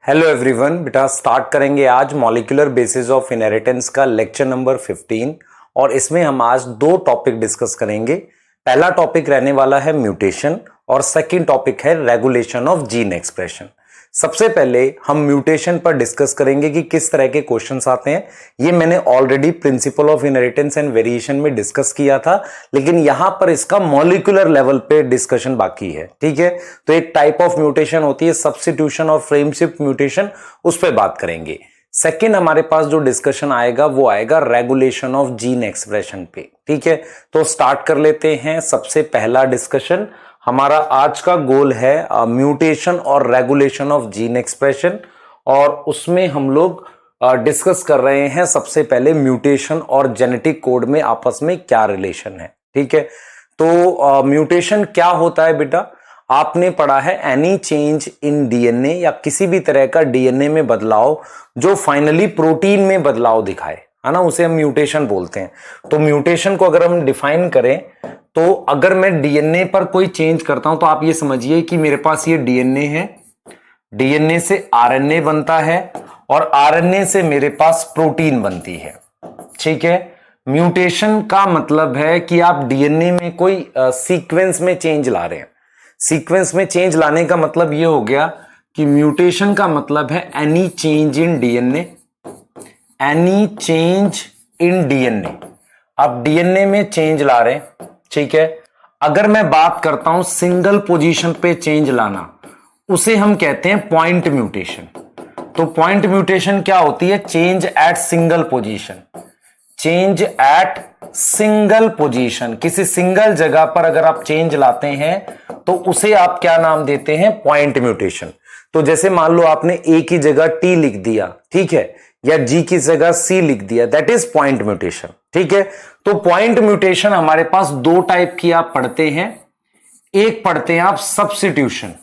Hello everyone, बेटा start करेंगे आज मॉलिक्यूलर बेसिस ऑफ इनहेरिटेंस का लेक्चर नंबर 15 और इसमें हम आज दो टॉपिक डिस्कस करेंगे। पहला टॉपिक रहने वाला है म्यूटेशन और सेकंड टॉपिक है रेगुलेशन ऑफ जीन एक्सप्रेशन। सबसे पहले हम म्यूटेशन पर डिस्कस करेंगे कि किस तरह के क्वेश्चंस आते हैं। ये मैंने already principle of inheritance and variation में डिस्कस किया था, लेकिन यहां पर इसका मॉलिक्यूलर लेवल पे डिस्कशन बाकी है। ठीक है, तो एक टाइप ऑफ म्यूटेशन होती है सब्स्टिट्यूशन और फ्रेम शिफ्ट म्यूटेशन, उस पर बात करेंगे। सेकेंड हमारे पास जो डिस्कशन आएगा वो आएगा रेगुलेशन ऑफ जीन एक्सप्रेशन पे। ठीक है, तो स्टार्ट कर लेते हैं। सबसे पहला डिस्कशन हमारा आज का गोल है म्यूटेशन और रेगुलेशन ऑफ जीन एक्सप्रेशन, और उसमें हम लोग डिस्कस कर रहे हैं सबसे पहले म्यूटेशन और जेनेटिक कोड में आपस में क्या रिलेशन है। ठीक है, तो म्यूटेशन क्या होता है बेटा? आपने पढ़ा है एनी चेंज इन डीएनए या किसी भी तरह का डीएनए में बदलाव जो फाइनली प्रोटीन में बदलाव दिखाए, है ना, उसे हम म्यूटेशन बोलते हैं। तो म्यूटेशन को अगर हम डिफाइन करें तो अगर मैं डीएनए पर कोई चेंज करता हूं तो आप ये समझिए कि मेरे पास ये डीएनए है, डीएनए से आरएनए बनता है और आरएनए से मेरे पास प्रोटीन बनती है। ठीक है, म्यूटेशन का मतलब है कि आप डीएनए में कोई सीक्वेंस में चेंज ला रहे हैं। सीक्वेंस में चेंज लाने का मतलब ये हो गया कि म्यूटेशन का मतलब है any change in DNA, any change in DNA. आप डीएनए में चेंज ला रहे हैं। ठीक है, अगर मैं बात करता हूं सिंगल पोजीशन पे चेंज लाना, उसे हम कहते हैं पॉइंट म्यूटेशन। तो पॉइंट म्यूटेशन क्या होती है? Change at single position. Change at single position, किसी सिंगल जगह पर अगर आप चेंज लाते हैं तो उसे आप क्या नाम देते हैं? Point mutation. तो जैसे मान लो आपने ए की जगह टी लिख दिया, ठीक है, या जी की जगह सी लिख दिया, दैट इज पॉइंट म्यूटेशन। ठीक है, तो पॉइंट म्यूटेशन हमारे पास दो टाइप की आप पढ़ते हैं। एक पढ़ते हैं आप सब्स्टिट्यूशन।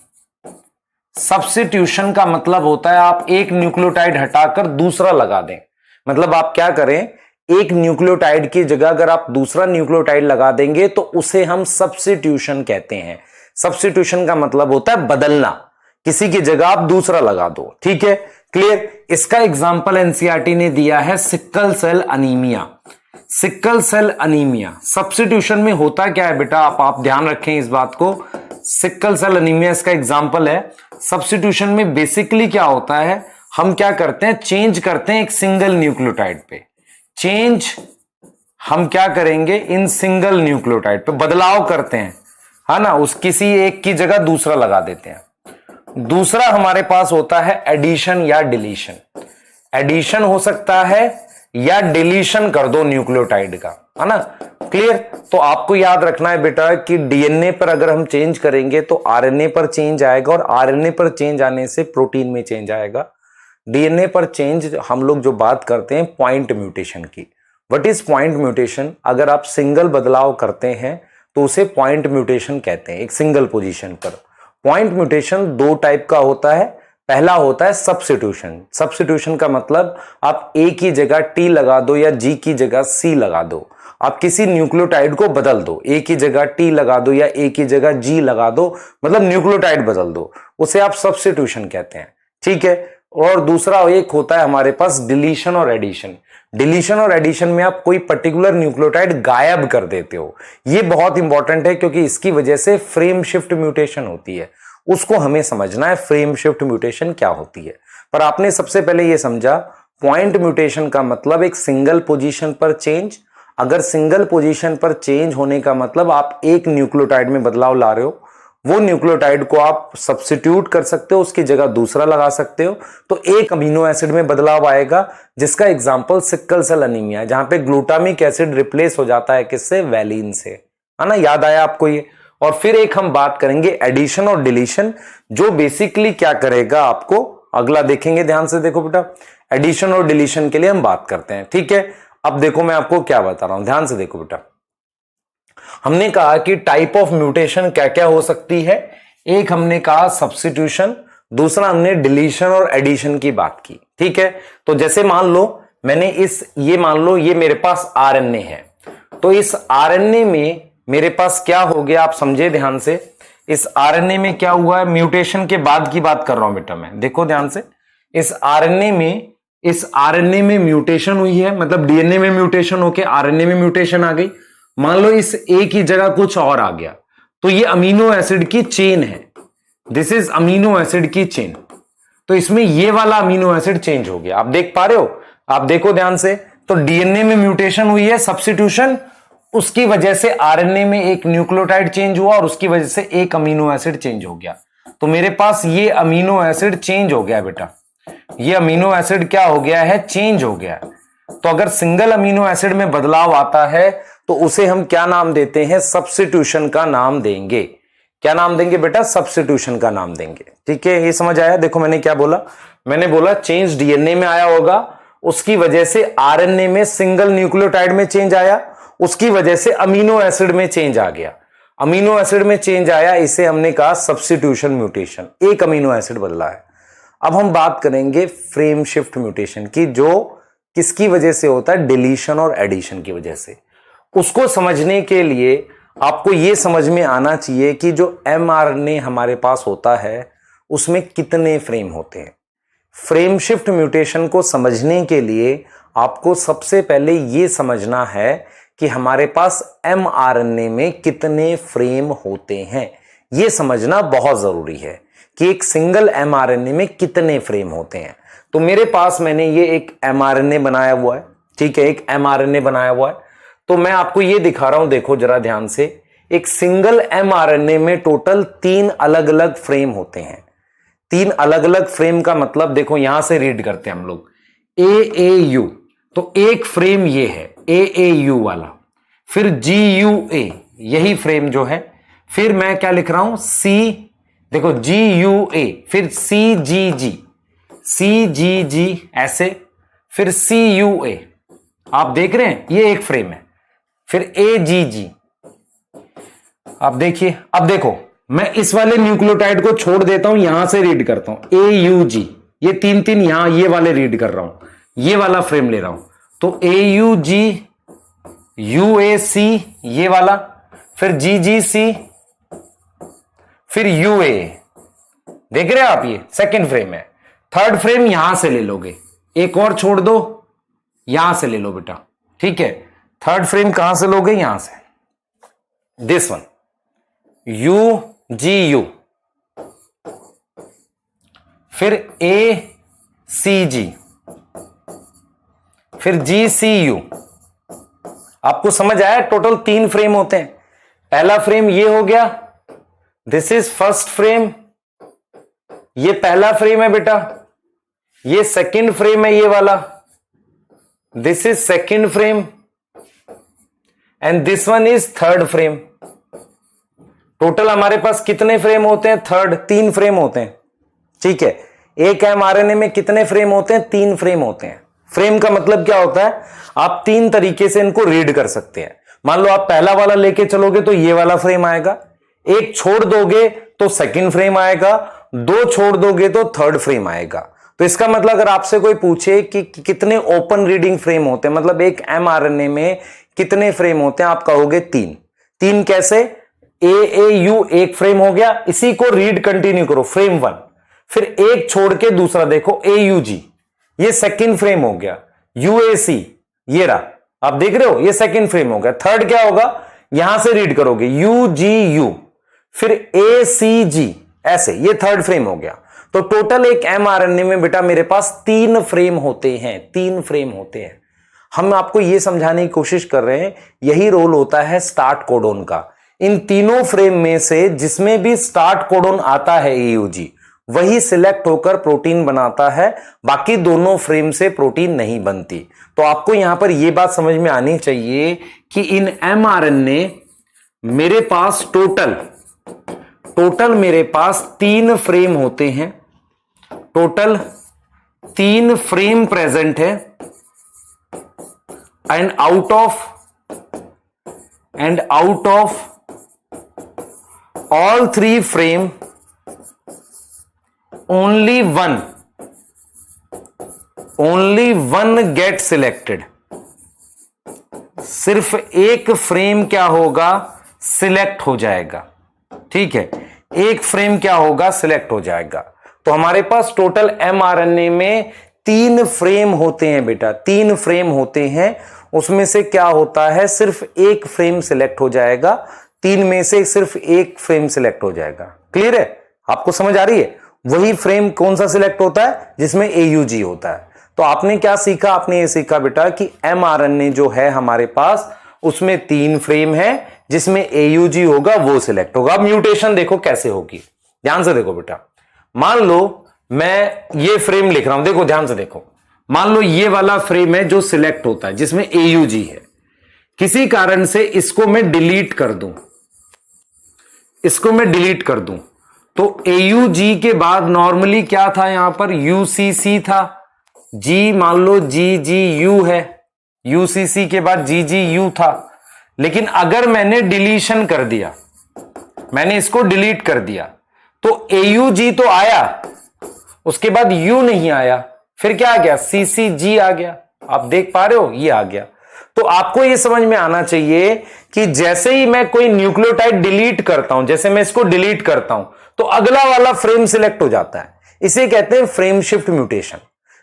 सब्स्टिट्यूशन का मतलब होता है आप एक न्यूक्लियोटाइड हटाकर दूसरा लगा दें। मतलब आप क्या करें, एक न्यूक्लियोटाइड की जगह अगर आप दूसरा न्यूक्लियोटाइड लगा देंगे तो उसे हम सब्स्टिट्यूशन कहते हैं। सब्स्टिट्यूशन का मतलब होता है बदलना, किसी की जगह आप दूसरा लगा दो। ठीक है, क्लियर? इसका एग्जांपल एनसीईआरटी ने दिया है sickle cell anaemia. Sickle cell anaemia substitution में होता क्या है बेटा, आप ध्यान रखें इस बात को। सिकल सेल अनीमिया इसका एग्जांपल है। सब्स्टिट्यूशन में बेसिकली क्या होता है, हम क्या करते हैं, चेंज करते हैं एक सिंगल न्यूक्लियोटाइड पे। चेंज हम क्या करेंगे, इन सिंगल न्यूक्लियोटाइड पे बदलाव करते हैं, है ना, उस किसी एक की जगह दूसरा लगा देते हैं। दूसरा हमारे पास होता है एडिशन या डिलीशन। एडिशन हो सकता है या डिलीशन कर दो न्यूक्लियोटाइड का, है ना, क्लियर? तो आपको याद रखना है बेटा कि डीएनए पर अगर हम चेंज करेंगे तो आरएनए पर चेंज आएगा और आरएनए पर चेंज आने से प्रोटीन में चेंज आएगा। डीएनए पर चेंज हम लोग जो बात करते हैं पॉइंट म्यूटेशन की। What is point mutation? अगर आप सिंगल बदलाव करते हैं तो उसे पॉइंट म्यूटेशन कहते हैं, एक सिंगल पोजीशन पर। पॉइंट म्यूटेशन दो टाइप का होता है। पहला होता है सब्स्टिट्यूशन। सब्स्टिट्यूशन का मतलब आप ए की जगह टी लगा दो या जी की जगह सी लगा दो। आप किसी न्यूक्लियोटाइड को बदल दो, ए की जगह टी लगा दो या ए की जगह जी लगा दो, मतलब न्यूक्लियोटाइड बदल दो, उसे आप सब्स्टिट्यूशन कहते हैं। ठीक है, और दूसरा एक होता है हमारे पास डिलीशन और एडिशन। डिलीशन और एडिशन में आप कोई पर्टिकुलर न्यूक्लियोटाइड गायब कर देते हो। ये बहुत इंपॉर्टेंट है क्योंकि इसकी वजह से फ्रेम शिफ्ट म्यूटेशन होती है, उसको हमें समझना है फ्रेम शिफ्ट म्यूटेशन क्या होती है। पर आपने सबसे पहले ये समझा पॉइंट म्यूटेशन का मतलब एक सिंगल पोजीशन पर चेंज। अगर सिंगल पोजीशन पर चेंज होने का मतलब आप एक न्यूक्लियोटाइड में बदलाव ला रहे हो, वो न्यूक्लियोटाइड को आप सब्स्टिट्यूट कर सकते हो, उसकी जगह दूसरा लगा सकते हो, तो एक अमीनो एसिड में बदलाव आएगा, जिसका एग्जांपल सिकल सेल अनीमिया है, जहां पे ग्लूटामिक एसिड रिप्लेस हो जाता है किससे? वैलिन से, है ना, याद आया आपको ये? और फिर एक हम बात करेंगे एडिशन और डिलीशन, जो बेसिकली क्या करेगा आपको, अगला देखेंगे, ध्यान से देखो बेटा। एडिशन और डिलीशन के लिए हम बात करते हैं। ठीक है, अब देखो मैं आपको क्या बता रहा हूं, ध्यान से देखो बेटा। हमने कहा कि टाइप ऑफ म्यूटेशन क्या क्या हो सकती है। एक हमने कहा सब्स्टिट्यूशन, दूसरा हमने डिलीशन और एडिशन की बात की। ठीक है, तो जैसे मान लो मैंने ये मान लो ये मेरे पास आरएनए है, तो इस आरएनए में मेरे पास क्या हो गया, आप समझे ध्यान से। इस आरएनए में क्या हुआ है, म्यूटेशन के बाद की बात कर रहा हूं बेटा मैं, देखो ध्यान से। इस आरएनए में म्यूटेशन हुई है, मतलब डीएनए में म्यूटेशन होके आरएनए में म्यूटेशन आ गई। मान लो इस ए की जगह कुछ और आ गया, तो ये अमीनो एसिड की चेन है, दिस इज अमीनो एसिड की चेन। तो इसमें ये वाला अमीनो एसिड चेंज हो गया, आप देख पा रहे हो, आप देखो ध्यान से। तो डीएनए में म्यूटेशन हुई है, सब्स्टिट्यूशन, उसकी वजह से आरएनए में एक न्यूक्लियोटाइड चेंज हुआ और उसकी वजह से एक अमीनो एसिड चेंज हो गया। तो मेरे पास ये अमीनो एसिड चेंज हो गया बेटा, ये अमीनो एसिड क्या हो गया है, चेंज हो गया। तो अगर सिंगल अमीनो एसिड में बदलाव आता है तो उसे हम क्या नाम देते हैं, सब्स्टिट्यूशन का नाम देंगे। क्या नाम देंगे बेटा, सब्स्टिट्यूशन का नाम देंगे। ठीक है, ये समझ आया। देखो मैंने क्या बोला, मैंने बोला चेंज डीएनए में आया होगा, उसकी वजह से आरएनए में सिंगल न्यूक्लियोटाइड में चेंज आया, उसकी वजह से अमीनो एसिड में चेंज आ गया। अमीनो एसिड में चेंज आया, इसे हमने कहा सब्स्टिट्यूशन म्यूटेशन, एक अमीनो एसिड बदला है। अब हम बात करेंगे फ्रेम शिफ्ट म्यूटेशन की, जो किसकी वजह से होता है, डिलीशन और एडिशन की वजह से। उसको समझने के लिए आपको यह समझ में आना चाहिए कि जो एमआरएनए हमारे पास होता है उसमें कितने फ्रेम होते हैं। फ्रेम शिफ्ट म्यूटेशन को समझने के लिए आपको सबसे पहले यह समझना है कि हमारे पास एमआरएनए में कितने फ्रेम होते हैं। यह समझना बहुत जरूरी है कि एक सिंगल एमआरएनए में कितने फ्रेम होते हैं। तो मेरे पास मैंने ये एक एमआरएनए बनाया हुआ है, ठीक है, एक एमआरएनए बनाया हुआ है। तो मैं आपको ये दिखा रहा हूं, देखो जरा ध्यान से। एक सिंगल एमआरएनए में टोटल 3 अलग अलग फ्रेम होते हैं। 3 अलग अलग फ्रेम का मतलब देखो, यहां से रीड करते हैं हम लोग, AAU, तो एक फ्रेम ये है AAU वाला, फिर GUA यही फ्रेम जो है, फिर मैं क्या लिख रहा हूं C, देखो GUA, फिर CGG ऐसे, फिर CUA, आप देख रहे हैं ये एक फ्रेम है, फिर AGG। आप देखिए, अब देखो मैं इस वाले न्यूक्लियोटाइड को छोड़ देता हूं, यहां से रीड करता हूं AUG, ये 3 यहां ये वाले रीड कर रहा हूं, ये वाला फ्रेम ले रहा हूं। तो AUG, UAC ये वाला, फिर GGC, फिर UA, देख रहे हैं आप, ये सेकंड फ्रेम है। थर्ड फ्रेम यहां से ले लोगे, एक और छोड़ दो, यहां से ले लो बेटा, ठीक है। थर्ड फ्रेम कहां से लोगे, यहां से, दिस वन UGU, फिर ACG, फिर GCU। आपको समझ आया, टोटल 3 फ्रेम होते हैं। पहला फ्रेम ये हो गया, दिस इज फर्स्ट फ्रेम, ये पहला फ्रेम है बेटा, ये सेकंड फ्रेम है ये वाला, this is second frame, and this one is third frame. Total हमारे पास कितने फ्रेम होते हैं, 3 फ्रेम होते हैं, ठीक है। एक एमआरएनए में कितने फ्रेम होते हैं, 3 फ्रेम होते हैं। फ्रेम का मतलब क्या होता है, आप 3 तरीके से इनको रीड कर सकते हैं। मान लो आप पहला वाला लेके चलोगे तो ये वाला फ्रेम आएगा, एक छोड़ दोगे तो सेकंड फ्रेम आएगा, 2 छोड़ दोगे तो थर्ड फ्रेम आएगा। तो इसका मतलब अगर आपसे कोई पूछे कि कितने ओपन रीडिंग फ्रेम होते हैं, मतलब एक एमआरएनए में कितने फ्रेम होते हैं, आप कहोगे 3 कैसे, AAU एक फ्रेम हो गया, इसी को रीड कंटिन्यू करो, फ्रेम 1, फिर एक छोड़ के दूसरा देखो AUG, ये सेकंड फ्रेम हो गया, UAC ये रहा, आप देख रहे हो, ये सेकंड फ्रेम हो गया। थर्ड क्या होगा, यहां से रीड करोगे UGU, फिर ACG ऐसे, ये थर्ड फ्रेम हो गया। तो टोटल एक एमआरएनए में बेटा मेरे पास 3 फ्रेम होते हैं, 3 फ्रेम होते हैं। हम आपको यह समझाने की कोशिश कर रहे हैं, यही रोल होता है स्टार्ट कोडोन का। इन तीनों फ्रेम में से जिसमें भी स्टार्ट कोडोन आता है AUG, वही सिलेक्ट होकर प्रोटीन बनाता है, बाकी दोनों फ्रेम से प्रोटीन नहीं बनती। तो आपको यहां पर यह बात समझ में आनी चाहिए कि इन एमआरएनए मेरे पास टोटल मेरे पास 3 फ्रेम होते हैं, टोटल 3 फ्रेम प्रेजेंट है, and out of all 3 frame only one get selected। सिर्फ एक फ्रेम क्या होगा, सिलेक्ट हो जाएगा, ठीक है, एक फ्रेम क्या होगा, सिलेक्ट हो जाएगा। तो हमारे पास टोटल mRNA में 3 फ्रेम होते हैं बेटा, 3 फ्रेम होते हैं। उसमें से क्या होता है, सिर्फ एक फ्रेम सिलेक्ट हो जाएगा, 3 में से सिर्फ एक फ्रेम सिलेक्ट हो जाएगा। क्लियर है, आपको समझ आ रही है? वही फ्रेम कौन सा सिलेक्ट होता है, जिसमें AUG होता है। तो आपने क्या सीखा, आपने ये सीखा बेटा कि mRNA जो है हमारे पास उसमें 3 फ्रेम है, जिसमें AUG होगा वो सिलेक्ट होगा। अब म्यूटेशन देखो कैसे होगी, ध्यान से देखो बेटा। मान लो मैं ये फ्रेम लिख रहा हूं, देखो ध्यान से देखो। मान लो ये वाला फ्रेम है जो सिलेक्ट होता है, जिसमें AUG है। किसी कारण से इसको मैं डिलीट कर दूं, इसको मैं डिलीट कर दूं, तो AUG के बाद नॉर्मली क्या था, यहां पर UCC था, G मान लो GGU है, UCC के बाद GGU था। लेकिन अगर मैंने डिलीशन कर दिया, मैंने इसको डिलीट कर दिया, तो AUG तो आया, उसके बाद U नहीं आया, फिर क्या आ गया, CCG आ गया। आप देख पा रहे हो, ये आ गया। तो आपको ये समझ में आना चाहिए कि जैसे ही मैं कोई न्यूक्लियोटाइड डिलीट करता हूं, जैसे मैं इसको डिलीट करता हूं, तो अगला वाला फ्रेम सिलेक्ट हो जाता है। इसे कहते हैं frame shift mutation.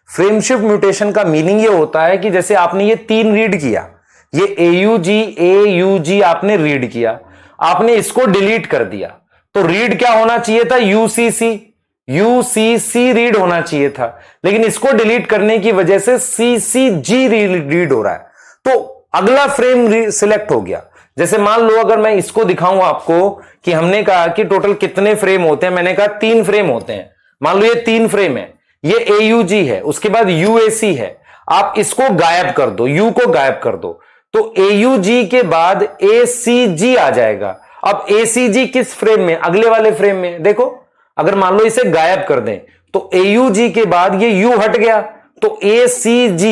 Frame shift mutation का मीनिंग ये होता है कि जैसे आपने ये 3 रीड किया, ये AUG आपने रीड किया, आपने इसको डिलीट कर दिया, तो रीड क्या होना चाहिए था, UCC रीड होना चाहिए था, लेकिन इसको डिलीट करने की वजह से CCG रीड हो रहा है, तो अगला फ्रेम सिलेक्ट हो गया। जैसे मान लो अगर मैं इसको दिखाऊं आपको कि हमने कहा कि टोटल कितने फ्रेम होते हैं, मैंने कहा 3 फ्रेम होते हैं। मान लो ये 3 फ्रेम है, ये AUG है, उसके बाद UAC है। आप इसको गायब कर दो, U को गायब कर दो, तो AUG के बाद ACG आ जाएगा। अब ACG किस फ्रेम में, अगले वाले फ्रेम में। देखो अगर मान लो इसे गायब कर दें, तो AUG के बाद ये U हट गया, तो ACG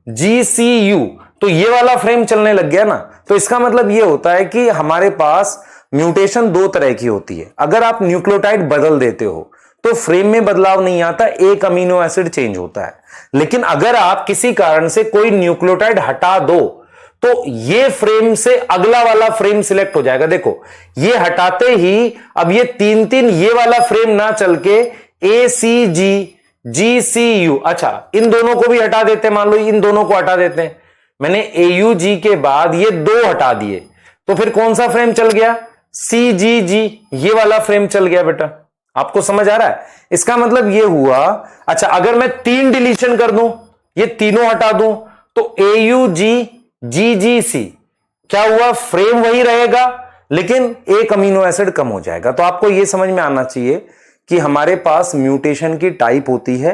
GCU, तो ये वाला फ्रेम चलने लग गया ना। तो इसका मतलब ये होता है कि हमारे पास म्यूटेशन 2 तरह की होती है। अगर आप न्यूक्लियोटाइड बदल देते हो तो फ्रेम में बदलाव नहीं आता, एक अमीनो एसिड चेंज होता है। लेकिन अगर आप किसी कारण से कोई न्यूक्लियोटाइड हटा दो, तो ये फ्रेम से अगला वाला फ्रेम सिलेक्ट हो जाएगा। देखो ये हटाते ही अब ये 3 ये वाला फ्रेम ना चल के ACG GCU, अच्छा इन दोनों को भी हटा देते हैं, मान लो इन दोनों को हटा देते हैं। मैंने AUG के बाद ये 2 हटा दिए, तो फिर कौन सा फ्रेम चल गया, CGG, ये वाला फ्रेम चल गया बेटा। आपको समझ आ रहा है? इसका मतलब ये हुआ, अच्छा अगर मैं 3 डिलीशन कर दूं, ये तीनों हटा दूं, तो AUG GGC क्या हुआ, फ्रेम वही रहेगा लेकिन एक अमीनो एसिड कम हो जाएगा। तो आपको यह समझ में आना चाहिए कि हमारे पास म्यूटेशन की टाइप होती है।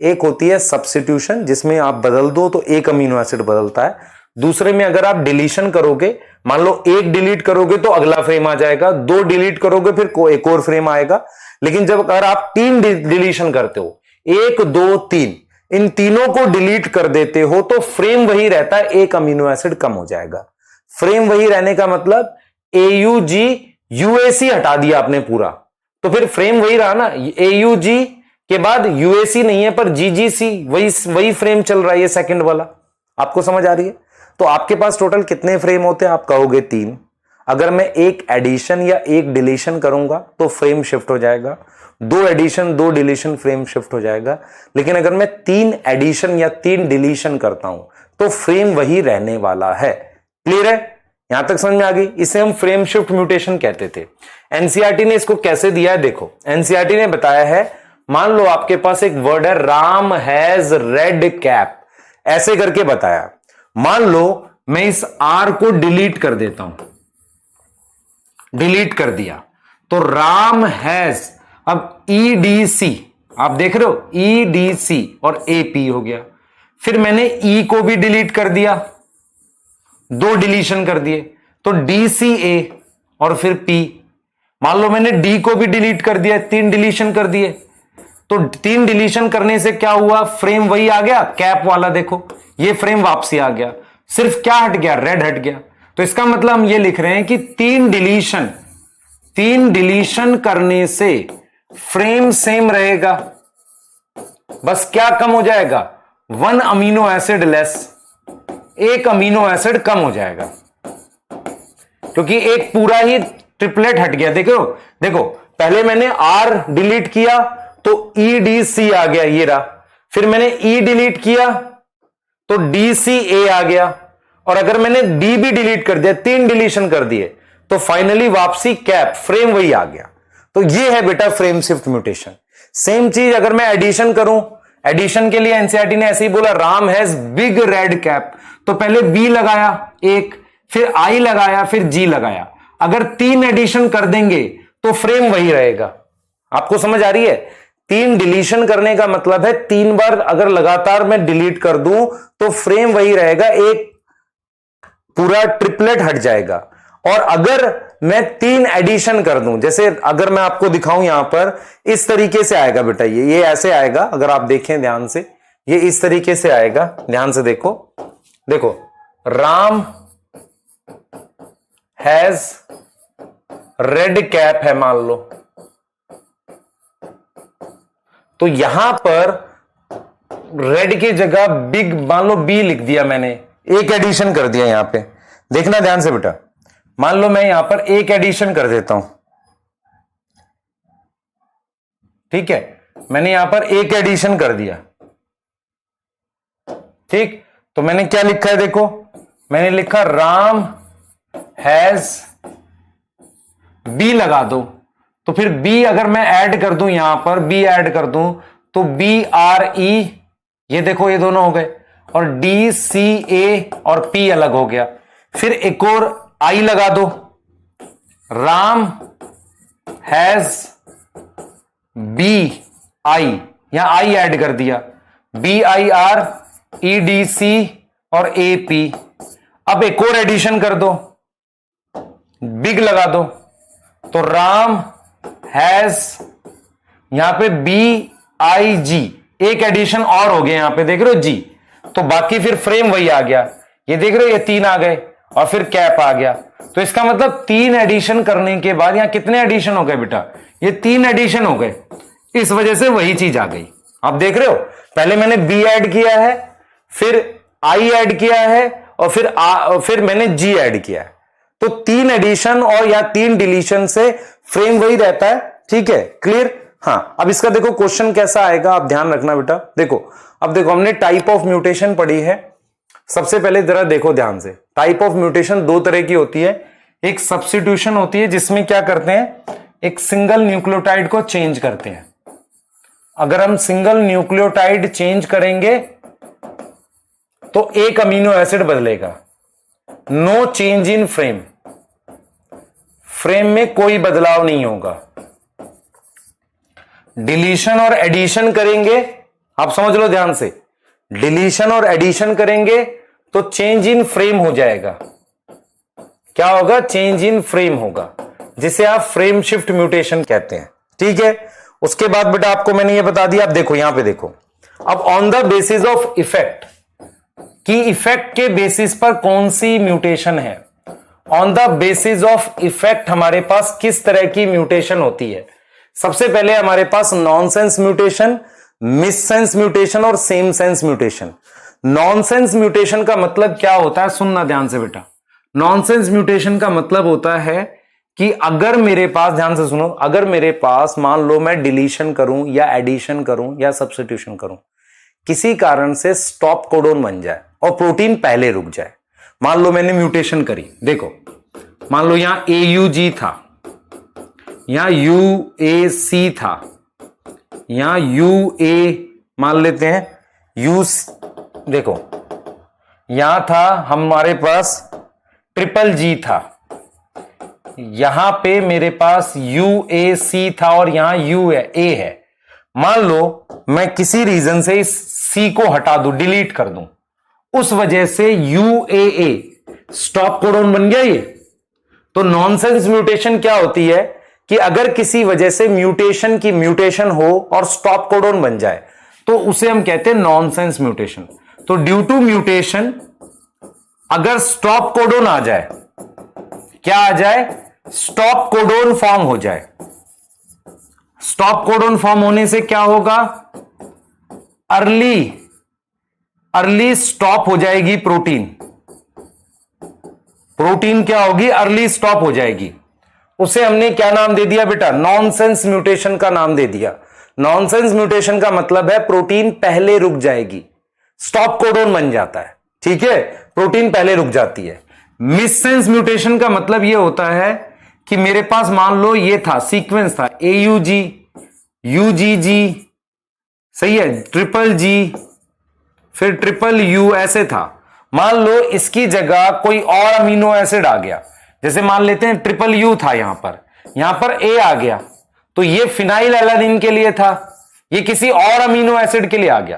एक होती है सब्स्टिट्यूशन, जिसमें आप बदल दो तो एक अमीनो एसिड बदलता है। दूसरे में अगर आप डिलीशन करोगे, मान लो 1 डिलीट करोगे तो अगला फ्रेम आ जाएगा, 2 डिलीट करोगे फिर एक और फ्रेम आएगा। लेकिन जब अगर आप 3 डिलीशन करते हो, 1 2 3, इन तीनों को डिलीट कर देते हो, तो फ्रेम वही रहता है, एक अमीनो एसिड कम हो जाएगा। फ्रेम वही रहने का मतलब AUG UAC हटा दिया आपने पूरा, तो फिर फ्रेम वही रहा ना। AUG के बाद UAC नहीं है, पर GGC वही फ्रेम चल रहा है, ये सेकंड वाला। आपको समझ आ रही है? तो आपके पास टोटल कितने फ्रेम होते हैं, आप कहोगे 3। अगर मैं एक एडिशन या एक डिलीशन करूंगा तो फ्रेम शिफ्ट हो जाएगा, 2 एडिशन 2 डिलीशन फ्रेम शिफ्ट हो जाएगा। लेकिन अगर मैं 3 एडिशन या 3 डिलीशन करता हूं तो फ्रेम वही रहने वाला है। क्लियर है? यहां तक समझ में आ गई? इसे हम फ्रेम शिफ्ट म्यूटेशन कहते थे। एनसीईआरटी ने इसको कैसे दिया है, देखो एनसीईआरटी ने बताया है, मान लो आपके पास एक वर्ड है, राम हैज रेड कैप, ऐसे करके बताया। मान लो मैं इस R को डिलीट कर देता हूं, डिलीट कर दिया, तो राम हैज, अब EDC आप देख रहे हो, EDC और AP हो गया। फिर मैंने E को भी डिलीट कर दिया, 2 डिलीशन कर दिए, तो DCA और फिर P। मान लो मैंने D को भी डिलीट कर दिया, 3 डिलीशन कर दिए, तो 3 डिलीशन करने से क्या हुआ, फ्रेम वही आ गया, कैप वाला। देखो ये फ्रेम वापसी आ गया, सिर्फ क्या हट गया, रेड हट गया। तो इसका मतलब हम ये लिख रहे हैं कि 3 डिलीशन करने से फ्रेम सेम रहेगा, बस क्या कम हो जाएगा, 1 अमीनो एसिड लेस, एक अमीनो एसिड कम हो जाएगा, क्योंकि एक पूरा ही ट्रिपलेट हट गया। देखो पहले मैंने R डिलीट किया तो तो EDC आ गया, ये रहा। फिर मैंने E डिलीट किया तो DCA आ गया, और अगर मैंने D भी डिलीट कर दिया, 3 डिलीशन कर दिए, तो फाइनली वापसी कैप, फ्रेम वही आ गया। तो ये है बेटा फ्रेम शिफ्ट म्यूटेशन। सेम चीज अगर मैं एडिशन करूं, एडिशन के लिए एनसीईआरटी ने ऐसे ही बोला, Ram has big red cap, तो पहले B लगाया एक, फिर I लगाया, फिर G लगाया। अगर 3 एडिशन कर देंगे तो फ्रेम वही रहेगा। आपको समझ आ रही है? 3 डिलीशन करने का मतलब है 3 बार अगर लगातार मैं डिलीट कर दूं तो फ्रेम वही रहेगा, एक पूरा ट्रिपलेट हट जाएगा। और अगर मैं 3 एडिशन कर दूं, जैसे अगर मैं आपको दिखाऊं यहां पर, इस तरीके से आएगा बेटा, ये ऐसे आएगा। अगर आप देखें ध्यान से, ये इस तरीके से आएगा, ध्यान से देखो। देखो, राम हैज रेड कैप है मान लो, तो यहां पर रेड की जगह बिग मान लो B लिख दिया मैंने, एक एडिशन कर दिया यहां पे। देखना ध्यान से बेटा, मान लो मैं यहां पर एक एडिशन कर देता हूं, ठीक है, मैंने यहां पर एक एडिशन कर दिया, ठीक। तो मैंने क्या लिखा है देखो, मैंने लिखा राम हैज B लगा दो, तो फिर B अगर मैं ऐड कर दूं, यहां पर B ऐड कर दूं, तो BRE, ये देखो ये दोनों हो गए, और DCA और P अलग हो गया। फिर एक और I लगा दो, राम हैज BI, यहां I ऐड कर दिया, BIR EDC और AP। अब एक और एडिशन कर दो, बिग लगा दो, तो राम हैज, यहां पे BIG, एक एडिशन और हो गया यहां पे, देख रहे हो G, तो बाकी फिर फ्रेम वही आ गया। ये देख रहे हो, ये 3 आ गए और फिर कैप आ गया। तो इसका मतलब 3 एडिशन करने के बाद, यहां कितने एडिशन हो गए बेटा, ये 3 एडिशन हो गए, इस वजह से वही चीज आ गई। आप देख रहे हो, पहले मैंने B ऐड किया है, फिर I ऐड किया है, और फिर मैंने G ऐड किया है। तो 3 एडिशन और या 3 डिलीशन से फ्रेम वही रहता है, ठीक है, क्लियर। हाँ, अब इसका देखो क्वेश्चन कैसा आएगा, आप ध्यान रखना बेटा। देखो, अब देखो हमने टाइप ऑफ म्यूटेशन पढ़ी है। सबसे पहले जरा देखो ध्यान से, टाइप ऑफ म्यूटेशन 2 तरह की होती है। एक सब्स्टिट्यूशन होती है, जिसमें क्या करते हैं, एक सिंगल न्यूक्लियोटाइड को चेंज करते हैं। अगर हम सिंगल न्यूक्लियोटाइड चेंज करेंगे तो एक अमीनो एसिड बदलेगा, no change in frame, frame में कोई बदलाव नहीं होगा। डिलीशन और एडिशन करेंगे, आप समझ लो ध्यान से, डिलीशन और एडिशन करेंगे तो चेंज इन फ्रेम हो जाएगा। क्या होगा, चेंज इन फ्रेम होगा, जिसे आप फ्रेम शिफ्ट म्यूटेशन कहते हैं, ठीक है। उसके बाद बेटा आपको मैंने ये बता दिया। अब देखो यहां पे देखो, अब on the basis of effect, कि इफेक्ट के बेसिस पर कौन सी म्यूटेशन है, on the basis of effect हमारे पास किस तरह की म्यूटेशन होती है। सबसे पहले हमारे पास नॉनसेंस म्यूटेशन, मिससेंस म्यूटेशन और same sense mutation. Nonsense mutation का मतलब क्या होता है, सुनना ध्यान से बेटा। नॉनसेंस म्यूटेशन का मतलब होता है कि अगर मेरे पास, ध्यान से सुनो, अगर मेरे पास मान लो मैं डिलीशन करूं या एडिशन करूं या सब्स्टिट्यूशन करूं, किसी कारण से स्टॉप कोडोन बन जाए और प्रोटीन पहले रुक जाए। मान लो मैंने म्यूटेशन करी, देखो मान लो यहां AUG था, यहां UAC था, यहां UA मान लेते हैं, देखो यहां था हमारे पास GGG था, यहां पे मेरे पास UAC था और यहां UA है। मान लो मैं किसी रीजन से इस C को हटा दूं, डिलीट कर दूं, उस वजह से UAA स्टॉप कोडोन बन गया। ये तो नॉनसेंस म्यूटेशन क्या होती है कि अगर किसी वजह से म्यूटेशन हो और स्टॉप कोडोन बन जाए तो उसे हम कहते हैं नॉनसेंस म्यूटेशन। तो ड्यू टू म्यूटेशन अगर स्टॉप कोडोन आ जाए, क्या आ जाए, स्टॉप कोडोन फॉर्म हो जाए। स्टॉप कोडोन फॉर्म होने से क्या होगा, अर्ली स्टॉप हो जाएगी प्रोटीन क्या होगी, अर्ली स्टॉप हो जाएगी। उसे हमने क्या नाम दे दिया बेटा, नॉनसेंस म्यूटेशन का नाम दे दिया। नॉनसेंस म्यूटेशन का मतलब है प्रोटीन पहले रुक जाएगी, स्टॉप कोडोन बन जाता है, ठीक है, प्रोटीन पहले रुक जाती है। मिससेंस म्यूटेशन का मतलब यह होता है कि मेरे पास मान लो ये था, सीक्वेंस था AUG UGG, सही है, ट्रिपल G फिर ट्रिपल U, ऐसे था। मान लो इसकी जगह कोई और अमीनो एसिड आ गया, जैसे मान लेते हैं ट्रिपल U था, यहां पर A आ गया, तो ये फिनाइल एलानिन के लिए था, ये किसी और अमीनो एसिड के लिए आ गया।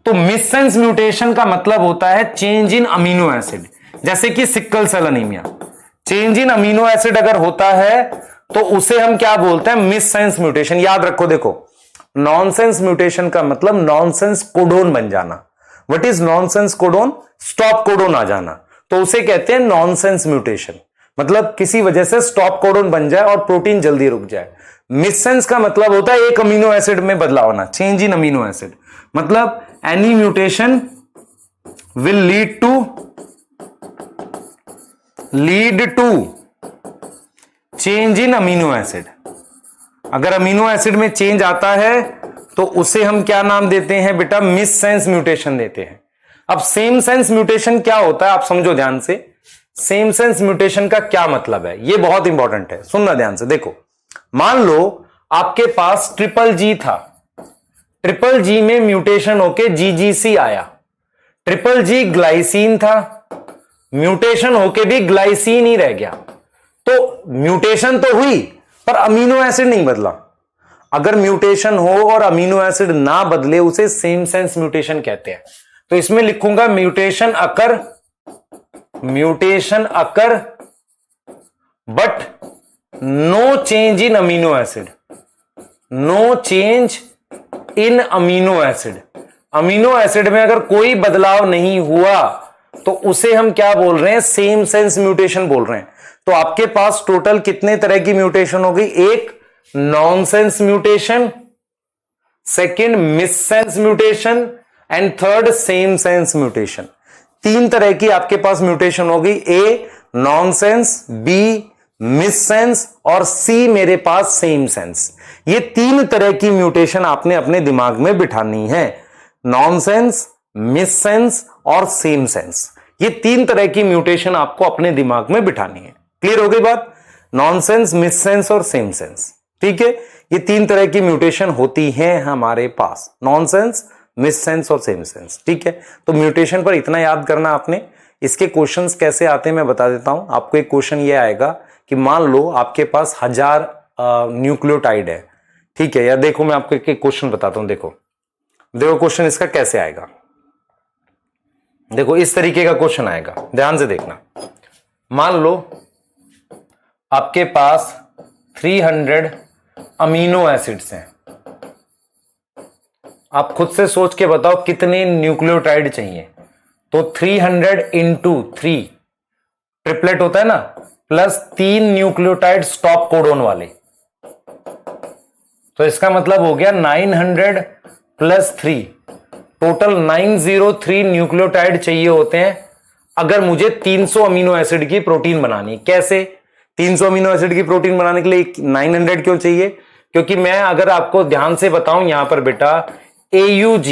तो मिससेंस म्यूटेशन का मतलब होता है चेंज इन अमीनो एसिड, जैसे कि sickle cell anaemia, change in amino acid अगर होता है तो उसे हम क्या बोलते हैं, मिससेंस म्यूटेशन। याद रखो, देखो नॉनसेंस म्यूटेशन का मतलब नॉनसेंस कोडोन बन जाना। What is nonsense codon? Stop codon आ जाना, तो उसे कहते हैं नॉनसेंस म्यूटेशन, मतलब किसी वजह से स्टॉप कोडोन बन जाए और प्रोटीन जल्दी रुक जाए। मिससेंस का मतलब होता है एक अमीनो एसिड में बदलाव आना, चेंज इन अमीनो एसिड, मतलब any mutation will lead to change in amino acid. अगर अमीनो एसिड में चेंज आता है तो उसे हम क्या नाम देते हैं बेटा, मिससेंस म्यूटेशन देते हैं। अब सेम सेंस म्यूटेशन क्या होता है, आप समझो ध्यान से, सेम सेंस म्यूटेशन का क्या मतलब है, यह बहुत इंपॉर्टेंट है, सुनना ध्यान से। देखो मान लो आपके पास ट्रिपल G था, ट्रिपल G में म्यूटेशन होके GGC आया, ट्रिपल G ग्लाइसीन था, म्यूटेशन होके भी ग्लाइसीन ही रह गया, तो म्यूटेशन तो हुई पर अमीनो एसिड नहीं बदला। अगर म्यूटेशन हो और अमीनो एसिड ना बदले उसे सेम सेंस म्यूटेशन कहते हैं। तो इसमें लिखूंगा mutation occur but no change in amino acid, no change in amino acid. Amino acid में अगर कोई बदलाव नहीं हुआ तो उसे हम क्या बोल रहे हैं, सेम सेंस म्यूटेशन बोल रहे हैं। तो आपके पास टोटल कितने तरह की म्यूटेशन हो गई, एक nonsense mutation, second missense mutation and third same sense mutation. तीन तरह की आपके पास म्यूटेशन हो गई, ए नॉनसेंस, बी मिससेंस और सी मेरे पास सेम सेंस। ये तीन तरह की म्यूटेशन आपने अपने दिमाग में बिठानी है, नॉनसेंस, मिससेंस और सेम सेंस। ये तीन तरह की म्यूटेशन आपको अपने दिमाग में बिठानी है। क्लियर हो गई बात? नॉनसेंस, मिससेंस और सेम सेंस, ठीक है, ये तीन तरह की म्यूटेशन होती हैं हमारे पास, नॉनसेंस, मिससेंस और सेम सेंस, ठीक है। तो म्यूटेशन पर इतना याद करना आपने। इसके क्वेश्चंस कैसे आते हैं मैं बता देता हूं आपको। एक क्वेश्चन ये आएगा कि मान लो आपके पास 1000 न्यूक्लियोटाइड है, ठीक है, या देखो मैं आपको एक क्वेश्चन बताता हूं। देखो क्वेश्चन इसका कैसे आएगा, देखो इस तरीके का क्वेश्चन आएगा, ध्यान से देखना। मान लो आपके पास 300 अमीनो एसिड्स हैं, आप खुद से सोच के बताओ कितने न्यूक्लियोटाइड चाहिए। तो 300 इंटू 3 ट्रिपलेट होता है ना, प्लस 3 न्यूक्लियोटाइड स्टॉप कोडोन वाले, तो इसका मतलब हो गया 900 प्लस 3, टोटल 903 न्यूक्लियोटाइड चाहिए होते हैं अगर मुझे 300 अमीनो एसिड की प्रोटीन बनानी है। कैसे 300 अमीनो एसिड की प्रोटीन बनाने के लिए 900 क्यों चाहिए? क्योंकि मैं अगर आपको ध्यान से बताऊं यहां पर बेटा AUG,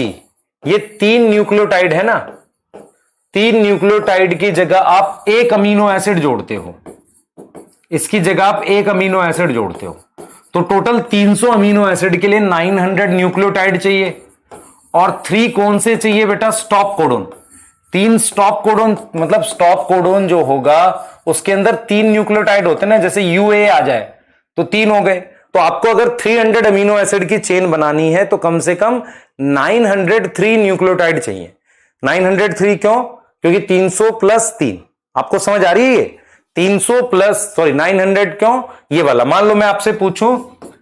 ये 3 न्यूक्लियोटाइड है ना, 3 न्यूक्लियोटाइड की जगह आप एक अमीनो एसिड जोड़ते हो, इसकी जगह आप एक अमीनो एसिड जोड़ते हो, तो टोटल 300 अमीनो एसिड के लिए 900 न्यूक्लियोटाइड चाहिए। और 3 कौन से चाहिए बेटा? Stop codon. 3 स्टॉप कोडोन, मतलब स्टॉप कोडोन जो होगा उसके अंदर 3 न्यूक्लियोटाइड होते हैं ना, जैसे UA आ जाए तो 3 हो गए। तो आपको अगर 300 अमीनो एसिड की चेन बनानी है तो कम से कम 903 न्यूक्लियोटाइड चाहिए। 903 क्यों? क्योंकि 300 प्लस 3, आपको समझ आ रही है? 300 प्लस 900 क्यों? ये वाला। मान लो मैं आपसे पूछूं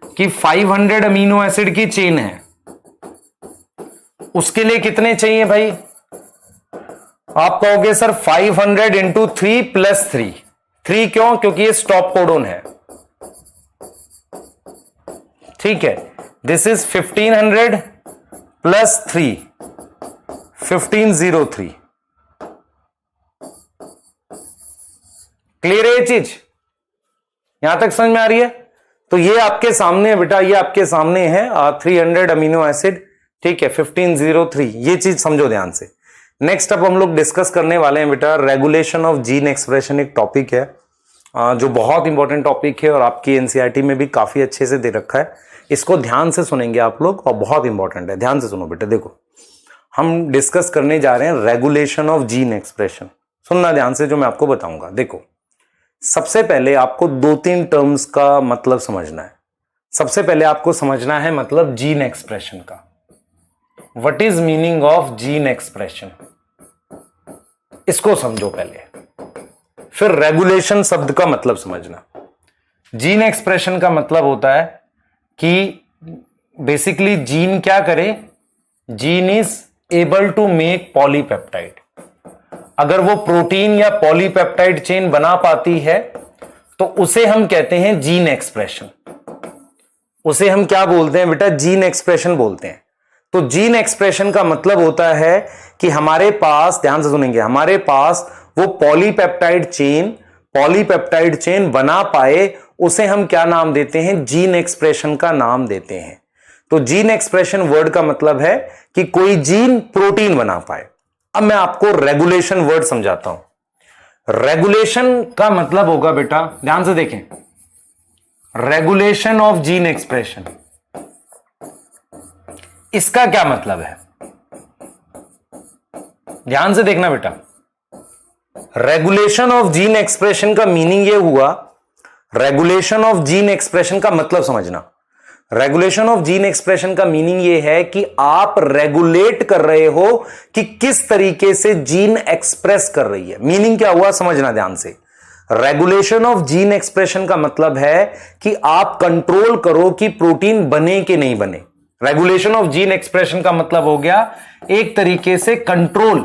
कि 500 अमीनो एसिड की चेन है, उसके लिए कितने चाहिए भाई? आप कहोगे सर 500 इंटू 3 प्लस 3। 3 क्यों? क्योंकि ये स्टॉप कोडोन है, ठीक है। This is 1500 plus 3, 1503। क्लियर है ये चीज? यहां तक समझ में आ रही है? तो ये आपके सामने है बेटा, ये आपके सामने है 300 अमीनो एसिड, ठीक है, 1503, ये चीज समझो ध्यान से। नेक्स्ट अब हम लोग डिस्कस करने वाले हैं बेटा रेगुलेशन ऑफ जीन एक्सप्रेशन, एक टॉपिक है जो बहुत इंपॉर्टेंट टॉपिक है और आपकी एनसीईआरटी में भी काफी अच्छे से दे रखा है। इसको ध्यान से सुनेंगे आप लोग और बहुत इंपॉर्टेंट है, ध्यान से सुनो बेटा। देखो हम डिस्कस करने जा रहे हैं रेगुलेशन ऑफ जीन एक्सप्रेशन, सुनना ध्यान से जो मैं आपको बताऊंगा। देखो सबसे पहले आपको 2-3 टर्म्स का मतलब समझना है। सबसे पहले आपको समझना है मतलब जीन एक्सप्रेशन का, what is meaning of gene expression, इसको समझो पहले, फिर रेगुलेशन शब्द का मतलब समझना। जीन एक्सप्रेशन का मतलब होता है कि बेसिकली जीन क्या करे, gene is able to make polypeptide. अगर वो प्रोटीन या पॉलीपेप्टाइड चेन बना पाती है तो उसे हम कहते हैं जीन एक्सप्रेशन। उसे हम क्या बोलते हैं बेटा, जीन एक्सप्रेशन बोलते हैं। तो जीन एक्सप्रेशन का मतलब होता है कि हमारे पास, ध्यान से सुनेंगे, हमारे पास वो पॉलीपेप्टाइड चेन बना पाए, उसे हम क्या नाम देते हैं, जीन एक्सप्रेशन का नाम देते हैं। तो जीन एक्सप्रेशन वर्ड का मतलब है कि कोई जीन प्रोटीन बना पाए। अब मैं आपको रेगुलेशन वर्ड समझाता हूं। रेगुलेशन का मतलब होगा बेटा, ध्यान से देखें, रेगुलेशन ऑफ जीन एक्सप्रेशन, इसका क्या मतलब है, ध्यान से देखना बेटा। रेगुलेशन ऑफ जीन एक्सप्रेशन का मीनिंग यह हुआ, रेगुलेशन ऑफ जीन एक्सप्रेशन का मतलब समझना। रेगुलेशन ऑफ जीन एक्सप्रेशन का मीनिंग यह है कि आप रेगुलेट कर रहे हो कि किस तरीके से जीन एक्सप्रेस कर रही है। मीनिंग क्या हुआ समझना ध्यान से। रेगुलेशन ऑफ जीन एक्सप्रेशन का मतलब है कि आप कंट्रोल करो कि प्रोटीन बने कि नहीं बने। रेगुलेशन ऑफ जीन एक्सप्रेशन का मतलब हो गया एक तरीके से control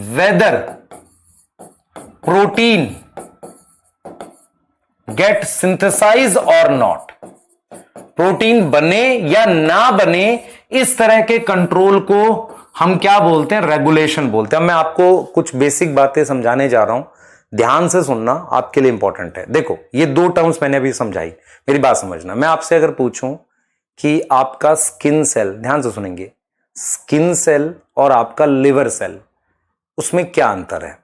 whether protein get synthesise or not, protein बने या ना बने, इस तरह के कंट्रोल को हम क्या बोलते हैं, रेगुलेशन बोलते हैं। मैं आपको कुछ बेसिक बातें समझाने जा रहा हूं, ध्यान से सुनना, आपके लिए इंपॉर्टेंट है। देखो ये 2 टर्म्स मैंने अभी समझाई, मेरी बात समझना। मैं आपसे अगर पूछूं कि आपका स्किन सेल, ध्यान से सुनेंगे, स्किन सेल और आपका लिवर सेल, उसमें क्या अंतर है?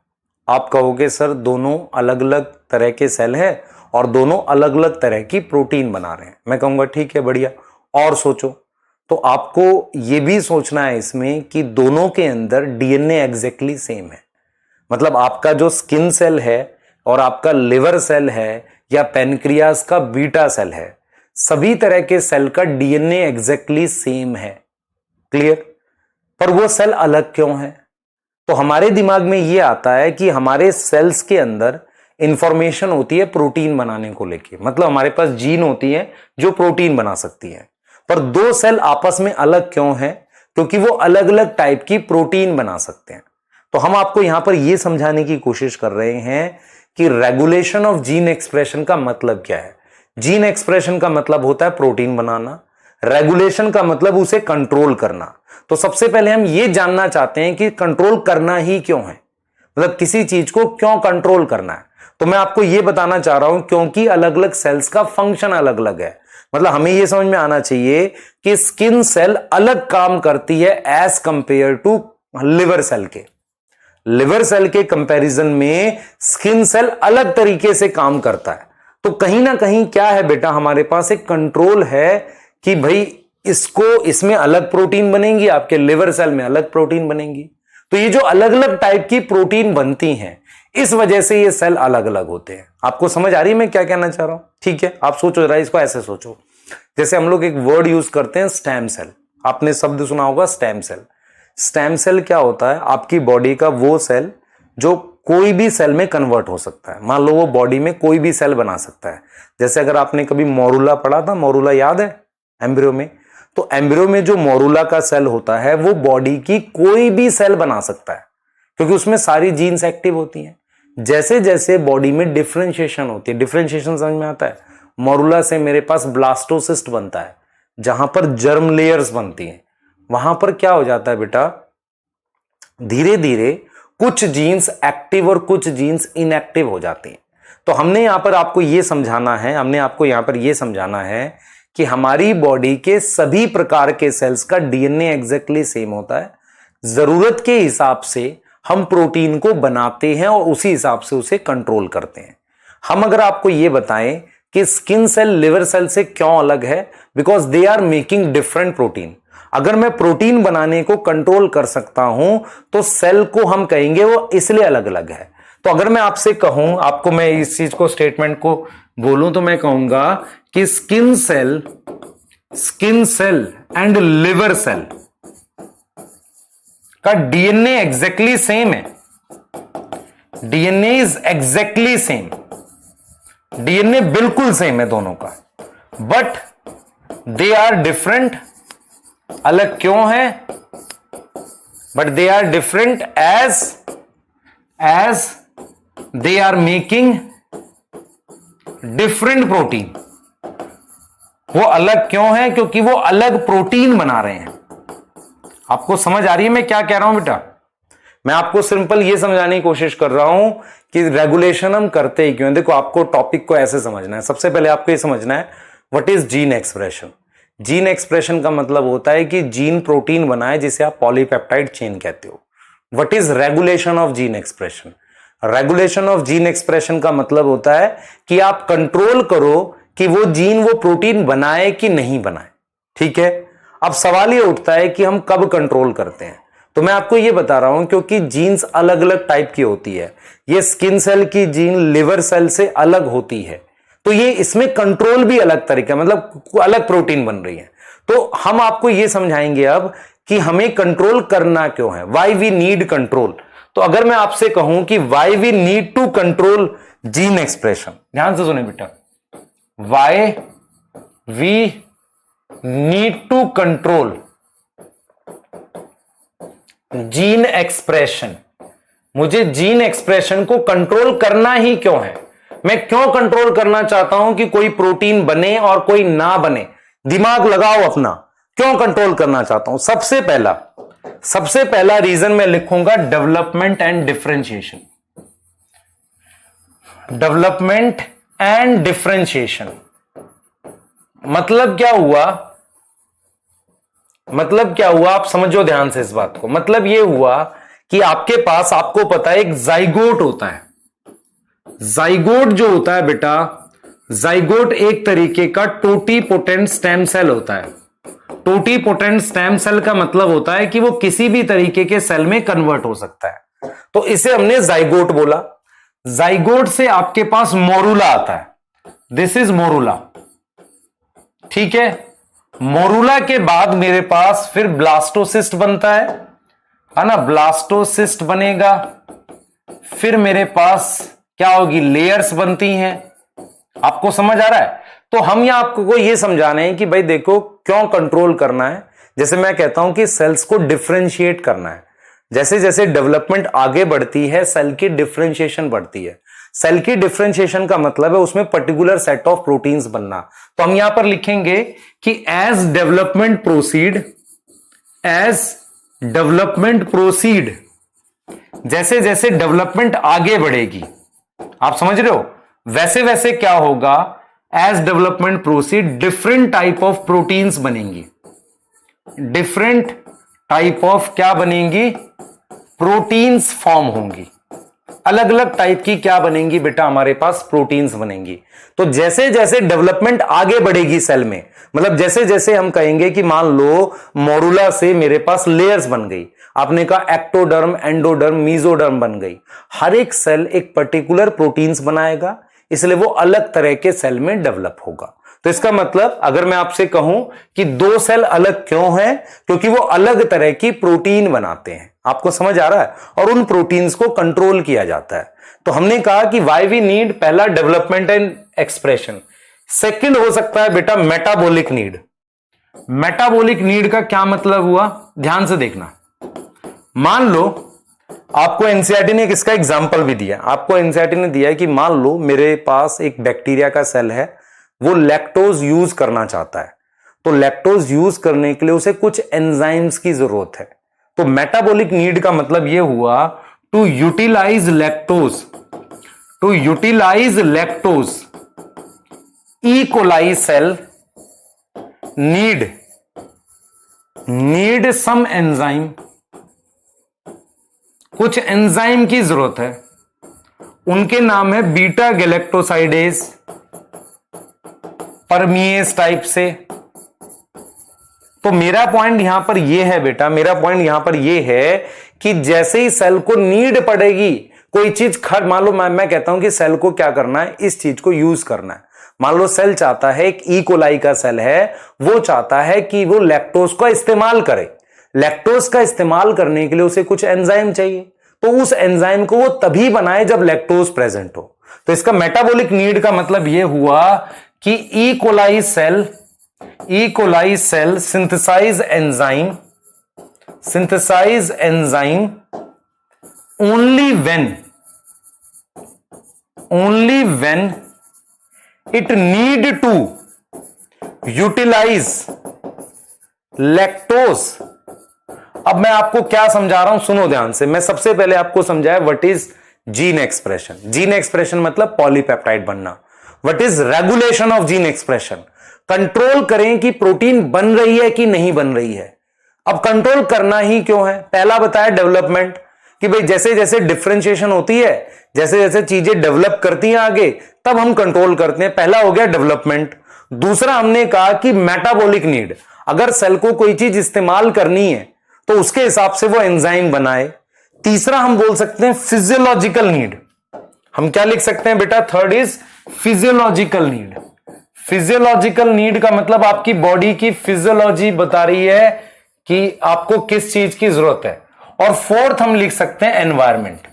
आप कहोगे सर दोनों अलग अलग तरह के सेल है और दोनों अलग अलग तरह की प्रोटीन बना रहे हैं। मैं कहूंगा ठीक है, बढ़िया, और सोचो। तो आपको यह भी सोचना है इसमें कि दोनों के अंदर डीएनए एग्जैक्टली सेम है। मतलब आपका जो स्किन सेल है और आपका लिवर सेल है या पेनक्रियास का बीटा सेल है, सभी तरह के सेल का डीएनए एग्जैक्टली सेम है। क्लियर? पर वो सेल अलग क्यों है? तो हमारे दिमाग में यह आता है कि हमारे सेल्स के अंदर इंफॉर्मेशन होती है प्रोटीन बनाने को लेके, मतलब हमारे पास जीन होती है जो प्रोटीन बना सकती है। पर 2 सेल आपस में अलग क्यों है? क्योंकि वो अलग अलग टाइप की प्रोटीन बना सकते हैं। तो हम आपको यहां पर यह समझाने की कोशिश कर रहे हैं कि रेगुलेशन ऑफ जीन एक्सप्रेशन का मतलब क्या है। जीन एक्सप्रेशन का मतलब होता है प्रोटीन बनाना, रेगुलेशन का मतलब उसे कंट्रोल करना। तो सबसे पहले हम यह जानना चाहते हैं कि कंट्रोल करना ही क्यों है, मतलब किसी चीज को क्यों कंट्रोल करना है। तो मैं आपको यह बताना चाह रहा हूं क्योंकि अलग अलग सेल्स का फंक्शन अलग अलग है। मतलब हमें यह समझ में आना चाहिए कि स्किन सेल अलग काम करती है as compare to liver cell के। लिवर सेल के कंपैरिजन में स्किन सेल अलग तरीके से काम करता है। तो कहीं ना कहीं क्या है बेटा, हमारे पास एक कंट्रोल है कि भाई इसमें अलग प्रोटीन बनेंगी, आपके लिवर सेल में अलग प्रोटीन बनेंगी। तो ये जो अलग अलग टाइप की प्रोटीन बनती हैं, इस वजह से ये सेल अलग अलग होते हैं। आपको समझ आ रही है मैं क्या कहना चाह रहा हूं? ठीक है, आप सोचो जरा, इसको ऐसे सोचो, जैसे हम लोग एक वर्ड यूज करते हैं स्टेम सेल। आपने शब्द सुना होगा स्टेम सेल। स्टेम सेल क्या होता है? आपकी बॉडी का वो सेल जो कोई भी सेल में कन्वर्ट हो सकता है। मान लो वो बॉडी में कोई भी सेल बना सकता है। जैसे अगर आपने कभी मोरूला पढ़ा था, मोरूला याद है एम्ब्रियो में, तो एम्ब्रियो में जो मोरूला का सेल होता है वो बॉडी की कोई भी सेल बना सकता है क्योंकि उसमें सारी जीन्स एक्टिव होती हैं। जैसे जैसे बॉडी में डिफरेंशिएशन होती है, डिफरेंशिएशन समझ में आता है, मोरूला से मेरे पास ब्लास्टोसिस्ट बनता है जहां पर जर्म लेयर्स बनती हैं। वहां पर क्या हो जाता है बेटा, धीरे धीरे कुछ जीन्स एक्टिव और कुछ जीन्स इनएक्टिव हो जाती हैं। तो हमने यहां पर आपको यह समझाना है कि हमारी बॉडी के सभी प्रकार के सेल्स का डीएनए एग्जैक्टली सेम होता है। जरूरत के हिसाब से हम प्रोटीन को बनाते हैं और उसी हिसाब से उसे कंट्रोल करते हैं। हम अगर आपको यह बताएं कि स्किन सेल लिवर सेल से क्यों अलग है, because they are making different protein. अगर मैं प्रोटीन बनाने को कंट्रोल कर सकता हूं तो सेल को हम कहेंगे वो इसलिए अलग अलग है। तो अगर मैं आपसे कहूं, आपको मैं इस चीज को स्टेटमेंट को बोलूं तो मैं कहूंगा कि skin cell and liver cell का डीएनए एग्जैक्टली सेम है। DNA is exactly same, DNA बिल्कुल सेम है दोनों का, बट दे आर डिफरेंट। अलग क्यों है? But they are different as they are making different protein. वो अलग क्यों है? क्योंकि वो अलग प्रोटीन बना रहे हैं। आपको समझ आ रही है मैं क्या कह रहा हूं बेटा? मैं आपको सिंपल ये समझाने की कोशिश कर रहा हूं कि रेगुलेशन हम करते ही क्यों। देखो, आपको टॉपिक को ऐसे समझना है। सबसे पहले आपको ये समझना है what is gene expression. Gene expression का मतलब होता है कि जीन प्रोटीन बनाए जिसे आप पॉलीपेप्टाइड चेन कहते हो। What is regulation of gene expression? Regulation of gene expression का मतलब होता है कि आप कंट्रोल करो कि वो जीन वो प्रोटीन बनाए कि नहीं बनाए। ठीक है, अब सवाल ये उठता है कि हम कब कंट्रोल करते हैं। तो मैं आपको ये बता रहा हूं क्योंकि जीन्स अलग अलग टाइप की होती है। ये स्किन सेल की जीन लिवर सेल से अलग होती है, तो ये इसमें कंट्रोल भी अलग तरीका, मतलब अलग प्रोटीन बन रही है। तो हम आपको ये समझाएंगे अब कि हमें कंट्रोल करना क्यों है, वाई वी नीड कंट्रोल। तो अगर मैं आपसे कहूं कि why we need to control gene expression, ध्यान से सुने बेटा, why we need to control gene expression. मुझे जीन एक्सप्रेशन को कंट्रोल करना ही क्यों है? मैं क्यों कंट्रोल करना चाहता हूं कि कोई प्रोटीन बने और कोई ना बने? दिमाग लगाओ अपना, क्यों कंट्रोल करना चाहता हूं? सबसे पहला रीजन मैं लिखूंगा development and differentiation. Development and differentiation मतलब क्या हुआ? आप समझो ध्यान से इस बात को। मतलब ये हुआ कि आपके पास, आपको पता है, एक जाइगोट होता है। जाइगोट जो होता है बेटा, जाइगोट एक तरीके का टोटीपोटेंट स्टेम सेल होता है। टोटीपोटेंट स्टेम सेल का मतलब होता है कि वो किसी भी तरीके के सेल में कन्वर्ट हो सकता है, तो इसे हमने जाइगोट बोला। जाइगोट से आपके पास मोरूला आता है, दिस इज मोरूला। ठीक है, मोरूला के बाद मेरे पास फिर ब्लास्टोसिस्ट बनता है ना, ब्लास्टोसिस्ट बनेगा। फिर मेरे पास क्या होगी, लेयर्स बनती हैं। आपको समझ आ रहा है? तो हम यहां आपको ये समझाने हैं कि भाई देखो क्यों कंट्रोल करना है। जैसे मैं कहता हूं कि सेल्स को डिफरेंशिएट करना है। जैसे जैसे डेवलपमेंट आगे बढ़ती है सेल की डिफरेंशिएशन बढ़ती है। सेल की डिफरेंशिएशन का मतलब है उसमें पर्टिकुलर सेट ऑफ प्रोटीन्स बनना। तो हम यहां पर लिखेंगे कि एज डेवलपमेंट प्रोसीड, जैसे जैसे डेवलपमेंट आगे बढ़ेगी, आप समझ रहे हो, वैसे वैसे क्या होगा, as development proceed different type of proteins बनेंगी। डिफरेंट टाइप ऑफ क्या बनेंगी, प्रोटीन्स फॉर्म होंगी। अलग अलग टाइप की क्या बनेंगी बेटा, हमारे पास प्रोटीन्स बनेंगी। तो जैसे जैसे डेवलपमेंट आगे बढ़ेगी सेल में, मतलब जैसे जैसे हम कहेंगे कि मान लो मोरूला से मेरे पास लेयर्स बन गई, आपने कहा एक्टोडर्म, एंडोडर्म, मीजोडर्म बन गई। हर एक सेल एक पर्टिकुलर प्रोटीन्स बनाएगा, इसलिए वो अलग तरह के सेल में डेवलप होगा। तो इसका मतलब अगर मैं आपसे कहूं कि दो सेल अलग क्यों हैं, क्योंकि वो अलग तरह की प्रोटीन बनाते हैं। आपको समझ आ रहा है? और उन प्रोटीन्स को कंट्रोल किया जाता है। तो हमने कहा कि वाई वी नीड, पहला डेवलपमेंट एंड एक्सप्रेशन। सेकंड हो सकता है बेटा मेटाबॉलिक नीड। मेटाबॉलिक नीड का क्या मतलब हुआ, ध्यान से देखना। मान लो आपको एनसीईआरटी ने इसका एग्जांपल भी दिया। आपको एनसीईआरटी ने दिया है कि मान लो मेरे पास एक बैक्टीरिया का सेल है, वो लैक्टोज यूज करना चाहता है। तो लैक्टोज यूज करने के लिए उसे कुछ एंजाइम्स की जरूरत है। तो मेटाबॉलिक नीड का मतलब यह हुआ to utilise lactose, to utilise lactose, E coli cell need some enzyme, कुछ एंजाइम की जरूरत है, उनके नाम है बीटा गैलेक्टोसाइडेज, परमिएज टाइप से। तो मेरा पॉइंट यहां पर यह है बेटा, मेरा पॉइंट यहां पर यह है कि जैसे ही सेल को नीड पड़ेगी कोई चीज मान लो मैं कहता हूं कि सेल को क्या करना है, इस चीज को यूज करना है। मान लो सेल चाहता है, एक ई कोलाई का सेल है, वो चाहता है कि वो लैक्टोज का इस्तेमाल करे। लैक्टोज का इस्तेमाल करने के लिए उसे कुछ एंजाइम चाहिए, तो उस एंजाइम को वो तभी बनाए जब लैक्टोज प्रेजेंट हो। तो इसका मेटाबॉलिक नीड का मतलब यह हुआ कि E coli cell synthesise enzyme only when it need to utilize lactose। अब मैं आपको क्या समझा रहा हूं, सुनो ध्यान से। मैं सबसे पहले आपको समझाया what is gene expression. Gene expression मतलब पॉलीपेप्टाइड बनना। What is regulation of gene expression, control करें कि प्रोटीन बन रही है कि नहीं बन रही है। अब कंट्रोल करना ही क्यों है, पहला बताया डेवलपमेंट, कि भाई जैसे जैसे डिफरेंशिएशन होती है, जैसे जैसे चीजें डेवलप करती हैं आगे, तब हम कंट्रोल करते हैं। पहला हो गया डेवलपमेंट। दूसरा हमने कहा कि मेटाबॉलिक नीड, अगर सेल को कोई चीज इस्तेमाल करनी है तो उसके हिसाब से वो एंजाइम बनाए। तीसरा हम बोल सकते हैं फिजियोलॉजिकल नीड। हम क्या लिख सकते हैं बेटा, third is physiological need. Physiological need का मतलब आपकी बॉडी की फिजियोलॉजी बता रही है कि आपको किस चीज की जरूरत है। और फोर्थ हम लिख सकते हैं एनवायरमेंट।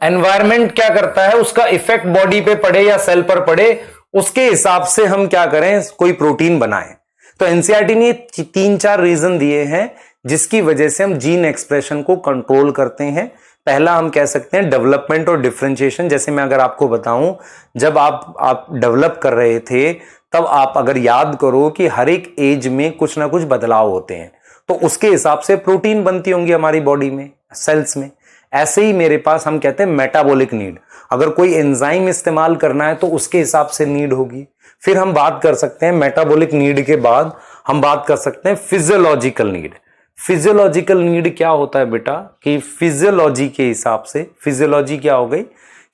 एनवायरमेंट क्या करता है, उसका इफेक्ट बॉडी पे पड़े या सेल पर पड़े, उसके हिसाब से हम क्या करें, कोई प्रोटीन बनाएं। तो एनसीईआरटी ने 3-4 रीजन दिए हैं जिसकी वजह से हम जीन एक्सप्रेशन को कंट्रोल करते हैं। पहला हम कह सकते हैं डेवलपमेंट और डिफरेंशिएशन। जैसे मैं अगर आपको बताऊं, जब आप डेवलप कर रहे थे, तब आप अगर याद करो कि हर एक एज में कुछ ना कुछ बदलाव होते हैं, तो उसके हिसाब से प्रोटीन बनती होंगी हमारी बॉडी में, सेल्स में। ऐसे ही मेरे पास हम कहते हैं मेटाबॉलिक नीड, अगर कोई एंजाइम इस्तेमाल करना है तो उसके हिसाब से नीड होगी। फिर हम बात कर सकते हैं मेटाबॉलिक नीड के बाद हम बात कर सकते हैं फिजियोलॉजिकल नीड। फिजियोलॉजिकल नीड क्या होता है बेटा, कि फिजियोलॉजी के हिसाब से, फिजियोलॉजी क्या हो गई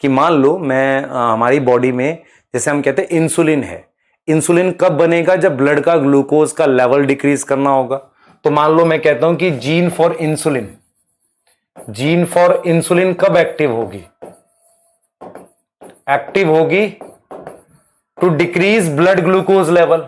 कि मान लो हमारी बॉडी में जैसे हम कहते हैं इंसुलिन है। इंसुलिन कब बनेगा, जब ब्लड का ग्लूकोज का लेवल डिक्रीज करना होगा। तो मान लो मैं कहता हूं कि जीन फॉर इंसुलिन कब एक्टिव होगी, एक्टिव होगी to decrease blood glucose level.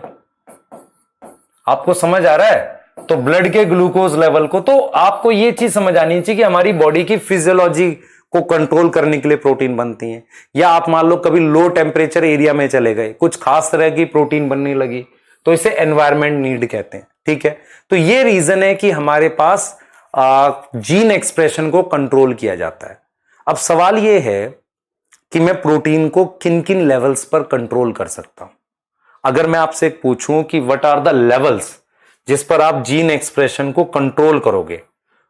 आपको समझ आ रहा है, तो ब्लड के ग्लूकोज लेवल को, तो आपको यह चीज समझ आनी चाहिए कि हमारी बॉडी की फिजियोलॉजी को कंट्रोल करने के लिए प्रोटीन बनती है। या आप मान लो कभी लो टेम्परेचर एरिया में चले गए, कुछ खास तरह की प्रोटीन बनने लगी, तो इसे एनवायरमेंट नीड कहते हैं। ठीक है, तो ये रीजन है कि हमारे पास जीन एक्सप्रेशन को कंट्रोल किया जाता है। अब सवाल यह है कि मैं प्रोटीन को किन किन लेवल्स पर कंट्रोल कर सकता हूं। अगर मैं आपसे पूछूं कि व्हाट आर द लेवल्स जिस पर आप जीन एक्सप्रेशन को कंट्रोल करोगे,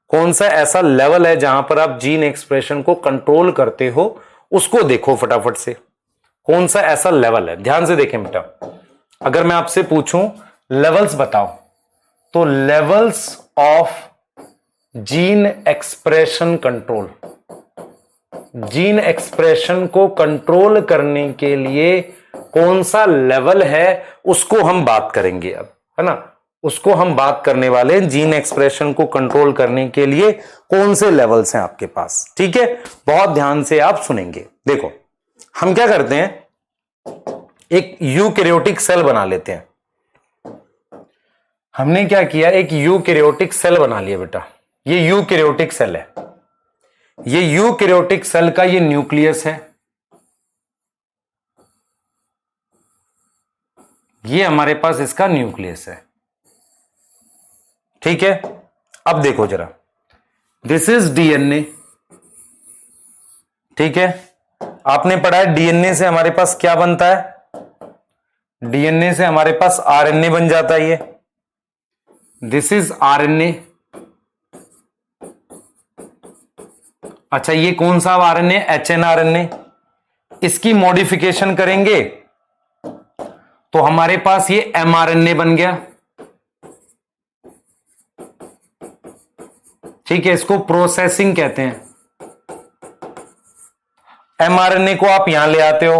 कौन सा ऐसा लेवल है जहां पर आप जीन एक्सप्रेशन को कंट्रोल करते हो, उसको देखो फटाफट से। कौन सा ऐसा लेवल है, ध्यान से देखें बेटा। अगर मैं आपसे पूछूं लेवल्स बताओ, तो levels of gene expression control, gene expression को कंट्रोल करने के लिए कौन सा लेवल है, उसको हम बात करेंगे अब, है ना। उसको हम बात करने वाले हैं, जीन एक्सप्रेशन को कंट्रोल करने के लिए कौन से लेवल्स हैं आपके पास। ठीक है, बहुत ध्यान से आप सुनेंगे। देखो हम क्या करते हैं, एक यूकैरियोटिक सेल बना लेते हैं। हमने क्या किया, एक यूकैरियोटिक सेल बना लिया बेटा। ये यूकैरियोटिक सेल है, ये यूकैरियोटिक सेल का ये न्यूक्लियस है, ये हमारे पास इसका न्यूक्लियस है। ठीक है, अब देखो जरा, दिस इज डीएनए। ठीक है, आपने पढ़ा है डीएनए से हमारे पास क्या बनता है, डीएनए से हमारे पास आरएनए बन जाता है। ये दिस इज आरएनए अच्छा, ये कौन सा आरएनए? HNRNA। इसकी मॉडिफिकेशन करेंगे तो हमारे पास ये mRNA बन गया। ठीक है, इसको प्रोसेसिंग कहते हैं। mRNA को आप यहां ले आते हो,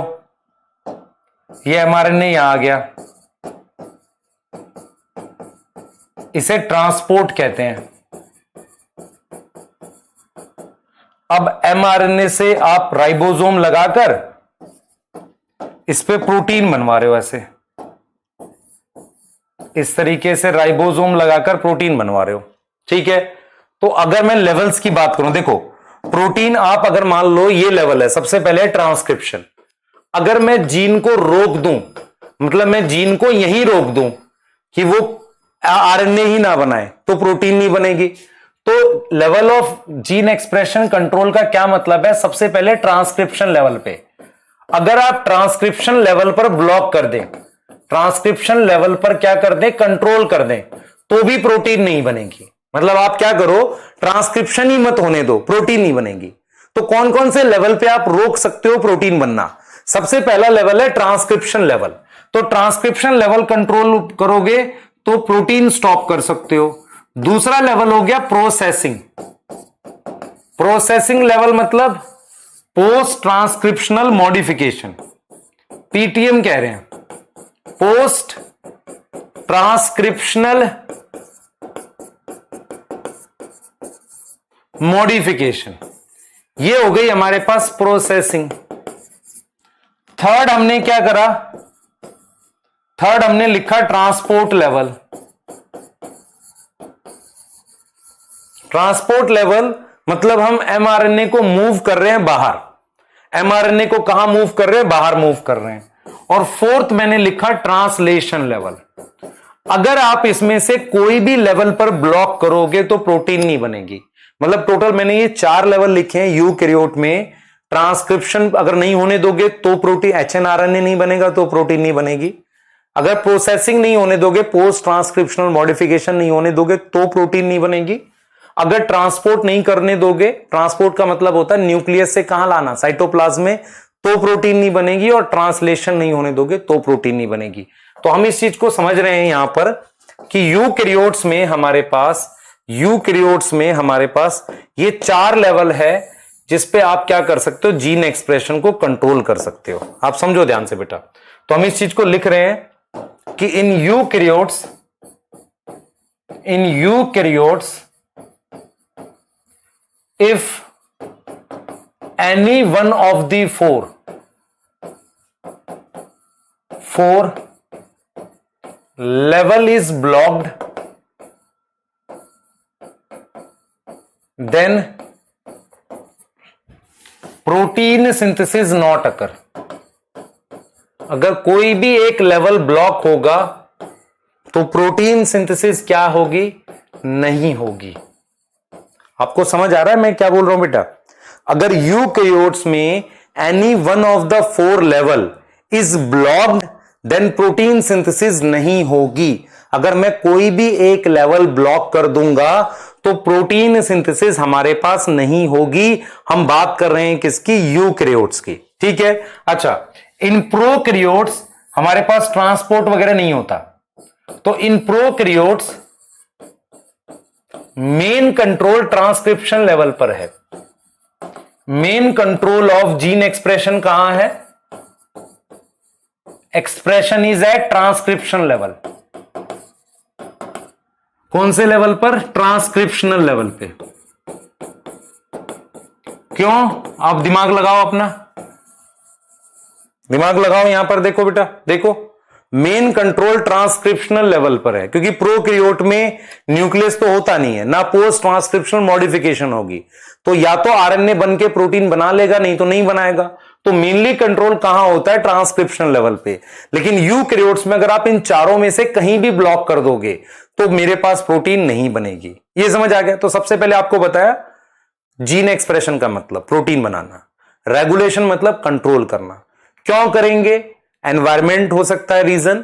ये mRNA यहां आ गया, इसे ट्रांसपोर्ट कहते हैं। अब mRNA से आप राइबोसोम लगाकर इस पे प्रोटीन बनवा रहे हो, ऐसे इस तरीके से राइबोसोम लगाकर प्रोटीन बनवा रहे हो। ठीक है, तो अगर मैं लेवल्स की बात करूं, देखो प्रोटीन आप अगर मान लो ये लेवल है, सबसे पहले ट्रांसक्रिप्शन। अगर मैं जीन को रोक दूं, मतलब मैं जीन को यहीं रोक दूं कि वो आरएनए ही ना बनाए, तो प्रोटीन नहीं बनेगी। तो level of gene expression control का क्या मतलब है? सबसे पहले ट्रांसक्रिप्शन लेवल पे अगर आप ट्रांसक्रिप्शन लेवल पर ब्लॉक कर दें, ट्रांसक्रिप्शन लेवल पर क्या कर दें, कंट्रोल कर दें, तो भी प्रोटीन नहीं बनेगी। मतलब आप क्या करो, ट्रांसक्रिप्शन ही मत होने दो, प्रोटीन नहीं बनेगी। तो कौन कौन से लेवल पे आप रोक सकते हो प्रोटीन बनना? सबसे पहला लेवल है ट्रांसक्रिप्शन लेवल। तो ट्रांसक्रिप्शन लेवल कंट्रोल करोगे तो प्रोटीन स्टॉप कर सकते हो। दूसरा लेवल हो गया प्रोसेसिंग। प्रोसेसिंग लेवल मतलब पोस्ट ट्रांसक्रिप्शनल मॉडिफिकेशन, पीटीएम कह रहे हैं, पोस्ट ट्रांसक्रिप्शनल मॉडिफिकेशन। ये हो गई हमारे पास प्रोसेसिंग। थर्ड हमने क्या करा? थर्ड हमने लिखा ट्रांसपोर्ट लेवल। ट्रांसपोर्ट लेवल मतलब हम एमआरएनए को मूव कर रहे हैं बाहर। एमआरएनए को कहां मूव कर रहे हैं? बाहर मूव कर रहे हैं। और फोर्थ मैंने लिखा ट्रांसलेशन लेवल। अगर आप इसमें से कोई भी लेवल पर ब्लॉक करोगे तो प्रोटीन नहीं बनेगी। मतलब टोटल मैंने ये 4 लेवल लिखे हैं यूकैरियोट में। ट्रांसक्रिप्शन अगर नहीं होने दोगे तो प्रोटीन, एचएनआरएनए नहीं बनेगा तो प्रोटीन नहीं बनेगी। अगर प्रोसेसिंग नहीं होने दोगे, पोस्ट ट्रांसक्रिप्शनल मॉडिफिकेशन नहीं होने दोगे तो प्रोटीन नहीं बनेगी। अगर ट्रांसपोर्ट नहीं करने दोगे, ट्रांसपोर्ट का मतलब होता है न्यूक्लियस से कहां लाना, साइटोप्लाज्म में, तो प्रोटीन नहीं बनेगी। और ट्रांसलेशन नहीं होने दोगे तो प्रोटीन नहीं बनेगी। तो हम इस चीज को समझ रहे हैं यहां पर कि यूकैरियोट्स में हमारे पास ये 4 लेवल है जिस पे आप क्या कर सकते हो, जीन एक्सप्रेशन को कंट्रोल कर सकते हो। आप समझो ध्यान से बेटा। तो हम इस चीज को लिख रहे हैं कि in eukaryotes if any one of the four level is blocked, then protein synthesis not occur। अगर कोई भी एक लेवल ब्लॉक होगा तो प्रोटीन सिंथेसिस क्या होगी? नहीं होगी। आपको समझ आ रहा है मैं क्या बोल रहा हूं बेटा? अगर यूकैरियोट्स में any one of the 4 level is blocked then protein synthesis नहीं होगी। अगर मैं कोई भी एक लेवल ब्लॉक कर दूंगा तो प्रोटीन सिंथेसिस हमारे पास नहीं होगी। हम बात कर रहे हैं किसकी? यूकैरियोट्स की। ठीक है। अच्छा, इन प्रोकैरियोट्स हमारे पास ट्रांसपोर्ट वगैरह नहीं होता। तो इन prokaryotes main control transcription level पर है। Main control of gene expression कहां है? Expression is at transcription level. कौन से लेवल पर? ट्रांसक्रिप्शनल लेवल पे। क्यों? आप दिमाग लगाओ, अपना दिमाग लगाओ। यहां पर देखो बेटा, देखो मेन कंट्रोल ट्रांसक्रिप्शनल लेवल पर है, क्योंकि प्रोकैरियोट में न्यूक्लियस तो होता नहीं है, ना पोस्ट ट्रांसक्रिप्शनल मॉडिफिकेशन होगी। तो या तो आरएनए बन के प्रोटीन बना लेगा, नहीं तो नहीं बनाएगा। तो मेनली कंट्रोल कहां होता है? ट्रांसक्रिप्शन लेवल पे। लेकिन यूकैरियोट्स में अगर आप इन चारों में से कहीं भी ब्लॉक कर दोगे तो मेरे पास प्रोटीन नहीं बनेगी। ये समझ आ गया? तो सबसे पहले आपको बताया जीन एक्सप्रेशन का मतलब प्रोटीन बनाना, रेगुलेशन मतलब कंट्रोल करना। क्यों करेंगे? एनवायरमेंट हो सकता है रीजन,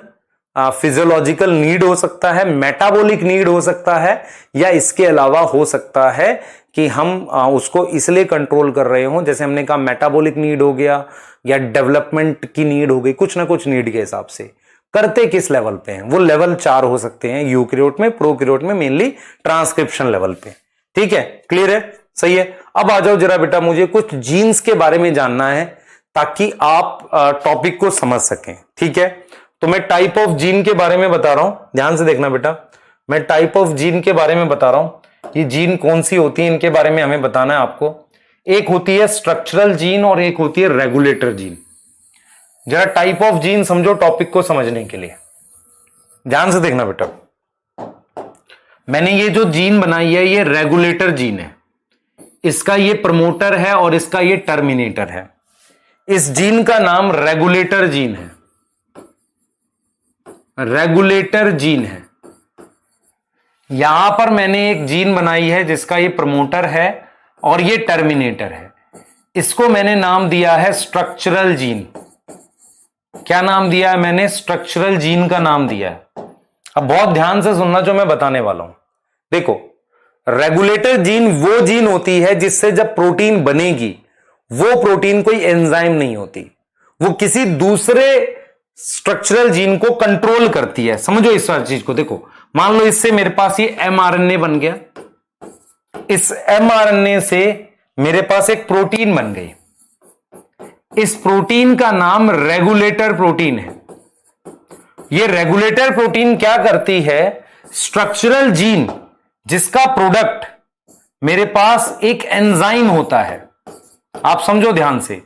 फिजियोलॉजिकल नीड हो सकता है, मेटाबॉलिक नीड हो सकता है, या इसके अलावा हो सकता है कि हम उसको इसलिए कंट्रोल कर रहे हो, जैसे हमने कहा मेटाबॉलिक नीड हो गया या डेवलपमेंट की नीड हो गई, कुछ ना कुछ नीड के हिसाब से करते किस लेवल पे हैं, वो लेवल 4 हो सकते हैं यूकैरियोट में, प्रोकैरियोट में मेनली ट्रांसक्रिप्शन लेवल पे। ठीक है, क्लियर है, सही है। अब आ जाओ जरा बेटा, मुझे कुछ जीन्स के बारे में जानना है ताकि आप टॉपिक को समझ सकें। ठीक है, तो मैं टाइप ऑफ जीन के बारे में बता रहा हूं, ध्यान से देखना बेटा, मैं टाइप ऑफ जीन के बारे में बता रहा हूं कि जीन कौन सी होती है, इनके बारे में हमें बताना है आपको। एक होती है स्ट्रक्चरल जीन और एक होती है रेगुलेटर जीन। जरा टाइप ऑफ जीन समझो टॉपिक को समझने के लिए, ध्यान से देखना बेटा। मैंने ये जो जीन बनाई है ये रेगुलेटर जीन है, इसका ये प्रमोटर है और इसका ये टर्मिनेटर है। इस जीन का नाम रेगुलेटर जीन है, रेगुलेटर जीन है। यहां पर मैंने एक जीन बनाई है जिसका ये प्रमोटर है और ये टर्मिनेटर है, इसको मैंने नाम दिया है स्ट्रक्चरल जीन। क्या नाम दिया है मैंने? स्ट्रक्चरल जीन का नाम दिया है। अब बहुत ध्यान से सुनना जो मैं बताने वाला हूं। देखो, रेगुलेटर जीन वो जीन होती है जिससे जब प्रोटीन बनेगी वो प्रोटीन कोई एंजाइम नहीं होती, वो किसी दूसरे स्ट्रक्चरल जीन को कंट्रोल करती है। समझो इस वाली चीज को। देखो, मान लो इससे मेरे पास ये एमआरएनए बन गया, इस एमआरएनए से मेरे पास एक प्रोटीन बन गई, इस प्रोटीन का नाम रेगुलेटर प्रोटीन है। यह रेगुलेटर प्रोटीन क्या करती है? स्ट्रक्चरल जीन जिसका प्रोडक्ट मेरे पास एक एंजाइम होता है, आप समझो ध्यान से,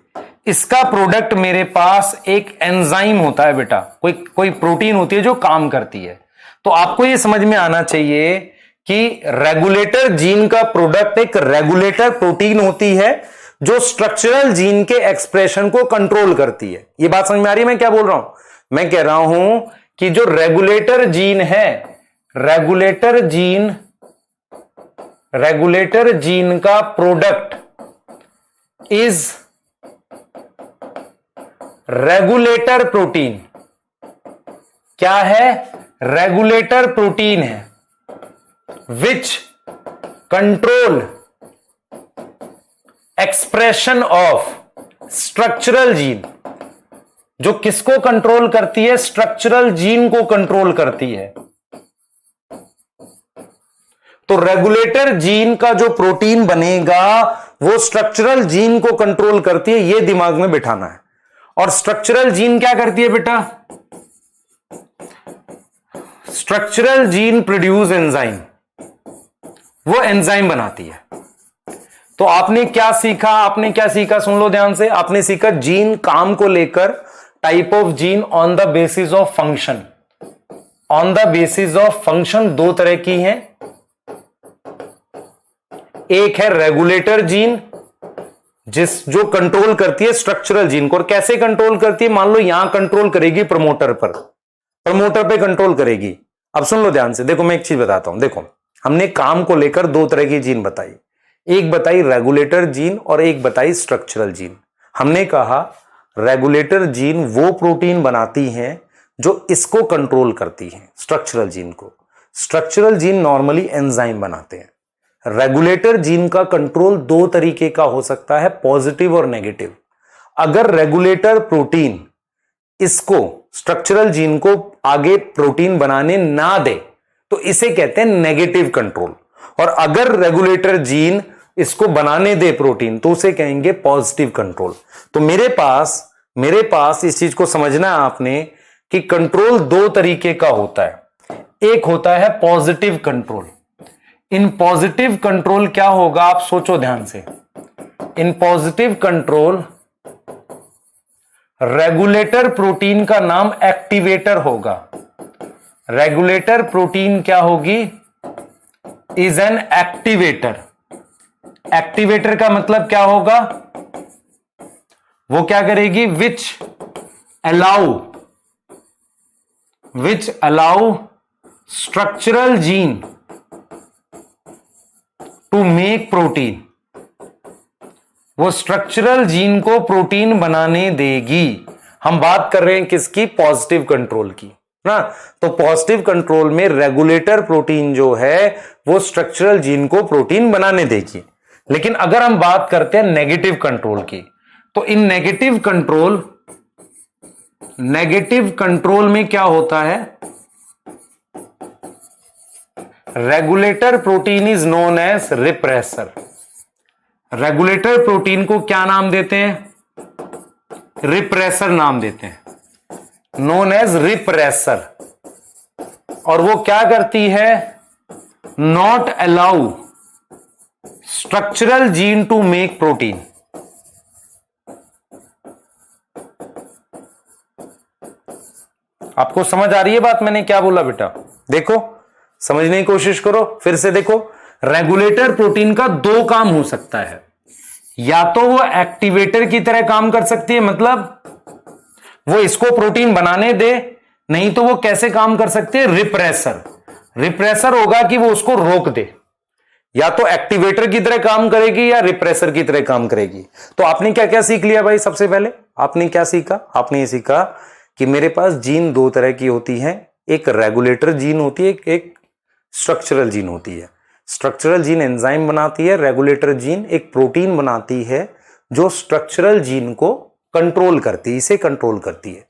इसका प्रोडक्ट मेरे पास एक एंजाइम होता है बेटा, कोई प्रोटीन होती है जो काम करती है। तो आपको यह समझ में आना चाहिए कि रेगुलेटर जीन का प्रोडक्ट एक रेगुलेटर प्रोटीन होती है जो स्ट्रक्चरल जीन के एक्सप्रेशन को कंट्रोल करती है। यह बात समझ में आ रही है मैं क्या बोल रहा हूं? मैं कह रहा हूं कि जो रेगुलेटर जीन है, रेगुलेटर जीन का प्रोडक्ट इज रेगुलेटर प्रोटीन। क्या है? रेगुलेटर प्रोटीन है which control expression of structural gene. जो किसको कंट्रोल करती है? स्ट्रक्चरल जीन को कंट्रोल करती है। तो रेगुलेटर जीन का जो प्रोटीन बनेगा वो स्ट्रक्चरल जीन को कंट्रोल करती है, ये दिमाग में बिठाना है। और स्ट्रक्चरल जीन क्या करती है बेटा? स्ट्रक्चरल जीन प्रोड्यूस एंजाइम, वो एंजाइम बनाती है। तो आपने क्या सीखा? सुन लो ध्यान से। आपने सीखा जीन काम को लेकर, type of gene on the basis of function. On the basis of function दो तरह की हैं, एक है रेगुलेटर जीन जो कंट्रोल करती है स्ट्रक्चरल जीन को। और कैसे कंट्रोल करती है? मान लो यहां कंट्रोल करेगी प्रमोटर पे कंट्रोल करेगी। अब सुन लो ध्यान से, देखो मैं एक चीज बताता हूं। देखो, हमने काम को लेकर दो तरह की जीन बताई, एक बताई रेगुलेटर जीन और एक बताई स्ट्रक्चरल जीन। हमने कहा रेगुलेटर जीन वो प्रोटीन बनाती हैं जो इसको कंट्रोल करती हैं, स्ट्रक्चरल जीन को। स्ट्रक्चरल जीन नॉर्मली एंजाइम बनाते हैं। रेगुलेटर जीन का कंट्रोल दो तरीके का हो सकता है, पॉजिटिव और नेगेटिव। अगर रेगुलेटर प्रोटीन इसको, स्ट्रक्चरल जीन को आगे प्रोटीन बनाने ना दे तो इसे कहते हैं नेगेटिव कंट्रोल। और अगर रेगुलेटर जीन इसको बनाने दे प्रोटीन तो उसे कहेंगे पॉजिटिव कंट्रोल। तो मेरे पास इस चीज को समझना है आपने कि कंट्रोल दो तरीके का होता है। एक होता है positive control. In positive control क्या होगा आप सोचो ध्यान से। In positive control regulator protein का नाम एक्टिवेटर होगा। रेगुलेटर प्रोटीन क्या होगी? Is an activator. एक्टिवेटर का मतलब क्या होगा? वो क्या करेगी? Which allow structural gene to make protein. वो स्ट्रक्चरल जीन को प्रोटीन बनाने देगी। हम बात कर रहे हैं किसकी? पॉजिटिव कंट्रोल की ना। तो पॉजिटिव कंट्रोल में रेगुलेटर प्रोटीन जो है वो स्ट्रक्चरल जीन को प्रोटीन बनाने देगी। लेकिन अगर हम बात करते हैं नेगेटिव कंट्रोल की, तो इन नेगेटिव कंट्रोल में क्या होता है, regulator protein is known as repressor. Regulator protein को क्या नाम देते हैं, रिप्रेसर नाम देते हैं, नोन एज रिप्रेसर। और वो क्या करती है, not allow structural gene to make protein. आपको समझ आ रही है बात, मैंने क्या बोला बेटा? देखो समझने की कोशिश करो, फिर से देखो। रेगुलेटर प्रोटीन का दो काम हो सकता है, या तो वो एक्टिवेटर की तरह काम कर सकती है, मतलब वो इसको प्रोटीन बनाने दे, नहीं तो वो कैसे काम कर सकते हैं, रिप्रेसर। रिप्रेसर होगा कि वो उसको रोक दे, या तो एक्टिवेटर की तरह काम करेगी या रिप्रेसर की तरह काम करेगी। तो आपने क्या क्या सीख लिया भाई? सबसे पहले आपने क्या सीखा? आपने ये सीखा कि मेरे पास जीन दो तरह की होती है, एक रेगुलेटर जीन होती है, एक स्ट्रक्चरल जीन होती है। स्ट्रक्चरल जीन एंजाइम बनाती है, रेगुलेटर जीन एक प्रोटीन बनाती है जो स्ट्रक्चरल जीन को कंट्रोल करती है, इसे कंट्रोल करती है।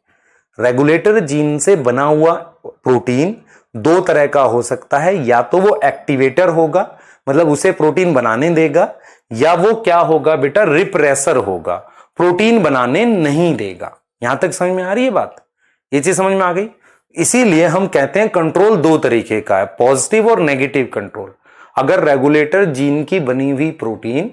रेगुलेटर जीन से बना हुआ प्रोटीन दो तरह का हो सकता है, या तो वो एक्टिवेटर होगा, मतलब उसे प्रोटीन बनाने देगा, या वो क्या होगा बेटा, रिप्रेसर होगा, प्रोटीन बनाने नहीं देगा। यहां तक समझ में आ रही है बात? ये चीज समझ में आ गई? इसीलिए हम कहते हैं कंट्रोल दो तरीके का है, पॉजिटिव और नेगेटिव कंट्रोल। अगर रेगुलेटर जीन की बनी हुई प्रोटीन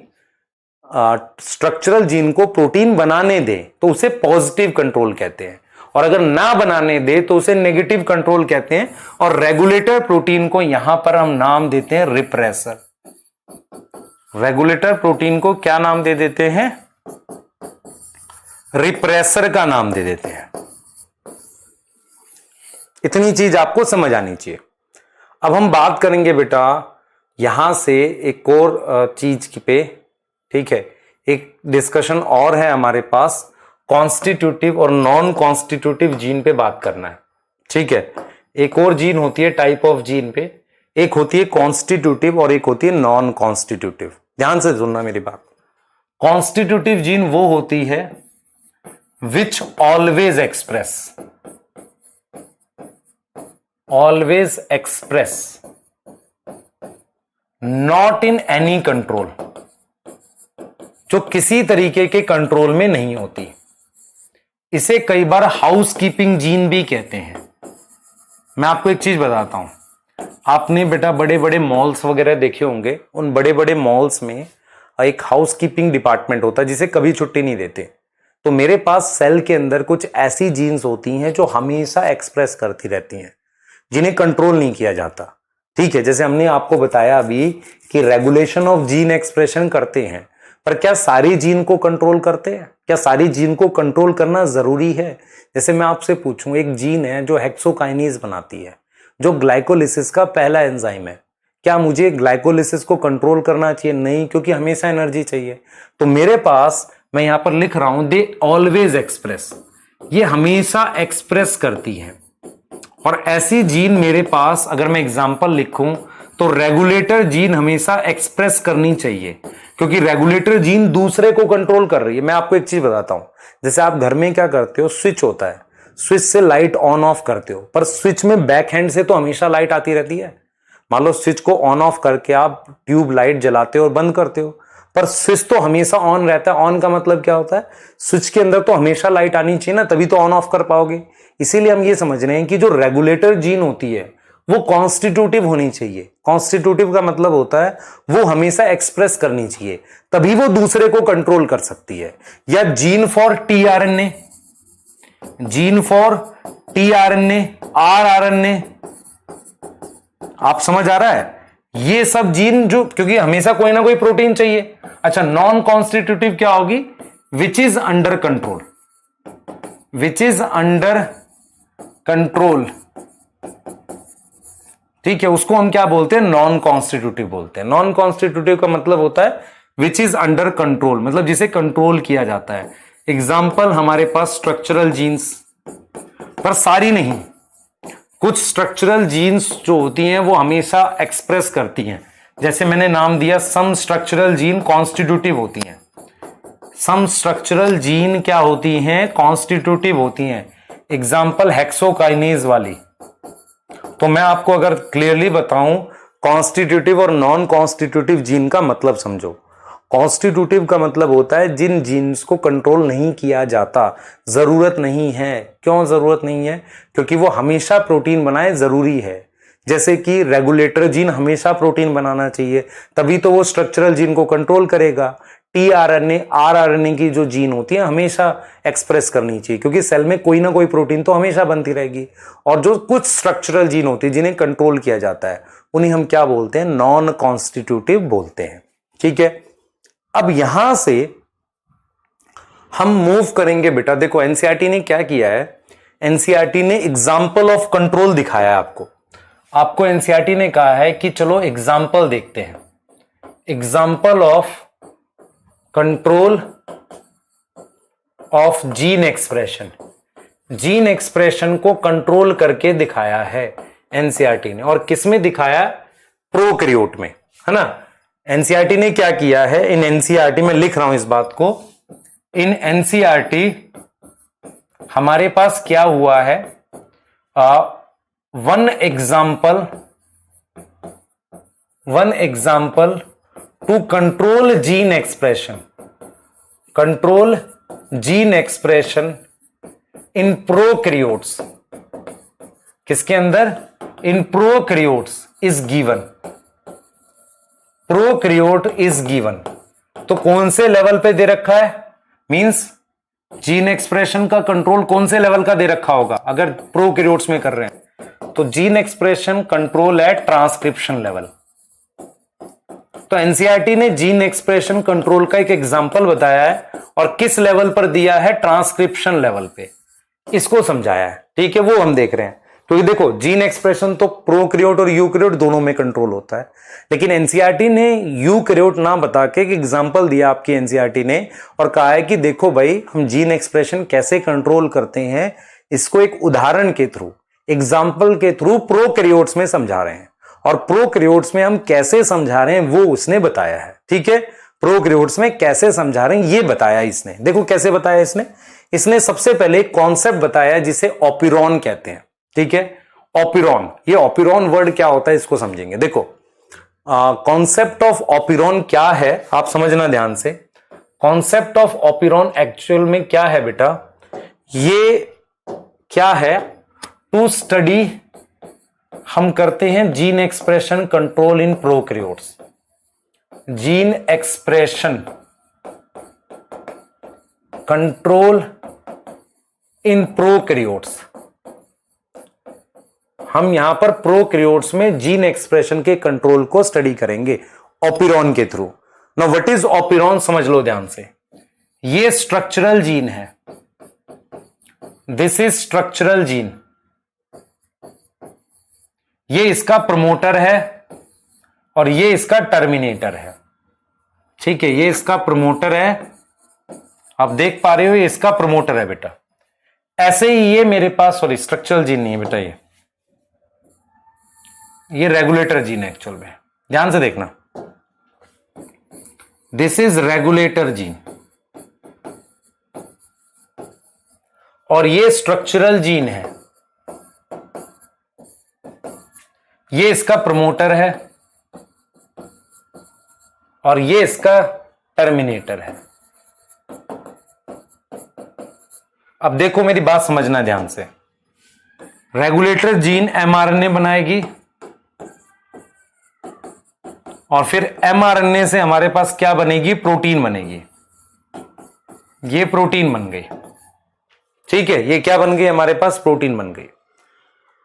स्ट्रक्चरल जीन को प्रोटीन बनाने दे तो उसे पॉजिटिव कंट्रोल कहते हैं, और अगर ना बनाने दे तो उसे नेगेटिव कंट्रोल कहते हैं। और रेगुलेटर प्रोटीन को यहां पर हम नाम देते हैं रिप्रेसर। रेगुलेटर प्रोटीन को क्या नाम दे देते हैं? रिप्रेसर का नाम दे देते हैं। इतनी चीज आपको समझ आनी चाहिए। अब हम बात करेंगे बेटा यहां से एक और चीज पे, ठीक है, एक डिस्कशन और है हमारे पास, कॉन्स्टिट्यूटिव और नॉन कॉन्स्टिट्यूटिव जीन पे बात करना है, ठीक है। एक और जीन होती है टाइप ऑफ जीन पे, एक होती है कॉन्स्टिट्यूटिव और एक होती है नॉन कॉन्स्टिट्यूटिव। ध्यान से सुनना मेरी बात। कॉन्स्टिट्यूटिव जीन वो होती है which always express not in any control, जो किसी तरीके के कंट्रोल में नहीं होती। इसे कई बार हाउसकीपिंग जीन भी कहते हैं। मैं आपको एक चीज बताता हूं, आपने बेटा बड़े बड़े मॉल्स वगैरह देखे होंगे, उन बड़े बड़े मॉल्स में एक हाउसकीपिंग डिपार्टमेंट होता है जिसे कभी छुट्टी नहीं देते। तो मेरे पास सेल के अंदर कुछ ऐसी जीन्स होती हैं जो हमेशा एक्सप्रेस करती रहती हैं, जिन्हें कंट्रोल नहीं किया जाता, ठीक है। जैसे हमने आपको बताया अभी कि रेगुलेशन ऑफ जीन एक्सप्रेशन करते हैं, पर क्या सारी जीन को कंट्रोल करते हैं? क्या सारी जीन को कंट्रोल करना जरूरी है? जैसे मैं आपसे पूछूं, एक जीन है जो हेक्सोकाइनेज बनाती है, जो ग्लाइकोलिसिस का पहला एंजाइम है, क्या मुझे ग्लाइकोलिसिस को कंट्रोल करना चाहिए? नहीं, क्योंकि हमेशा एनर्जी चाहिए। तो मेरे पास, मैं यहां पर लिख रहा हूं, दे ऑलवेज एक्सप्रेस, ये हमेशा एक्सप्रेस करती है। और ऐसी जीन मेरे पास अगर मैं एग्जांपल लिखूं तो रेगुलेटर जीन हमेशा एक्सप्रेस करनी चाहिए, क्योंकि रेगुलेटर जीन दूसरे को कंट्रोल कर रही है। मैं आपको एक चीज बताता हूं, जैसे आप घर में क्या करते हो, स्विच होता है, स्विच से लाइट ऑन ऑफ करते हो, पर स्विच में बैक हैंड से तो हमेशा लाइट आती रहती है। मान लो स्विच को ऑन ऑफ करके आप ट्यूब लाइट जलाते हो और बंद करते हो, पर स्विच तो हमेशा ऑन रहता है। ऑन का मतलब क्या होता है, स्विच के अंदर तो हमेशा लाइट आनी चाहिए ना, तभी तो ऑन ऑफ कर पाओगे। इसीलिए हम ये समझ रहे हैं कि जो रेगुलेटर जीन होती है वो कॉन्स्टिट्यूटिव होनी चाहिए। कॉन्स्टिट्यूटिव का मतलब होता है वो हमेशा एक्सप्रेस करनी चाहिए, तभी वो दूसरे को कंट्रोल कर सकती है। या gene for tRNA, gene for tRNA, rRNA, आप समझ आ रहा है? ये सब जीन जो, क्योंकि हमेशा कोई ना कोई प्रोटीन चाहिए। अच्छा, नॉन कॉन्स्टिट्यूटिव क्या होगी? Which is under control, which is under control, ठीक है, उसको हम क्या बोलते हैं? नॉन कॉन्स्टिट्यूटिव बोलते हैं। नॉन कॉन्स्टिट्यूटिव का मतलब होता है विच इज अंडर कंट्रोल, मतलब जिसे कंट्रोल किया जाता है। एग्जाम्पल हमारे पास स्ट्रक्चरल जीन्स, पर सारी नहीं, कुछ स्ट्रक्चरल जीन्स जो होती हैं वो हमेशा एक्सप्रेस करती हैं, जैसे मैंने नाम दिया सम स्ट्रक्चरल जीन कॉन्स्टिट्यूटिव होती हैं। सम स्ट्रक्चरल जीन क्या होती हैं? कॉन्स्टिट्यूटिव होती हैं। एग्जाम्पल हेक्सोकाइनेज वाली। तो मैं आपको अगर क्लियरली बताऊं कॉन्स्टिट्यूटिव और नॉन कॉन्स्टिट्यूटिव जीन का मतलब समझो। कॉन्स्टिट्यूटिव का मतलब होता है जिन जीन्स को कंट्रोल नहीं किया जाता, जरूरत नहीं है। क्यों जरूरत नहीं है? क्योंकि वो हमेशा प्रोटीन बनाए जरूरी है। जैसे कि रेगुलेटर जीन हमेशा प्रोटीन बनाना चाहिए, तभी तो वो स्ट्रक्चरल जीन को कंट्रोल करेगा। टीआरएनए आरआरएनए की जो जीन होती है हमेशा एक्सप्रेस करनी चाहिए, क्योंकि सेल में कोई ना कोई प्रोटीन तो हमेशा बनती रहेगी। और जो कुछ स्ट्रक्चरल जीन होती है जिन्हें कंट्रोल किया जाता है उन्हें हम क्या बोलते हैं? नॉन कॉन्स्टिट्यूटिव बोलते हैं। ठीक है, अब यहां से हम मूव करेंगे बेटा। देखो एनसीईआरटी ने क्या किया है, एनसीईआरटी ने एग्जाम्पल ऑफ कंट्रोल दिखाया है आपको एनसीईआरटी ने कहा है कि चलो एग्जाम्पल देखते हैं। Example of control of gene expression. Gene expression को कंट्रोल करके दिखाया है एनसीईआरटी ने। और किसमें दिखाया? प्रोकैरियोट में, है ना। एनसीईआरटी ने क्या किया है? इन एनसीईआरटी में लिख रहा हूं इस बात को। इन एनसीईआरटी हमारे पास क्या हुआ है? One example to control gene expression. Control gene expression in prokaryotes. किसके अंदर? In prokaryotes is given. Prokaryote is given. तो कौन से लेवल पे दे रखा है? मींस जीन एक्सप्रेशन का कंट्रोल कौन से लेवल का दे रखा होगा अगर प्रोकैरियोट्स में कर रहे हैं? तो gene expression control at transcription level. तो एनसीईआरटी ने जीन एक्सप्रेशन कंट्रोल का एक एग्जांपल बताया है और किस लेवल पर दिया है? ट्रांसक्रिप्शन लेवल पे इसको समझाया है। ठीक है, वो हम देख रहे हैं। तो ये देखो जीन एक्सप्रेशन तो प्रोकैरियोट और यूकैरियोट दोनों में कंट्रोल होता है, लेकिन एनसीईआरटी ने यूकैरियोट ना बता के एक एग्जांपल दिया आपकी एनसीईआरटी ने और कहा है कि देखो भाई हम जीन एक्सप्रेशन कैसे कंट्रोल करते हैं, इसको एक उदाहरण के थ्रू, एग्जाम्पल के थ्रू प्रोकैरियोट्स में समझा रहे हैं। और प्रोकैरियोट्स में हम कैसे समझा रहे हैं वो उसने बताया है। ठीक है, प्रोकैरियोट्स में कैसे समझा रहे हैं ये बताया इसने। देखो कैसे बताया इसने सबसे पहले एक कॉन्सेप्ट बताया जिसे ऑपिरॉन कहते हैं। ठीक है, ऑपिरॉन। ये ऑपिरॉन वर्ड क्या होता है इसको समझेंगे। देखो कॉन्सेप्ट ऑफ ऑपिरॉन क्या है आप समझना ध्यान से। कॉन्सेप्ट ऑफ ऑपिरॉन एक्चुअल में क्या है बेटा? ये क्या है? टू स्टडी हम करते हैं gene expression control in prokaryotes. Gene expression control in prokaryotes. हम यहां पर प्रोकैरियोट्स में जीन एक्सप्रेशन के कंट्रोल को स्टडी करेंगे ऑपिरॉन के थ्रू। नाउ व्हाट इज ऑपिरॉन समझ लो ध्यान से। ये स्ट्रक्चरल जीन है, दिस इज स्ट्रक्चरल जीन। ये इसका प्रमोटर है और ये इसका टर्मिनेटर है। ठीक है, ये इसका प्रमोटर है, आप देख पा रहे हो, ये इसका प्रमोटर है बेटा। ऐसे ही ये मेरे पास, सॉरी स्ट्रक्चरल जीन नहीं है बेटा, ये रेगुलेटर जीन है एक्चुअल में। ध्यान से देखना, दिस इज रेगुलेटर जीन और ये स्ट्रक्चरल जीन है। ये इसका प्रमोटर है और ये इसका टर्मिनेटर है। अब देखो मेरी बात समझना ध्यान से। रेगुलेटर जीन एमआरएनए बनाएगी और फिर एमआरएनए से हमारे पास क्या बनेगी? प्रोटीन बनेगी। ये प्रोटीन बन गई। ठीक है, ये क्या बन गई? हमारे पास प्रोटीन बन गई।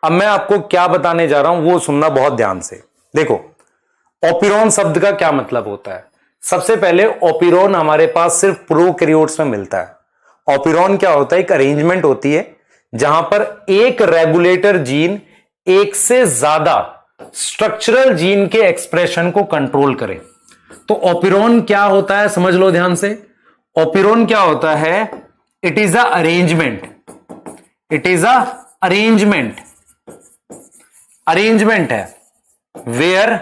अब मैं आपको क्या बताने जा रहा हूं वो सुनना बहुत ध्यान से। देखो ऑपिरॉन शब्द का क्या मतलब होता है। सबसे पहले ऑपिरॉन हमारे पास सिर्फ प्रोकैरियोट्स में मिलता है। ऑपिरॉन क्या होता है? एक अरेंजमेंट होती है जहां पर एक रेगुलेटर जीन एक से ज्यादा स्ट्रक्चरल जीन के एक्सप्रेशन को कंट्रोल करे। तो ऑपिरॉन क्या होता है समझ लो ध्यान से। ऑपिरॉन क्या होता है? It is a arrangement, it is a arrangement है where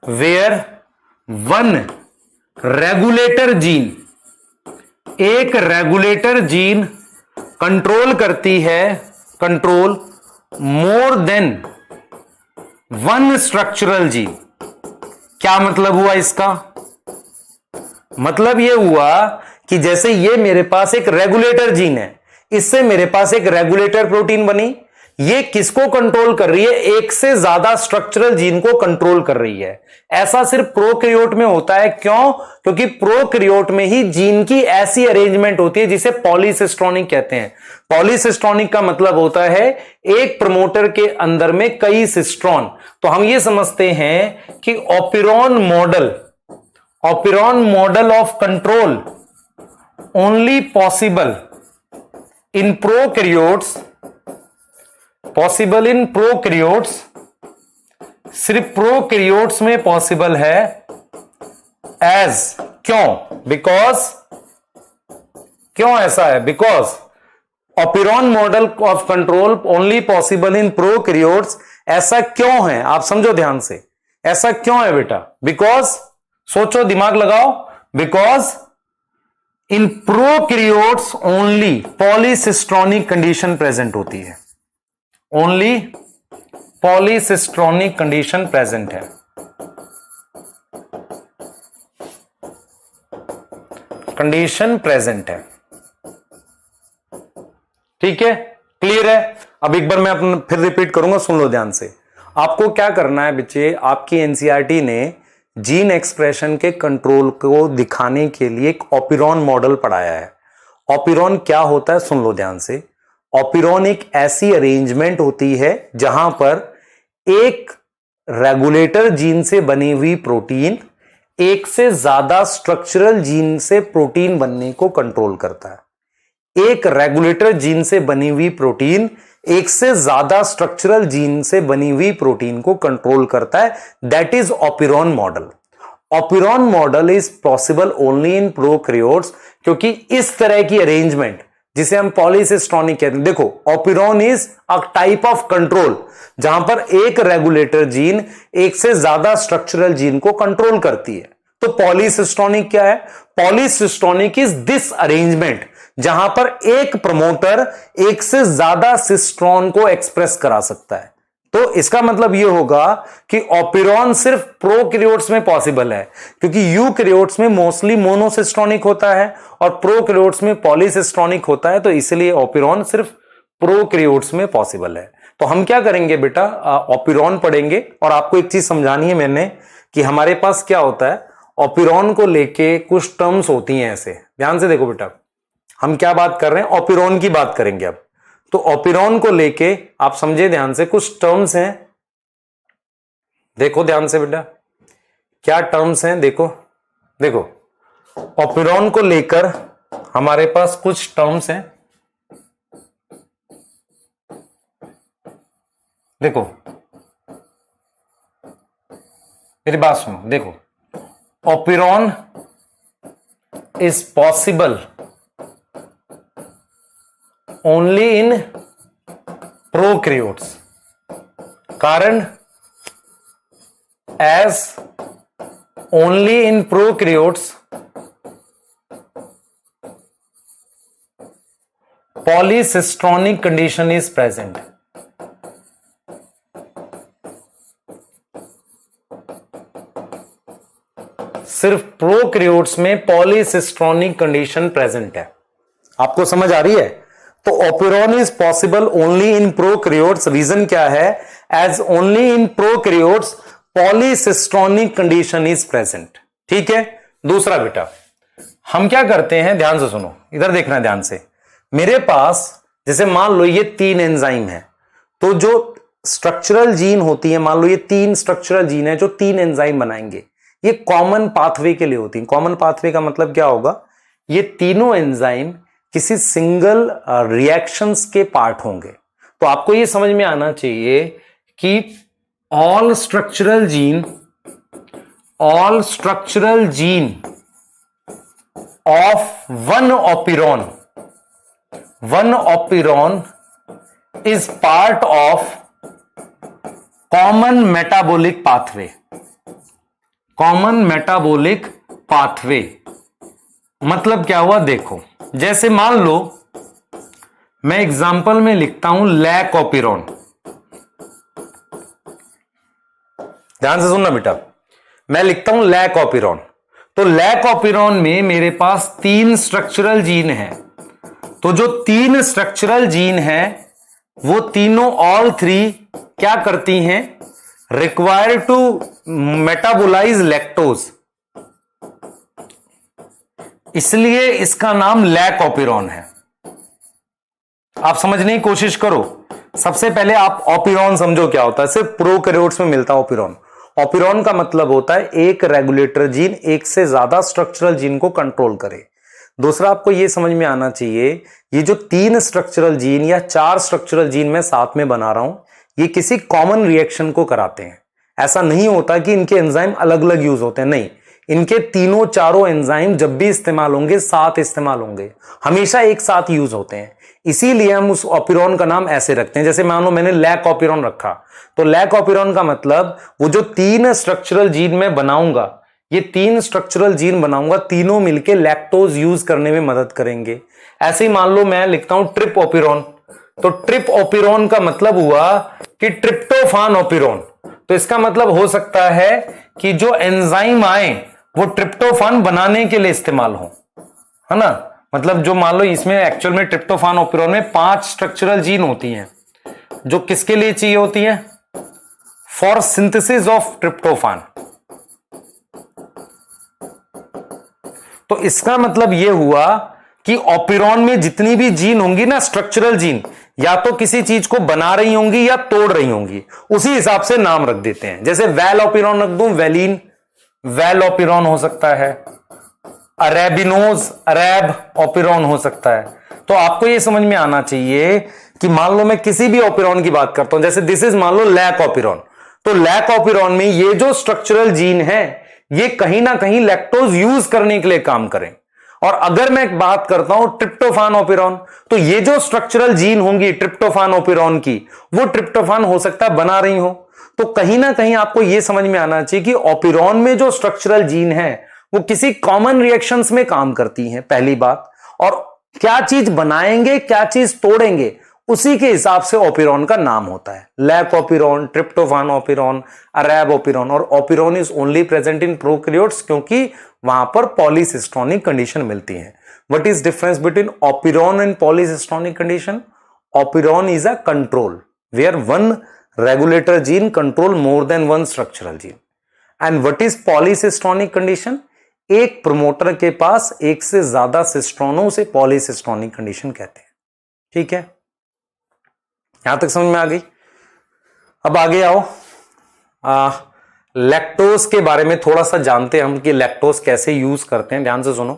where one regulator gene, एक रेगुलेटर जीन कंट्रोल करती है, control more than one structural gene. क्या मतलब हुआ इसका? मतलब यह हुआ कि जैसे ये मेरे पास एक रेगुलेटर जीन है, इससे मेरे पास एक रेगुलेटर प्रोटीन बनी, ये किसको कंट्रोल कर रही है? एक से ज्यादा स्ट्रक्चरल जीन को कंट्रोल कर रही है। ऐसा सिर्फ प्रोकैरियोट में होता है। क्यों? क्योंकि प्रोकैरियोट में ही जीन की ऐसी अरेंजमेंट होती है जिसे पॉलीसिस्ट्रॉनिक कहते हैं। पॉलीसिस्ट्रॉनिक का मतलब होता है एक प्रमोटर के अंदर में कई सिस्ट्रॉन। तो हम ये समझते हैं कि operon model of control only possible in prokaryotes, सिर्फ प्रोकैरियोट्स में पॉसिबल है। एज क्यों? क्यों ऐसा है? Because operon model of control only possible in prokaryotes. ऐसा क्यों है? आप समझो ध्यान से, ऐसा क्यों है बेटा? बिकॉज, सोचो, दिमाग लगाओ। Because in prokaryotes only polycistronic condition present होती है, ओनली पॉलीसिस्ट्रॉनिक कंडीशन प्रेजेंट है। कंडीशन प्रेजेंट है, ठीक है? क्लियर है? अब एक बार मैं अपना फिर रिपीट करूंगा, सुन लो ध्यान से। आपको क्या करना है बच्चे, आपकी एनसीईआरटी ने जीन एक्सप्रेशन के कंट्रोल को दिखाने के लिए एक ओपिरॉन मॉडल पढ़ाया है। ओपिरॉन क्या होता है? सुन लो ध्यान से। ओपिरॉन एक ऐसी अरेंजमेंट होती है जहां पर एक रेगुलेटर जीन से बनी हुई प्रोटीन एक से ज्यादा स्ट्रक्चरल जीन से प्रोटीन बनने को कंट्रोल करता है। एक रेगुलेटर जीन से बनी हुई प्रोटीन एक से ज्यादा स्ट्रक्चरल जीन से बनी हुई प्रोटीन को कंट्रोल करता है। That is operon model. Operon model is possible only in prokaryotes, क्योंकि इस तरह की अरेंजमेंट जिसे हम पॉलीसिस्ट्रॉनिक कहते हैं। देखो, operon is a type of control जहां पर एक रेगुलेटर जीन एक से ज्यादा स्ट्रक्चरल जीन को कंट्रोल करती है। तो पॉलीसिस्ट्रॉनिक क्या है? पॉलीसिस्ट्रॉनिक इज दिस अरेंजमेंट जहां पर एक प्रमोटर एक से ज्यादा सिस्ट्रॉन को एक्सप्रेस करा सकता है। तो इसका मतलब यह होगा कि ओपिरॉन सिर्फ प्रोकैरियोट्स में पॉसिबल है, क्योंकि यूकैरियोट्स में मोस्टली मोनोसिस्ट्रॉनिक होता है और प्रोकैरियोट्स में पॉलीसिस्ट्रॉनिक होता है। तो इसलिए ओपिरॉन सिर्फ प्रोकैरियोट्स में पॉसिबल है। तो हम क्या करेंगे बेटा, ओपिरॉन पढ़ेंगे। और आपको एक चीज समझानी है मैंने कि हमारे पास क्या होता है, ओपिरॉन को लेके कुछ टर्म्स होती हैं ऐसे। ध्यान से देखो बेटा, हम क्या बात कर रहे हैं, ओपिरॉन की बात करेंगे अब। तो ओपिरॉन को लेके आप समझे ध्यान से, कुछ टर्म्स हैं। देखो ध्यान से बेटा, क्या टर्म्स हैं, देखो देखो। ओपिरॉन को लेकर हमारे पास कुछ टर्म्स हैं। देखो, मेरी बात सुनो। देखो, operon is possible only in prokaryotes. कारण, as only in prokaryotes polycistronic condition is present. सिर्फ प्रोकैरियोट्स में पॉलीसिस्ट्रॉनिक कंडीशन प्रेजेंट है। आपको समझ आ रही है? तो operon is possible only in prokaryotes. Reason क्या है? As only in prokaryotes polycistronic condition is present. ठीक है? दूसरा बेटा, हम क्या करते हैं, ध्यान से सुनो, इधर देखना है ध्यान से। मेरे पास जैसे मान लो ये 3 एंजाइम है, तो जो स्ट्रक्चरल जीन होती है, मान लो ये 3 स्ट्रक्चरल जीन है जो 3 एंजाइम बनाएंगे, ये कॉमन पाथवे के लिए होती है। कॉमन पाथवे का मतलब क्या होगा? ये तीनों एंजाइम किसी सिंगल रिएक्शंस के पार्ट होंगे। तो आपको ये समझ में आना चाहिए कि all structural gene of one operon is part of common metabolic pathway. Common metabolic pathway मतलब क्या हुआ, देखो जैसे मान लो मैं एग्जांपल में लिखता हूं लैकोपिरोन। ध्यान से सुनना बेटा, मैं लिखता हूं लैकोपिरोन। तो लैकोपिरोन में मेरे पास 3 स्ट्रक्चरल जीन है। तो जो 3 स्ट्रक्चरल जीन है वो तीनों ऑल 3 क्या करती हैं, रिक्वायर टू मेटाबोलाइज लैक्टोज, इसलिए इसका नाम लैकोपिरोन है। आप समझने की कोशिश करो। सबसे पहले आप ऑपिरोन समझो क्या होता है, सिर्फ प्रोकैरियोट्स में मिलता है ऑपिरोन। ऑपिरोन का मतलब होता है एक रेगुलेटर जीन एक से ज्यादा स्ट्रक्चरल जीन को कंट्रोल करे। दूसरा आपको यह समझ में आना चाहिए, ये जो 3 स्ट्रक्चरल जीन या 4 स्ट्रक्चरल जीन मैं साथ में बना रहा हूं, ये किसी कॉमन रिएक्शन को कराते हैं। ऐसा नहीं होता कि इनके एंजाइम अलग अलग यूज होते हैं, नहीं, इनके तीनों चारों एंजाइम जब भी इस्तेमाल होंगे साथ इस्तेमाल होंगे, हमेशा एक साथ यूज होते हैं। इसीलिए हम उस ऑपिरोन का नाम ऐसे रखते हैं। जैसे मान लो मैंने लैकोपिरोन रखा, तो लैकोपिरोन का मतलब वो जो 3 स्ट्रक्चरल जीन में बनाऊंगा, ये 3 स्ट्रक्चरल जीन बनाऊंगा, तीनों मिलके लैक्टोज यूज करने में मदद करेंगे। ऐसे ही मान लो मैं लिखता हूं ट्रिप्टोपिरोन, तो ट्रिप्टोपिरोन का मतलब हुआ कि ट्रिप्टोफान ओपिरोन। तो इसका मतलब हो सकता है कि जो एंजाइम आए वो ट्रिप्टोफान बनाने के लिए इस्तेमाल हो, है ना। मतलब जो मान लो इसमें एक्चुअल में ट्रिप्टोफान ओपिरोन में 5 स्ट्रक्चरल जीन होती हैं, जो किसके लिए चाहिए होती हैं, फॉर सिंथेसिस ऑफ ट्रिप्टोफान। तो इसका मतलब यह हुआ कि ओपिरोन में जितनी भी जीन होंगी ना, स्ट्रक्चरल जीन, या तो किसी चीज को बना रही होंगी या तोड़ रही होंगी, उसी हिसाब से नाम रख देते हैं। जैसे वैल ओपिरोन रख दूं, वेलिन वैल ओपिरोन हो सकता है, अरेबिनोज अरेब ओपिरोन हो सकता है। तो आपको यह समझ में आना चाहिए कि मान लो मैं किसी भी ओपिरोन की बात करता हूं, जैसे दिस इज मान लो लैक ओपिरोन, तो लैक ओपिरोन में ये जो स्ट्रक्चरल जीन है ये कहीं ना कहीं लैक्टोज यूज करने के लिए काम करें। और अगर मैं बात करता हूं ट्रिप्टोफान ओपिरोन, तो ये जो स्ट्रक्चरल जीन होंगी ट्रिप्टोफान ओपिरोन की, वो ट्रिप्टोफान हो सकता है बना रही हो। तो कहीं ना कहीं आपको यह समझ में आना चाहिए कि ओपिरोन में जो स्ट्रक्चरल जीन है वो किसी कॉमन रिएक्शंस में काम करती हैं, पहली बात। और क्या चीज बनाएंगे क्या चीज तोड़ेंगे, उसी के हिसाब से ओपिरोन का नाम होता है। Lac operon, tryptophan operon, ara operon. और operon is only present in prokaryotes, क्योंकि वहां पर पॉलीसिस्टोनिक कंडीशन मिलती है। What is difference between operon and polycistronic condition? Operon is a control where one regulator gene control more than one structural gene. And what is polycystonic condition? एक promoter के पास एक से ज्यादा सिस्ट्रोनों से पॉलीसिस्टोनिक कंडीशन कहते हैं। ठीक है, यहां तक समझ में आ गई। अब आगे आओ, लैक्टोज के बारे में थोड़ा सा जानते हैं हम कि लैक्टोज कैसे यूज करते हैं। ध्यान से सुनो,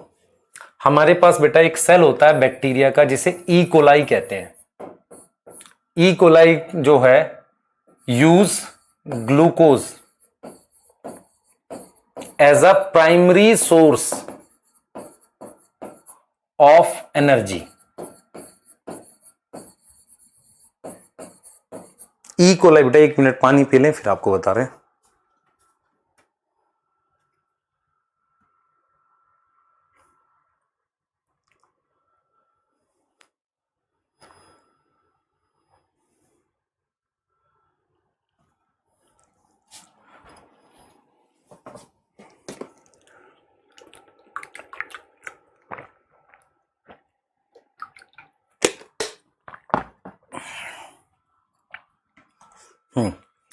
हमारे पास बेटा एक सेल होता है बैक्टीरिया का जिसे ई कोलाई कहते हैं। ई कोलाई जो है use glucose as a primary source of energy. E coli बेटा, 1 मिनट पानी पी लें फिर आपको बता रहे हैं।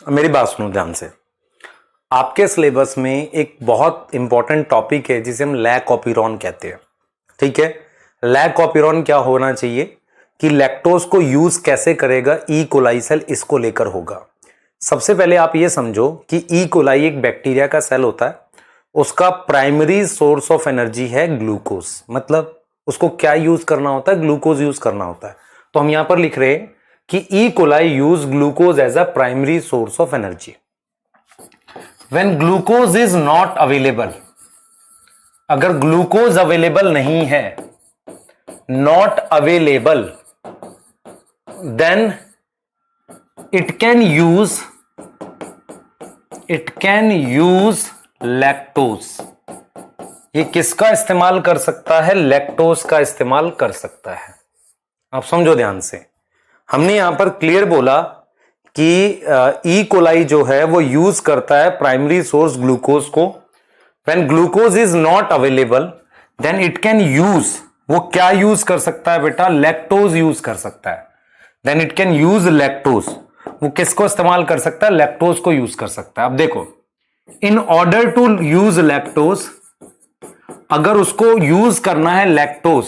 मेरी बात सुनो ध्यान से। आपके सिलेबस में एक बहुत इंपॉर्टेंट टॉपिक है जिसे हम लैकोपिरोन कहते हैं। ठीक है, लैकोपिरोन क्या होना चाहिए कि लैक्टोज को यूज कैसे करेगा ई कोलाई सेल, इसको लेकर होगा। सबसे पहले आप ये समझो कि ई कोलाई एक बैक्टीरिया का सेल होता है, उसका प्राइमरी सोर्स ऑफ एनर्जी है ग्लूकोज। मतलब उसको क्या यूज करना होता है, ग्लूकोज यूज करना होता है। तो हम यहां पर लिख रहे हैं कि E coli use glucose as a primary source of energy. When glucose is not available, अगर ग्लूकोज अवेलेबल नहीं है, not available, then it can use lactose. ये किसका इस्तेमाल कर सकता है? लैक्टोज का इस्तेमाल कर सकता है। आप समझो ध्यान से, हमने यहां पर क्लियर बोला कि ई कोलाई जो है वो यूज करता है प्राइमरी सोर्स ग्लूकोज को। When glucose is not available then it can use, वो क्या यूज कर सकता है बेटा? लैक्टोज यूज कर सकता है। Then it can use lactose. वो किसको इस्तेमाल कर सकता है? लैक्टोज को यूज कर सकता है। अब देखो, in order to use lactose, अगर उसको यूज करना है लैक्टोज,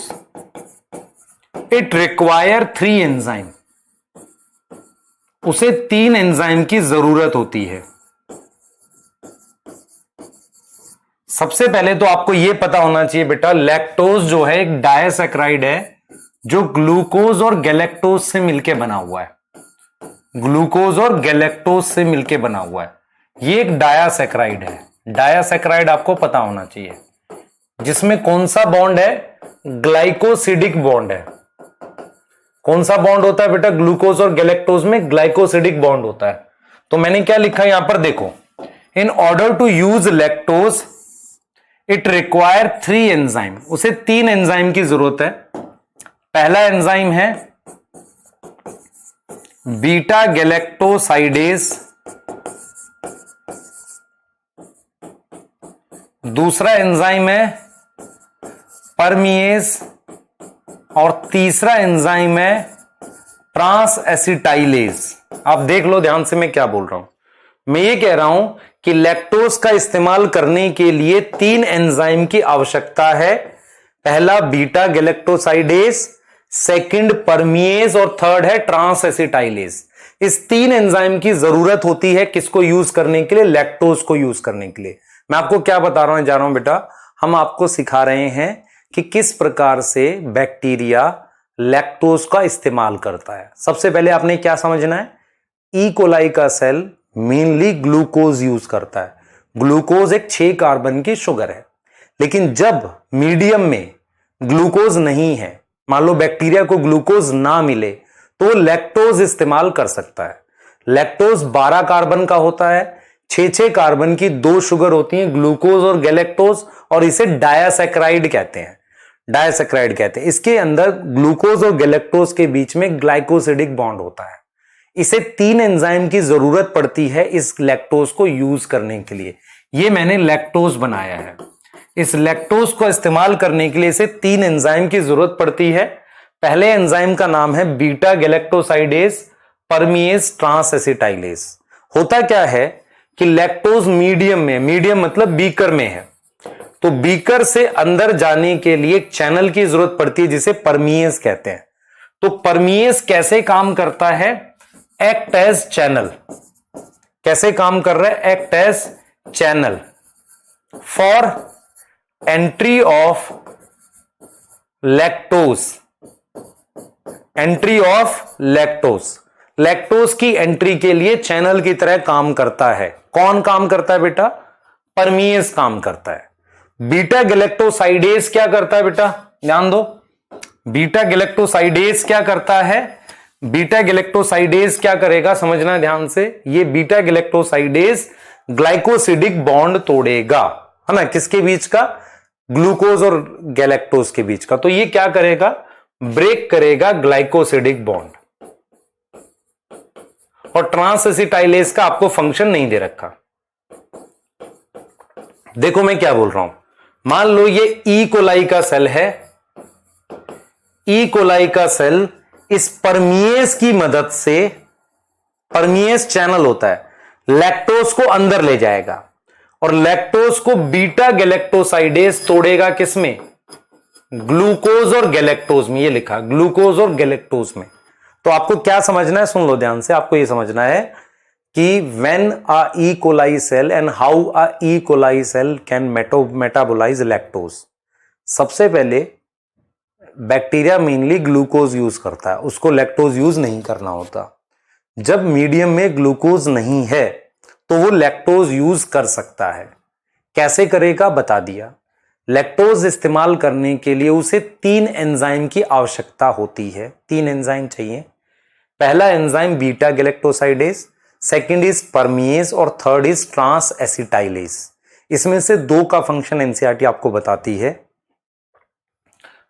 इट रिक्वायर 3 एंजाइम, उसे 3 एंजाइम की जरूरत होती है। सबसे पहले तो आपको यह पता होना चाहिए बेटा, लैक्टोज जो है एक डायसैकराइड है जो ग्लूकोज और गैलेक्टोज से मिलके बना हुआ है। ग्लूकोज और गैलेक्टोज से मिलके बना हुआ है। ये एक डायासैकराइड है। डायासैकराइड आपको पता होना चाहिए, जिसमें कौन सा बॉन्ड है? ग्लाइकोसिडिक बॉन्ड है। कौन सा बॉन्ड होता है बेटा? ग्लूकोज और गैलेक्टोज में ग्लाइकोसिडिक बॉन्ड होता है। तो मैंने क्या लिखा यहां पर देखो, in order to use lactose it require 3 enzyme, उसे 3 एंजाइम की जरूरत है। पहला एंजाइम है बीटा गैलेक्टोसाइडेज, दूसरा एंजाइम है परमिएज, और तीसरा एंजाइम है ट्रांस एसिटाइलेज। आप देख लो ध्यान से मैं क्या बोल रहा हूं। मैं ये कह रहा हूं कि लैक्टोज का इस्तेमाल करने के लिए 3 एंजाइम की आवश्यकता है। पहला बीटा गैलेक्टोसाइडेज, सेकंड परमिएज और थर्ड है ट्रांस एसिटाइलेज। इस 3 एंजाइम की जरूरत होती है किसको यूज करने के लिए? लैक्टोज को यूज करने के लिए। मैं आपको क्या बता रहा हूं, जा रहा हूं बेटा, हम आपको सिखा रहे हैं कि किस प्रकार से बैक्टीरिया लैक्टोज का इस्तेमाल करता है। सबसे पहले आपने क्या समझना है, ई कोलाई का सेल मेनली ग्लूकोज यूज करता है। ग्लूकोज एक 6 कार्बन की शुगर है, लेकिन जब मीडियम में ग्लूकोज नहीं है, मान लो बैक्टीरिया को ग्लूकोज ना मिले, तो लैक्टोज इस्तेमाल कर सकता है। लैक्टोज 12 कार्बन का होता है, 6 कार्बन की 2 शुगर होती हैं, ग्लूकोज और गैलेक्टोज, और इसे डायासैकराइड कहते हैं। डायसैकराइड कहते हैं। इसके अंदर ग्लूकोज और गैलेक्टोज के बीच में ग्लाइकोसिडिक बॉन्ड होता है। इसे 3 एंजाइम की जरूरत पड़ती है इस लैक्टोज को यूज करने के लिए। ये मैंने लैक्टोज बनाया है। इस लैक्टोज को इस्तेमाल करने के लिए इसे 3 एंजाइम की जरूरत पड़ती है। पहले एंजाइम का नाम है beta galactosidase permease trans acetylase. होता क्या है कि लैक्टोज मीडियम में, मीडियम मतलब बीकर में है, तो बीकर से अंदर जाने के लिए एक चैनल की जरूरत पड़ती है जिसे परमिएज कहते हैं। तो परमिएज कैसे काम करता है? Act as channel. कैसे काम कर रहा है? Act as channel for entry of lactose. Entry of lactose, lactose की एंट्री के लिए चैनल की तरह काम करता है। कौन काम करता है बेटा? परमिएज काम करता है। बीटा गैलेक्टोसाइडेज क्या करता है बेटा? ध्यान दो, बीटा गैलेक्टोसाइडेज क्या करता है? बीटा गैलेक्टोसाइडेज क्या करेगा, समझना ध्यान से। ये बीटा गैलेक्टोसाइडेज ग्लाइकोसिडिक बॉन्ड तोड़ेगा, है ना, किसके बीच का? ग्लूकोज और गैलेक्टोज के बीच का। तो ये क्या करेगा? ब्रेक करेगा ग्लाइकोसिडिक बॉन्ड। और ट्रांस एसिटाइलेज का आपको फंक्शन नहीं दे रखा। देखो मैं क्या बोल रहा हूं, मान लो ये ई कोलाई का सेल है। ई कोलाई का सेल इस परमिएज की मदद से, परमिएज चैनल होता है, लैक्टोज को अंदर ले जाएगा और लैक्टोज को बीटा गैलेक्टोसाइडेज तोड़ेगा किसमें? ग्लूकोज और गैलेक्टोज में। ये लिखा ग्लूकोज और गैलेक्टोज में। तो आपको क्या समझना है, सुन लो ध्यान से। आपको यह समझना है कि when a E coli cell and how a E coli cell can metabolise lactose. सबसे पहले बैक्टीरिया मेनली ग्लूकोज यूज करता है, उसको लैक्टोज यूज नहीं करना होता। जब मीडियम में ग्लूकोज नहीं है तो वो लैक्टोज यूज कर सकता है। कैसे करेगा बता दिया। लैक्टोज इस्तेमाल करने के लिए उसे 3 एंजाइम की आवश्यकता होती है। 3 एंजाइम चाहिए। पहला enzyme beta galactosidase, second is परमिएज और थर्ड इज ट्रांस एसिटाइलेज। इसमें से दो का फंक्शन एनसीईआरटी आपको बताती है।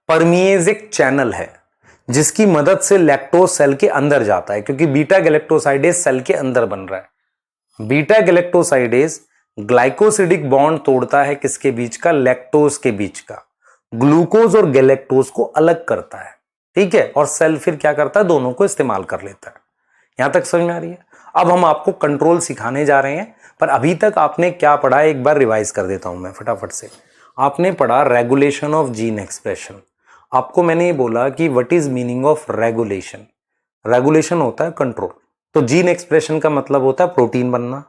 परमिएज एक चैनल है जिसकी मदद से लैक्टोज सेल के अंदर जाता है, क्योंकि बीटा गैलेक्टोसाइडेज सेल के अंदर बन रहा है। बीटा गैलेक्टोसाइडेज ग्लाइकोसिडिक बॉन्ड तोड़ता है किसके बीच का, लैक्टोज के बीच का, ग्लूकोज और गैलेक्टोज को अलग करता है, ठीक है, और सेल फिर क्या करता है, दोनों को इस्तेमाल कर लेता है। यहां तक समझ में आ रही है। अब हम आपको कंट्रोल सिखाने जा रहे हैं, पर अभी तक आपने क्या पढ़ा है एक बार रिवाइज कर देता हूं मैं फटाफट से। आपने पढ़ा रेगुलेशन ऑफ जीन एक्सप्रेशन। आपको मैंने ये बोला कि what is meaning of regulation. Regulation होता है कंट्रोल, तो जीन एक्सप्रेशन का मतलब होता है प्रोटीन बनना।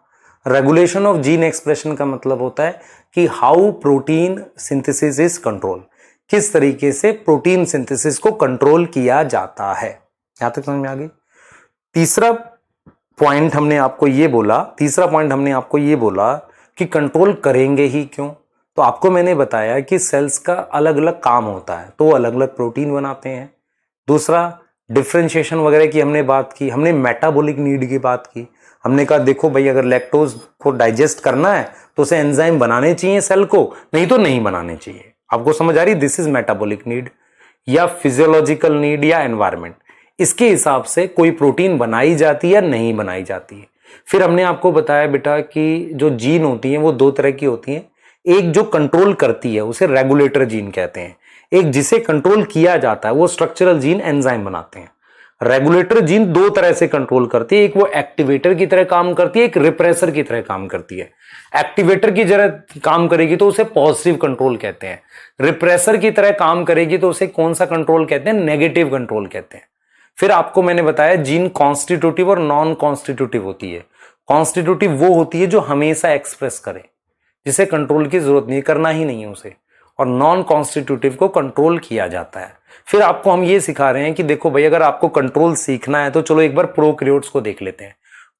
रेगुलेशन ऑफ जीन एक्सप्रेशन का मतलब होता है कि how protein synthesis is control, किस तरीके से प्रोटीन सिंथेसिस को कंट्रोल किया जाता है। यहां तक समझ में आ गई। तीसरा पॉइंट हमने आपको ये बोला कि कंट्रोल करेंगे ही क्यों, तो आपको मैंने बताया कि सेल्स का अलग अलग काम होता है, तो अलग अलग प्रोटीन बनाते हैं। दूसरा डिफरेंशिएशन वगैरह की हमने बात की, हमने मेटाबॉलिक नीड की बात की। हमने कहा देखो भाई, अगर लैक्टोज को डाइजेस्ट करना है तो उसे एंजाइम बनाने चाहिए सेल को, नहीं तो नहीं बनाने चाहिए। आपको समझ आ रही, दिस इज मेटाबॉलिक नीड या फिजियोलॉजिकल नीड या एनवायरमेंट। इसके हिसाब से कोई प्रोटीन बनाई जाती है या नहीं बनाई जाती है। फिर हमने आपको बताया बेटा कि जो जीन होती हैं वो दो तरह की होती हैं। एक जो कंट्रोल करती है उसे रेगुलेटर जीन कहते हैं, एक जिसे कंट्रोल किया जाता है वो स्ट्रक्चरल जीन एंजाइम बनाते हैं। रेगुलेटर जीन दो तरह से कंट्रोल करती है, एक वो एक्टिवेटर की तरह काम करती है, एक रिप्रेसर की तरह काम करती है। एक्टिवेटर की तरह काम करेगी तो उसे पॉजिटिव कंट्रोल कहते हैं, रिप्रेसर की तरह काम करेगी तो उसे कौन सा कंट्रोल कहते हैं, नेगेटिव कंट्रोल कहते हैं। फिर आपको मैंने बताया जीन कॉन्स्टिट्यूटिव और नॉन कॉन्स्टिट्यूटिव होती है। कॉन्स्टिट्यूटिव वो होती है जो हमेशा एक्सप्रेस करे, जिसे कंट्रोल की जरूरत नहीं, करना ही नहीं है उसे, और नॉन कॉन्स्टिट्यूटिव को कंट्रोल किया जाता है। फिर आपको हम ये सिखा रहे हैं कि देखो भाई, अगर आपको कंट्रोल सीखना है तो चलो एक बार प्रोकैरियोट्स को देख लेते हैं।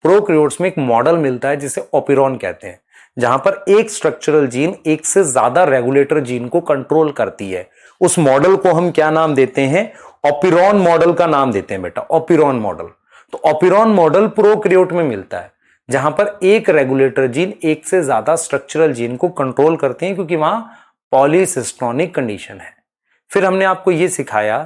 प्रोकैरियोट्स में एक मॉडल मिलता है जिसे ओपिरॉन कहते हैं, जहां पर एक स्ट्रक्चरल जीन एक से ज्यादा रेगुलेटर जीन को कंट्रोल करती है। उस मॉडल को हम क्या नाम देते हैं, ओपिरॉन मॉडल का नाम देते हैं बेटा, ओपिरॉन मॉडल। तो ओपिरॉन मॉडल प्रोकैरियोट में मिलता है, जहां पर एक रेगुलेटर जीन एक से ज्यादा स्ट्रक्चरल जीन को कंट्रोल करते हैं, क्योंकि वहां पॉलीसिस्टोनिक कंडीशन है। फिर हमने आपको यह सिखाया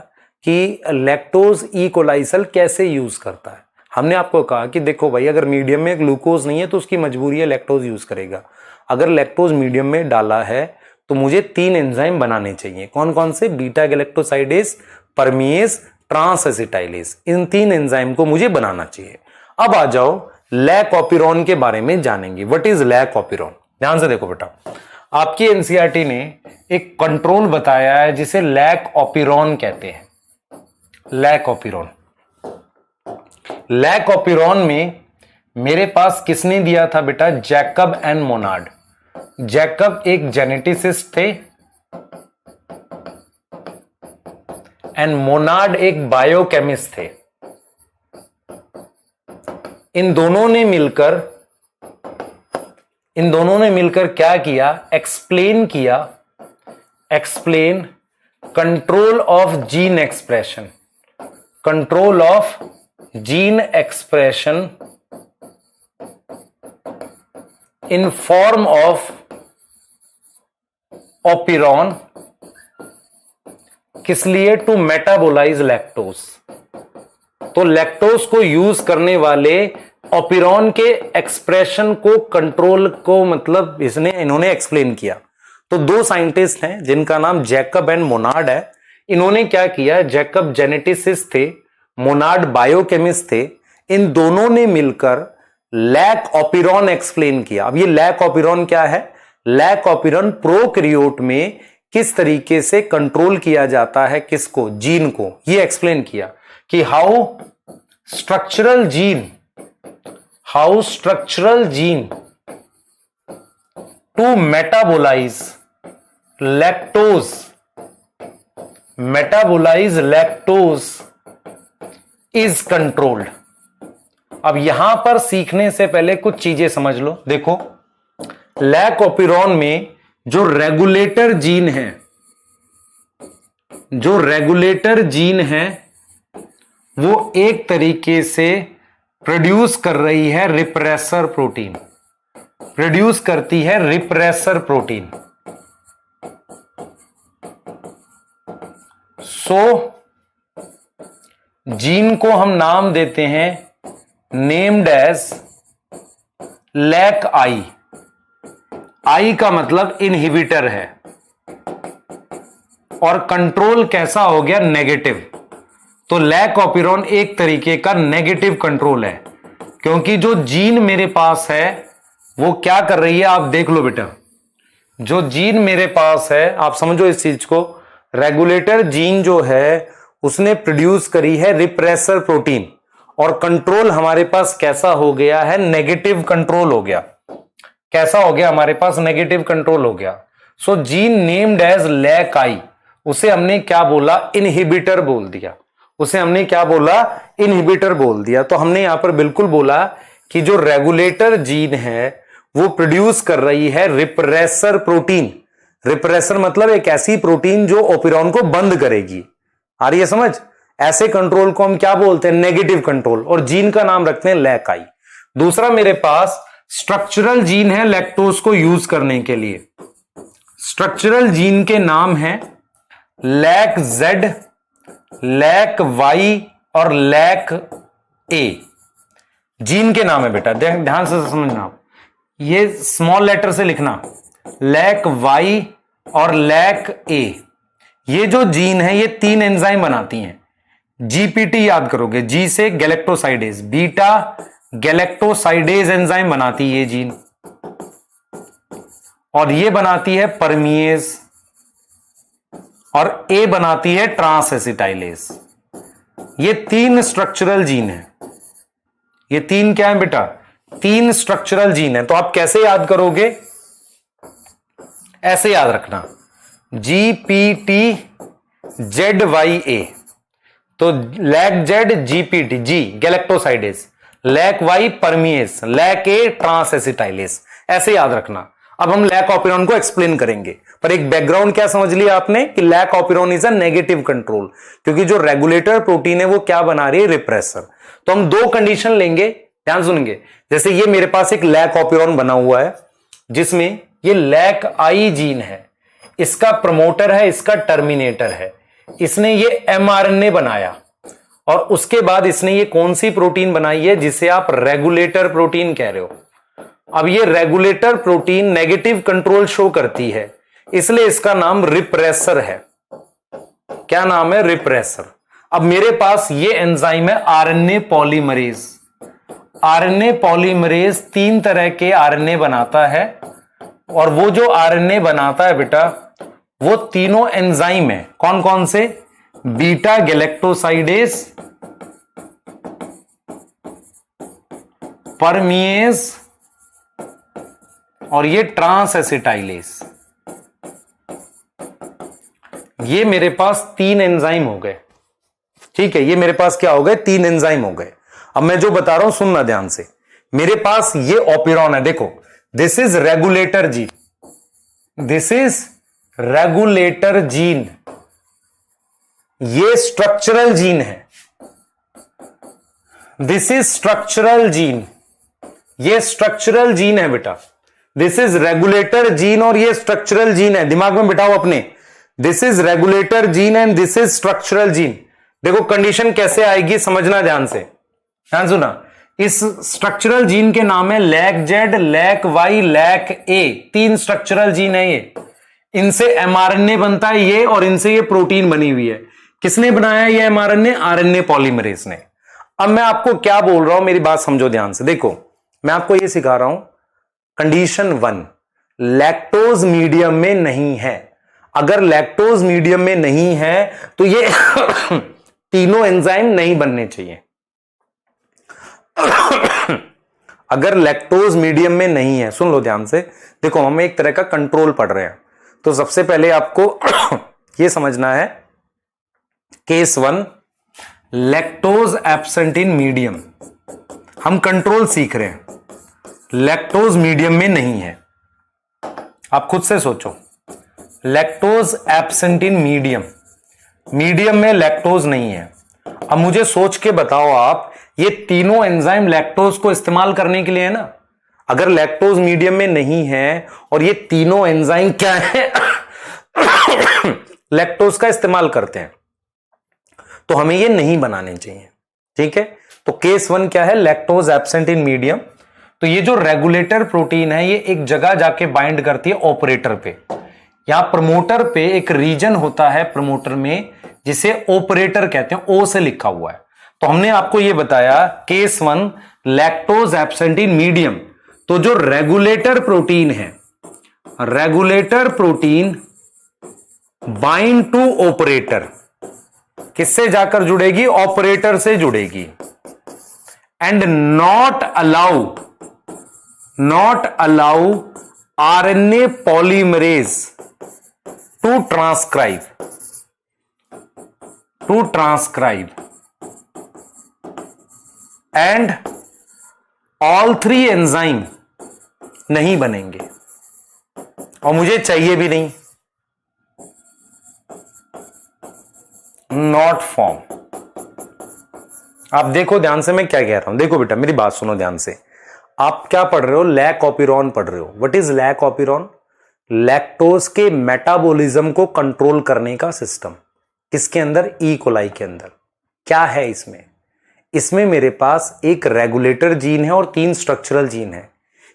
कि लैक्टोज ई कोलाई सेल कैसे यूज करता है। हमने आपको कहा कि देखो भाई, अगर मीडियम में ग्लूकोज नहीं है तो उसकी मजबूरी है लैक्टोज यूज करेगा। अगर लैक्टोज मीडियम में डाला है तो मुझे 3 एंजाइम बनाने चाहिए। कौन कौन से, बीटा गैलेक्टोसाइडेज, परमिएज, ट्रांसएसिटाइलेज, इन 3 एंजाइम को मुझे बनाना चाहिए। अब आ जाओ लैक ओपिरॉन के बारे में जानेंगे। What is lac operon. ध्यान से देखो बेटा, आपकी एनसीईआरटी ने एक कंट्रोल बताया है जिसे लैक ओपिरॉन कहते हैं। लैक ओपिरॉन, लैक ओपिरॉन में मेरे पास किसने दिया था बेटा, जैकब एंड मोनार्ड। जैकब एक जेनेटिसिस्ट थे एंड मोनार्ड एक बायोकेमिस्ट थे। इन दोनों ने मिलकर क्या किया, explain control of gene expression, control of gene expression in form of operon, किस लिए, टू मेटाबोलाइज लैक्टोज। तो लैक्टोज को यूज करने वाले ओपिरॉन के एक्सप्रेशन को, कंट्रोल को, मतलब इन्होंने एक्सप्लेन किया। तो 2 साइंटिस्ट हैं जिनका नाम जैकब एंड मोनार्ड है। इन्होंने क्या किया, जैकब जेनेटिसिस्ट थे, मोनार्ड बायोकेमिस्ट थे। इन दोनों ने मिलकर लैक ओपिरॉन एक्सप्लेन किया। अब ये लैक ओपिरॉन क्या है, लैक ओपिरॉन प्रोकैरियोट में किस तरीके से कंट्रोल किया जाता है, किसको, जीन को, ये एक्सप्लेन किया कि how structural gene to metabolise lactose is controlled. अब यहां पर सीखने से पहले कुछ चीजें समझ लो। देखो, लैक ओपिरॉन में जो रेगुलेटर जीन है वो एक तरीके से प्रोड्यूस कर रही है रिप्रेसर प्रोटीन। प्रोड्यूस करती है रिप्रेसर प्रोटीन। सो जीन को हम नाम देते हैं नेम्ड एज लैक आई। आई का मतलब इनहिबिटर है, और कंट्रोल कैसा हो गया? नेगेटिव। तो लैक ऑपिरॉन एक तरीके का नेगेटिव कंट्रोल है, क्योंकि जो जीन मेरे पास है वो क्या कर रही है, आप देख लो बेटा। जो जीन मेरे पास है, आप समझो इस चीज को, रेगुलेटर जीन जो है उसने प्रोड्यूस करी है रिप्रेसर प्रोटीन, और कंट्रोल हमारे पास कैसा हो गया है? नेगेटिव कंट्रोल हो गया। कैसा हो गया? हमारे पास नेगेटिव कंट्रोल हो गया। सो जीन नेम्ड एज लैक आई, उसे हमने क्या बोला? इनहिबिटर बोल दिया। उसे हमने क्या बोला? इनहिबिटर बोल दिया। तो हमने यहां पर बिल्कुल बोला कि जो रेगुलेटर जीन है वो प्रोड्यूस कर रही है रिप्रेसर प्रोटीन। रिप्रेसर मतलब एक ऐसी प्रोटीन जो ओपिरॉन को बंद करेगी। आ रही है समझ? ऐसे कंट्रोल को हम क्या बोलते हैं? नेगेटिव कंट्रोल, और जीन का नाम रखते हैं लैक आई। दूसरा मेरे पास स्ट्रक्चरल जीन है लैक्टोज को यूज करने के लिए। स्ट्रक्चरल जीन के नाम है लैक जेड, लैक वाई और लैक ए। जीन के नाम है बेटा, ध्यान से समझना आप, ये स्मॉल लेटर से लिखना, लैक वाई और लैक ए। ये जो जीन है ये 3 एंजाइम बनाती हैं। जीपीटी याद करोगे, जी से गैलेक्टोसाइडेज, बीटा गैलेक्टोसाइडेज एंजाइम बनाती है ये जीन, और ये बनाती है परमीएज, और ए बनाती है ट्रांसएसिटाइलेज। ये 3 स्ट्रक्चरल जीन है। ये 3 क्या है बेटा? 3 स्ट्रक्चरल जीन है। तो आप कैसे याद करोगे? ऐसे याद रखना, जीपीटी जेड वाई ए। तो lac Z GPT, G galactosidase, lac Y permease, lac A transacetylase. ऐसे याद रखना। अब हम लैक ऑपिरॉन को एक्सप्लेन करेंगे, पर एक बैकग्राउंड क्या समझ लिया आपने कि lac operon is a negative control, क्योंकि जो रेगुलेटर प्रोटीन है वो क्या बना रही है? रिप्रेसर। तो हम 2 कंडीशन लेंगे, ध्यान सुनेंगे। जैसे ये मेरे पास एक लैक ऑपिरॉन बना हुआ है जिसमें ये लैक आई जीन है, इसका प्रमोटर है, इसका टर्मिनेटर है। इसने ये एमआरएनए बनाया, और उसके बाद इसने ये कौन सी प्रोटीन बनाई है जिसे आप रेगुलेटर प्रोटीन कह रहे हो। अब ये regulator protein negative control show करती है, इसलिए इसका नाम रिप्रेसर है। क्या नाम है? रिप्रेसर। अब मेरे पास ये एंजाइम है आरएनए पॉलीमरेज। आरएनए पॉलीमरेज 3 तरह के आरएनए बनाता है, और वो जो आरएनए बनाता है बेटा वो तीनों एंजाइम है। कौन कौन से? बीटा गैलेक्टोसाइडेज, परमीएज और ये ट्रांसएसिटाइलेज। ये मेरे पास 3 एंजाइम हो गए। ठीक है, ये मेरे पास क्या हो गए? 3 एंजाइम हो गए। अब मैं जो बता रहा हूं सुनना ध्यान से। मेरे पास ये ऑपिरॉन है, देखो, this is regulator gene, this is regulator gene, ये स्ट्रक्चरल जीन है, दिस इज स्ट्रक्चरल जीन, ये स्ट्रक्चरल जीन है बेटा। दिस इज रेगुलेटर जीन और ये स्ट्रक्चरल जीन है। दिमाग में बिठाओ अपने, this is regulator gene and this is structural gene. देखो कंडीशन कैसे आएगी, समझना ध्यान से, ध्यान सुना। इस स्ट्रक्चरल जीन के नाम है lac Z, lac Y, lac A. 3 structural gene है ये, इनसे एमआरएनए बनता है ये, और इनसे ये प्रोटीन बनी हुई है। किसने बनाया ये एमआरएनए? आरएनए पॉलीमरेज ने। अब मैं आपको क्या बोल रहा हूं, मेरी बात समझो ध्यान से। देखो मैं आपको ये सिखा रहा हूं, कंडीशन 1 लैक्टोज मीडियम में नहीं है। अगर लैक्टोज मीडियम में नहीं है तो ये तीनों एंजाइम नहीं बनने चाहिए। अगर लैक्टोज मीडियम में नहीं है, सुन लो ध्यान से, देखो हम एक तरह का कंट्रोल पढ़ रहे हैं, तो सबसे पहले आपको यह समझना है, case 1 lactose absent in medium. हम कंट्रोल सीख रहे हैं, लैक्टोज मीडियम में नहीं है। आप खुद से सोचो, lactose absent in medium, medium में लैक्टोज नहीं है। अब मुझे सोच के बताओ आप, ये तीनों एंजाइम लैक्टोज को इस्तेमाल करने के लिए है ना। अगर लैक्टोज मीडियम में नहीं है और ये तीनों एंजाइम क्या है लैक्टोज का इस्तेमाल करते हैं, तो हमें ये नहीं बनाने चाहिए। ठीक है, तो केस 1 क्या है, लैक्टोज एब्सेंट इन मीडियम। तो ये जो रेगुलेटर प्रोटीन है ये एक जगह जाके बाइंड करती है ऑपरेटर पे। यहां प्रमोटर पे एक रीजन होता है प्रमोटर में जिसे ऑपरेटर कहते हैं, ओ से लिखा हुआ है। तो हमने आपको ये बताया case 1 lactose absent in medium. तो जो रेगुलेटर प्रोटीन है, regulator protein bind to operator, किससे जाकर जुड़ेगी, ऑपरेटर से जुड़ेगी। And not allow RNA polymerase to transcribe and all 3 enzyme नहीं बनेंगे और मुझे चाहिए भी नहीं, नॉट फॉर्म। आप देखो ध्यान से मैं क्या कह रहा हूं, देखो बेटा मेरी बात सुनो ध्यान से। आप क्या पढ़ रहे हो, लैक ऑपिरॉन पढ़ रहे हो। What is lac operon? Lactose के मेटाबॉलिज्म को कंट्रोल करने का सिस्टम। किसके अंदर? ई कोलाई के अंदर। क्या है इसमें? इसमें मेरे पास एक रेगुलेटर जीन है और 3 स्ट्रक्चरल जीन है।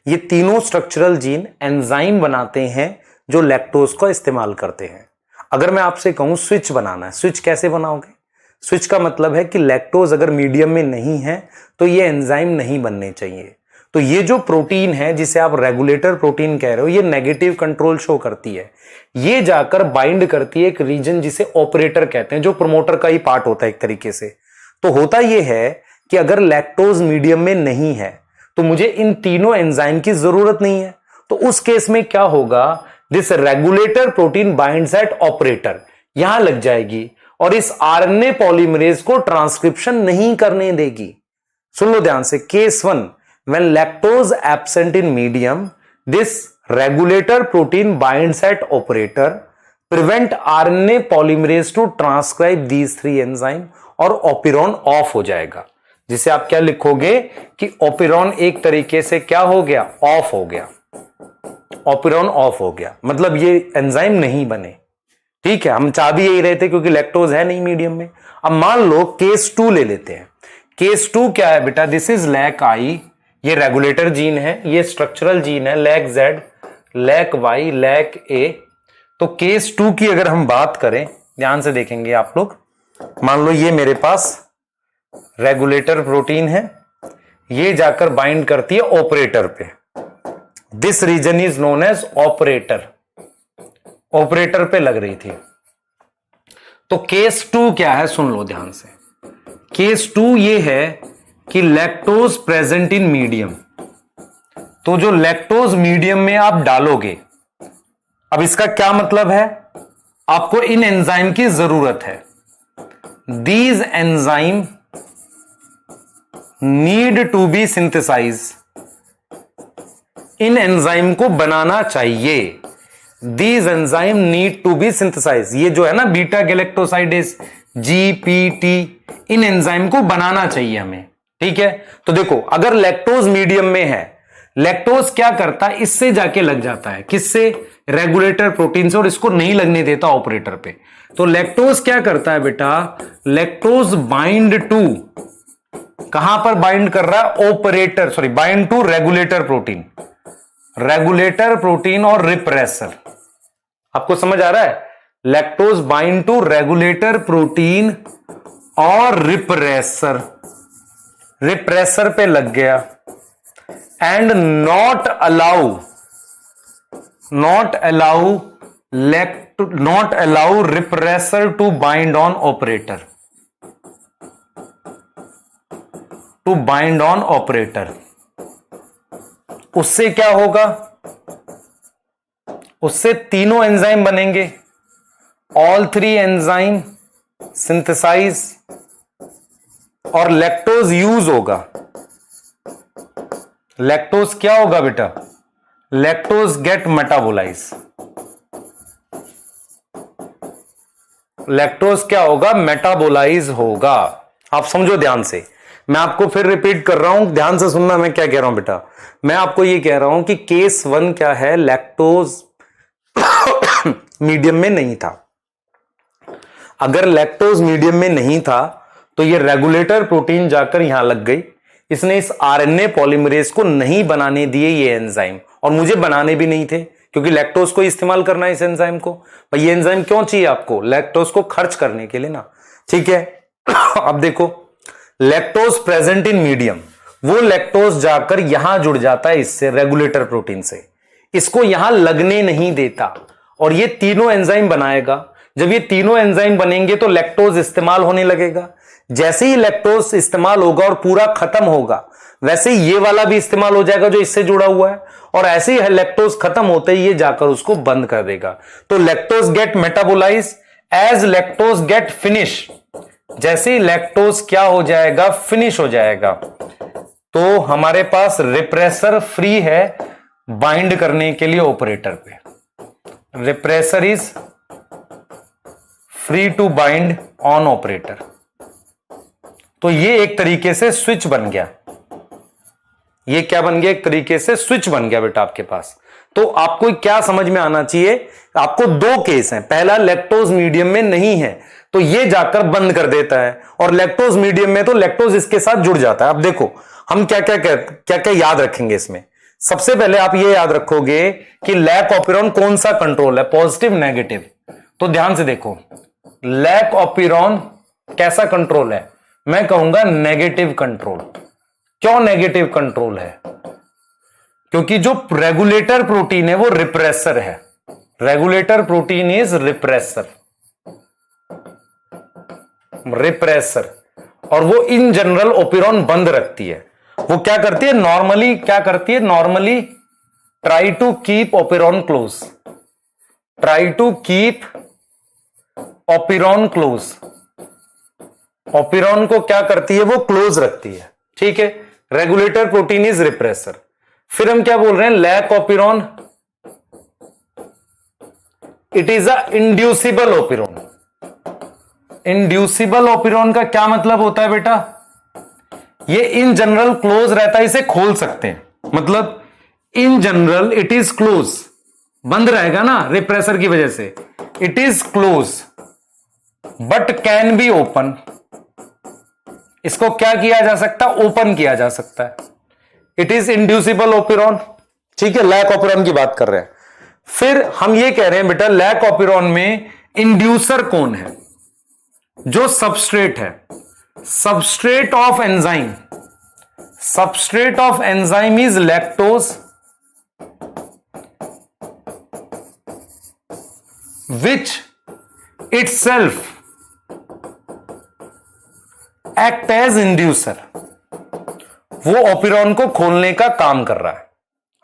ये तीनों स्ट्रक्चरल जीन एंजाइम बनाते हैं जो लैक्टोज का इस्तेमाल करते हैं। अगर मैं आपसे कहूं स्विच बनाना है, स्विच कैसे बनाओगे? स्विच का मतलब है कि लैक्टोज अगर मीडियम में नहीं है तो ये एंजाइम नहीं बनने चाहिए। तो ये जो प्रोटीन है जिसे आप रेगुलेटर प्रोटीन कह रहे हो, ये नेगेटिव कंट्रोल शो करती है। ये जाकर बाइंड करती है एक रीजन जिसे ऑपरेटर कहते हैं, जो प्रमोटर का ही पार्ट होता है एक तरीके से। तो होता यह है कि अगर लैक्टोज मीडियम में नहीं है तो मुझे इन तीनों एंजाइम की जरूरत नहीं है। तो उस केस में क्या होगा, this regulator protein binds at operator, यहां लग जाएगी और इस आरएनए पॉलीमरेज को ट्रांसक्रिप्शन नहीं करने देगी। सुन लो ध्यान से, case 1 when lactose absent in medium, this regulator protein binds at operator, prevent RNA polymerase to transcribe these 3 enzyme और ओपिरॉन ऑफ हो जाएगा। जिसे आप क्या लिखोगे कि ओपिरॉन एक तरीके से क्या हो गया, ऑफ हो गया। ओपिरॉन ऑफ हो गया मतलब ये एंजाइम नहीं बने। ठीक है, हम चाह भी यही रहे थे क्योंकि लैक्टोज है नहीं मीडियम में। अब मान लो केस 2 ले लेते हैं। केस 2 क्या है बेटा, दिस इज लैक आई, ये रेगुलेटर जीन है, ये स्ट्रक्चरल जीन है, lac Z, lac Y, lac A. तो केस 2 की अगर हम बात करें, ध्यान से देखेंगे आप लोग, मान लो ये मेरे पास रेगुलेटर प्रोटीन है, ये जाकर बाइंड करती है ऑपरेटर पे। This region is known as operator, operator पे लग रही थी। तो केस 2 क्या है, सुन लो ध्यान से। केस 2 ये है कि लैक्टोज प्रेजेंट इन मीडियम। तो जो लैक्टोज मीडियम में आप डालोगे, अब इसका क्या मतलब है, आपको इन एंजाइम की जरूरत है। These enzyme need to be synthesise, इन एंजाइम को बनाना चाहिए। These enzyme need to be synthesise, ये जो है ना बीटा गैलेक्टोसाइडेज जीपीटी, इन एंजाइम को बनाना चाहिए हमें। ठीक है, तो देखो अगर लैक्टोज मीडियम में है, लैक्टोज क्या करता है, इससे जाके लग जाता है, किससे, रेगुलेटर प्रोटीन से, और इसको नहीं लगने देता ऑपरेटर पे। तो लैक्टोज क्या करता है बेटा, लैक्टोज बाइंड टू, कहां पर बाइंड कर रहा है, operator, sorry bind to regulator protein, regulator protein और रिप्रेसर। आपको समझ आ रहा है, lactose bind to regulator protein और रिप्रेसर, रिप्रेसर पे लग गया। And not allow repressor to bind on operator, to bind on operator. उससे क्या होगा, उससे तीनों एंजाइम बनेंगे, ऑल 3 एंजाइम सिंथेसाइज, और लैक्टोज यूज होगा। लैक्टोज क्या होगा बेटा, लैक्टोज गेट मेटाबोलाइज, लैक्टोज क्या होगा, मेटाबोलाइज होगा। आप समझो ध्यान से, मैं आपको फिर रिपीट कर रहा हूं, ध्यान से सुनना मैं क्या कह रहा हूं बेटा। मैं आपको ये कह रहा हूं कि केस 1 क्या है, लैक्टोज मीडियम में नहीं था। अगर लैक्टोज मीडियम में नहीं था तो ये रेगुलेटर प्रोटीन जाकर यहां लग गई, इसने इस आरएनए पॉलीमरेज को नहीं बनाने दिए ये एंजाइम, और मुझे बनाने भी नहीं थे क्योंकि लैक्टोज को इस्तेमाल करना है इस एंजाइम को। भाई ये एंजाइम क्यों चाहिए आपको? लैक्टोज को खर्च करने के लिए ना, ठीक है। अब देखो, लैक्टोज प्रेजेंट इन मीडियम, वो लैक्टोज जाकर यहां जुड़ जाता है इससे, रेगुलेटर प्रोटीन से, इसको यहां लगने नहीं देता, और ये तीनों एंजाइम बनाएगा। जब ये तीनों एंजाइम बनेंगे तो लैक्टोज इस्तेमाल होने लगेगा। जैसे ही लैक्टोज इस्तेमाल होगा और पूरा खत्म होगा, वैसे ही ये वाला भी इस्तेमाल हो जाएगा जो इससे जुड़ा हुआ है, और ऐसे ही लैक्टोज खत्म होते ही ये जाकर उसको बंद कर देगा। तो lactose get metabolise as lactose get finish, जैसे ही लैक्टोज क्या हो जाएगा, फिनिश हो जाएगा, तो हमारे पास रिप्रेसर फ्री है बाइंड करने के लिए ऑपरेटर पे। Repressor is free to bind on operator. तो ये एक तरीके से स्विच बन गया। ये क्या बन गया? एक तरीके से स्विच बन गया बेटा आपके पास। तो आपको क्या समझ में आना चाहिए, आपको दो केस हैं। पहला, लैक्टोज मीडियम में नहीं है तो ये जाकर बंद कर देता है, और लैक्टोज मीडियम में तो लैक्टोज इसके साथ जुड़ जाता है। अब देखो हम क्या क्या याद रखेंगे इसमें। सबसे पहले आप ये याद रखोगे कि लैक ऑपिरॉन कौन सा कंट्रोल है, पॉजिटिव नेगेटिव। तो ध्यान से देखो, लैक ऑपिरॉन कैसा कंट्रोल है? मैं कहूंगा नेगेटिव कंट्रोल। क्यों नेगेटिव कंट्रोल है? क्योंकि जो रेगुलेटर प्रोटीन है वो रिप्रेसर है। रेगुलेटर प्रोटीन इज रिप्रेसर, और वो इन जनरल ओपिरॉन बंद रखती है। वो क्या करती है normally, normally try to keep operon close, try to keep operon close. Operon को क्या करती है? वो क्लोज रखती है, ठीक है। Regulator protein is repressor. फिर हम क्या बोल रहे हैं? Lac operon, it is a inducible operon. Inducible operon का क्या मतलब होता है बेटा? ये इन जनरल क्लोज रहता है, इसे खोल सकते हैं। मतलब in general it is close, बंद रहेगा ना रिप्रेसर की वजह से, it is close but can be open. इसको क्या किया जा सकता है? ओपन किया जा सकता है। इट इज इंड्यूसिबल ओपिरॉन, ठीक है। लैक ऑपिरॉन की बात कर रहे हैं। फिर हम ये कह रहे हैं बेटा, लैक ऑपिरॉन में इंड्यूसर कौन है? जो सबस्ट्रेट है, substrate of enzyme, substrate of enzyme is lactose, which itself act as inducer. वो ओपिरॉन को खोलने का काम कर रहा है।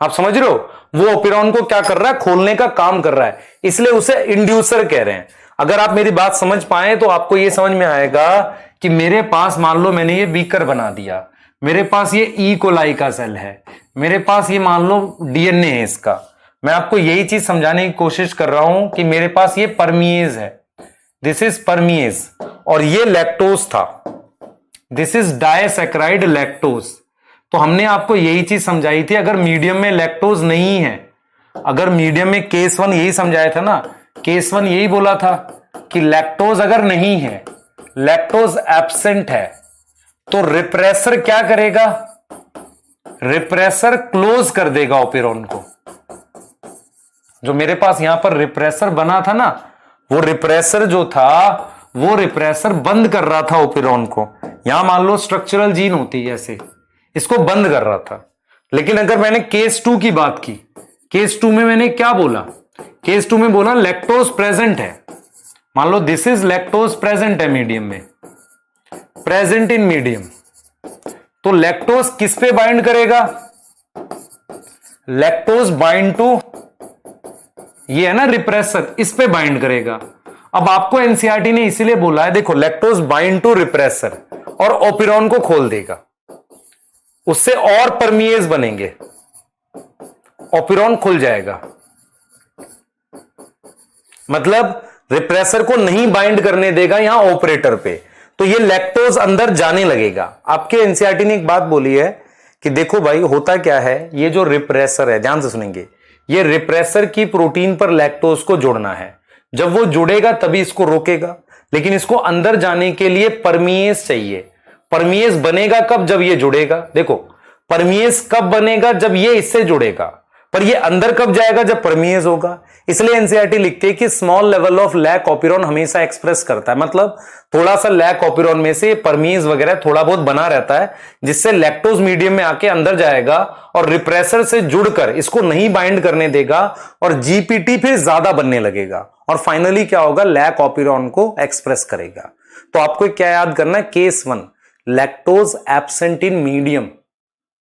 आप समझ रहे हो? वो ओपिरॉन को क्या कर रहा है? खोलने का काम कर रहा है, इसलिए उसे इंड्यूसर कह रहे हैं। अगर आप मेरी बात समझ पाए तो आपको यह समझ में आएगा कि मेरे पास, मान लो मैंने ये बीकर बना दिया, मेरे पास ये ई कोलाई का सेल है, मेरे पास ये मान लो डीएनए है इसका। मैं आपको यही चीज समझाने की कोशिश कर रहा हूं कि मेरे पास ये परमिएज है, दिस इज परमिएज, और ये लैक्टोज था, दिस इज डायसैकेराइड लैक्टोज। तो हमने आपको यही चीज समझाई थी, अगर मीडियम में लैक्टोज नहीं है, अगर मीडियम में केस 1 यही समझाया था ना, केस 1 यही बोला था कि लैक्टोज अगर नहीं है, लैक्टोज एब्सेंट है, तो रिप्रेसर क्या करेगा? रिप्रेसर क्लोज कर देगा ओपिरॉन को। जो मेरे पास यहां पर रिप्रेसर बना था ना, वो रिप्रेसर जो था वो रिप्रेसर बंद कर रहा था ओपिरॉन को। यहां मान लो स्ट्रक्चरल जीन होती है ऐसे, इसको बंद कर रहा था। लेकिन अगर मैंने केस 2 की बात की, केस 2 में मैंने क्या बोला? केस 2 में बोला लैक्टोज प्रेजेंट है। मान लो दिस इज लैक्टोज प्रेजेंट है मीडियम में, प्रेजेंट इन मीडियम। तो लैक्टोज किस पे बाइंड करेगा? लैक्टोज बाइंड टू, ये है ना रिप्रेसर, इस पे बाइंड करेगा। अब आपको एनसीईआरटी ने इसीलिए बोला है, देखो लैक्टोज बाइंड टू रिप्रेसर और ओपिरॉन को खोल देगा, उससे और परमिएज बनेंगे, ओपिरॉन खुल जाएगा। मतलब रिप्रेसर को नहीं बाइंड करने देगा यहां ऑपरेटर पे, तो ये लैक्टोज अंदर जाने लगेगा। आपके एनसीईआरटी ने एक बात बोली है कि देखो भाई होता क्या है, ये जो रिप्रेसर है, ध्यान से सुनेंगे, ये रिप्रेसर की प्रोटीन पर लैक्टोज को जोड़ना है। जब वो जुड़ेगा तभी इसको रोकेगा, लेकिन इसको अंदर जाने के लिए परमिएज चाहिए। परमिएज बनेगा कब? जब ये जुड़ेगा। देखो परमिएज कब बनेगा? जब ये इससे जुड़ेगा। पर ये अंदर कब जाएगा? जब परमिएज होगा। इसलिए एनसीईआरटी लिखती है कि स्मॉल लेवल ऑफ लैक ऑपिरॉन हमेशा एक्सप्रेस करता है, मतलब थोड़ा सा लैक ऑपिरॉन में से परमीज वगैरह थोड़ा बहुत बना रहता है, जिससे लैक्टोज मीडियम में आके अंदर जाएगा और रिप्रेसर से जुड़कर इसको नहीं बाइंड करने देगा और जीपीटी फिर ज्यादा बनने लगेगा और फाइनली क्या होगा? लैक ऑपिरॉन को एक्सप्रेस करेगा। तो आपको क्या याद करना है? Case 1, lactose absent in medium,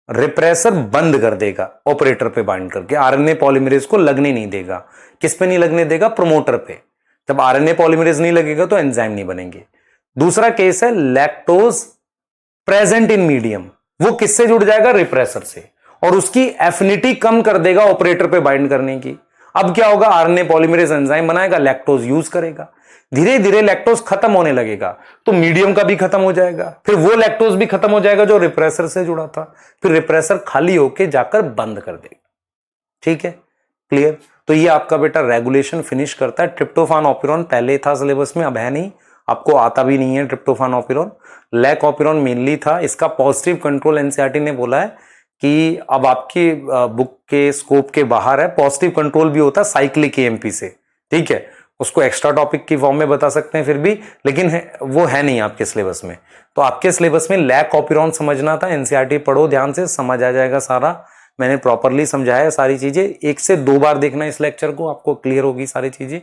repressor बंद कर देगा ऑपरेटर पे बाइंड करके, आरएनए पॉलीमरेज को लगने नहीं देगा। किस पे नहीं लगने देगा? प्रोमोटर पे। जब आरएनए पॉलीमरेज नहीं लगेगा तो एंजाइम नहीं बनेंगे। दूसरा केस है लैक्टोज प्रेजेंट इन मीडियम, वो किससे जुड़ जाएगा? रिप्रेसर से, और उसकी एफिनिटी कम कर देगा ऑपरेटर पे बाइंड करने की। अब क्या होगा? आरएनए पॉलीमरेज एंजाइम बनाएगा, लैक्टोज यूज करेगा, धीरे धीरे लैक्टोज खत्म होने लगेगा तो मीडियम का भी खत्म हो जाएगा, फिर वो लैक्टोज भी खत्म हो जाएगा जो रिप्रेसर से जुड़ा था, फिर रिप्रेसर खाली होके जाकर बंद कर देगा। ठीक है, क्लियर? तो ये आपका बेटा रेगुलेशन फिनिश करता है। ट्रिप्टोफान ऑपिरॉन पहले था सिलेबस में, अब है नहीं, आपको आता भी नहीं है ट्रिप्टोफान ऑपिरॉन। लैक ऑपिरॉन मेनली था। इसका पॉजिटिव कंट्रोल एनसीईआरटी ने बोला है कि अब आपकी बुक के स्कोप के बाहर है। पॉजिटिव कंट्रोल भी होता है साइक्लिक एएमपी से, ठीक है, उसको एक्स्ट्रा टॉपिक की फॉर्म में बता सकते हैं फिर भी, लेकिन वो है नहीं आपके सिलेबस में। तो आपके सिलेबस में लैक ऑपिरॉन समझना था। एनसीईआरटी पढ़ो ध्यान से, समझ आ जाएगा सारा। मैंने प्रॉपरली समझाया है सारी चीजें। 1 से 2 बार देखना इस लेक्चर को, आपको क्लियर होगी सारी चीजें।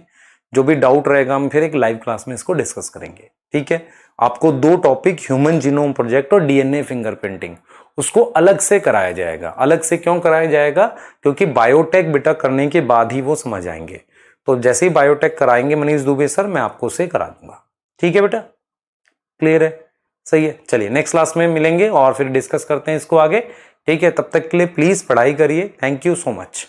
जो भी डाउट रहेगा हम फिर एक लाइव क्लास में इसको डिस्कस करेंगे। ठीक है, आपको 2 टॉपिक ह्यूमन जीनोम प्रोजेक्ट और डीएनए फिंगरप्रिंटिंग, उसको अलग से कराया जाएगा। अलग से क्यों कराया जाएगा? क्योंकि बायोटेक बेटा करने के बाद ही वो समझ आएंगे। तो जैसे ही बायोटेक कराएंगे मनीष दुबे सर, मैं आपको उसे करा दूंगा। ठीक है बेटा, क्लियर है? सही है, चलिए नेक्स्ट क्लास में मिलेंगे और फिर डिस्कस करते हैं इसको आगे। ठीक है, तब तक के लिए प्लीज पढ़ाई करिए। Thank you so much.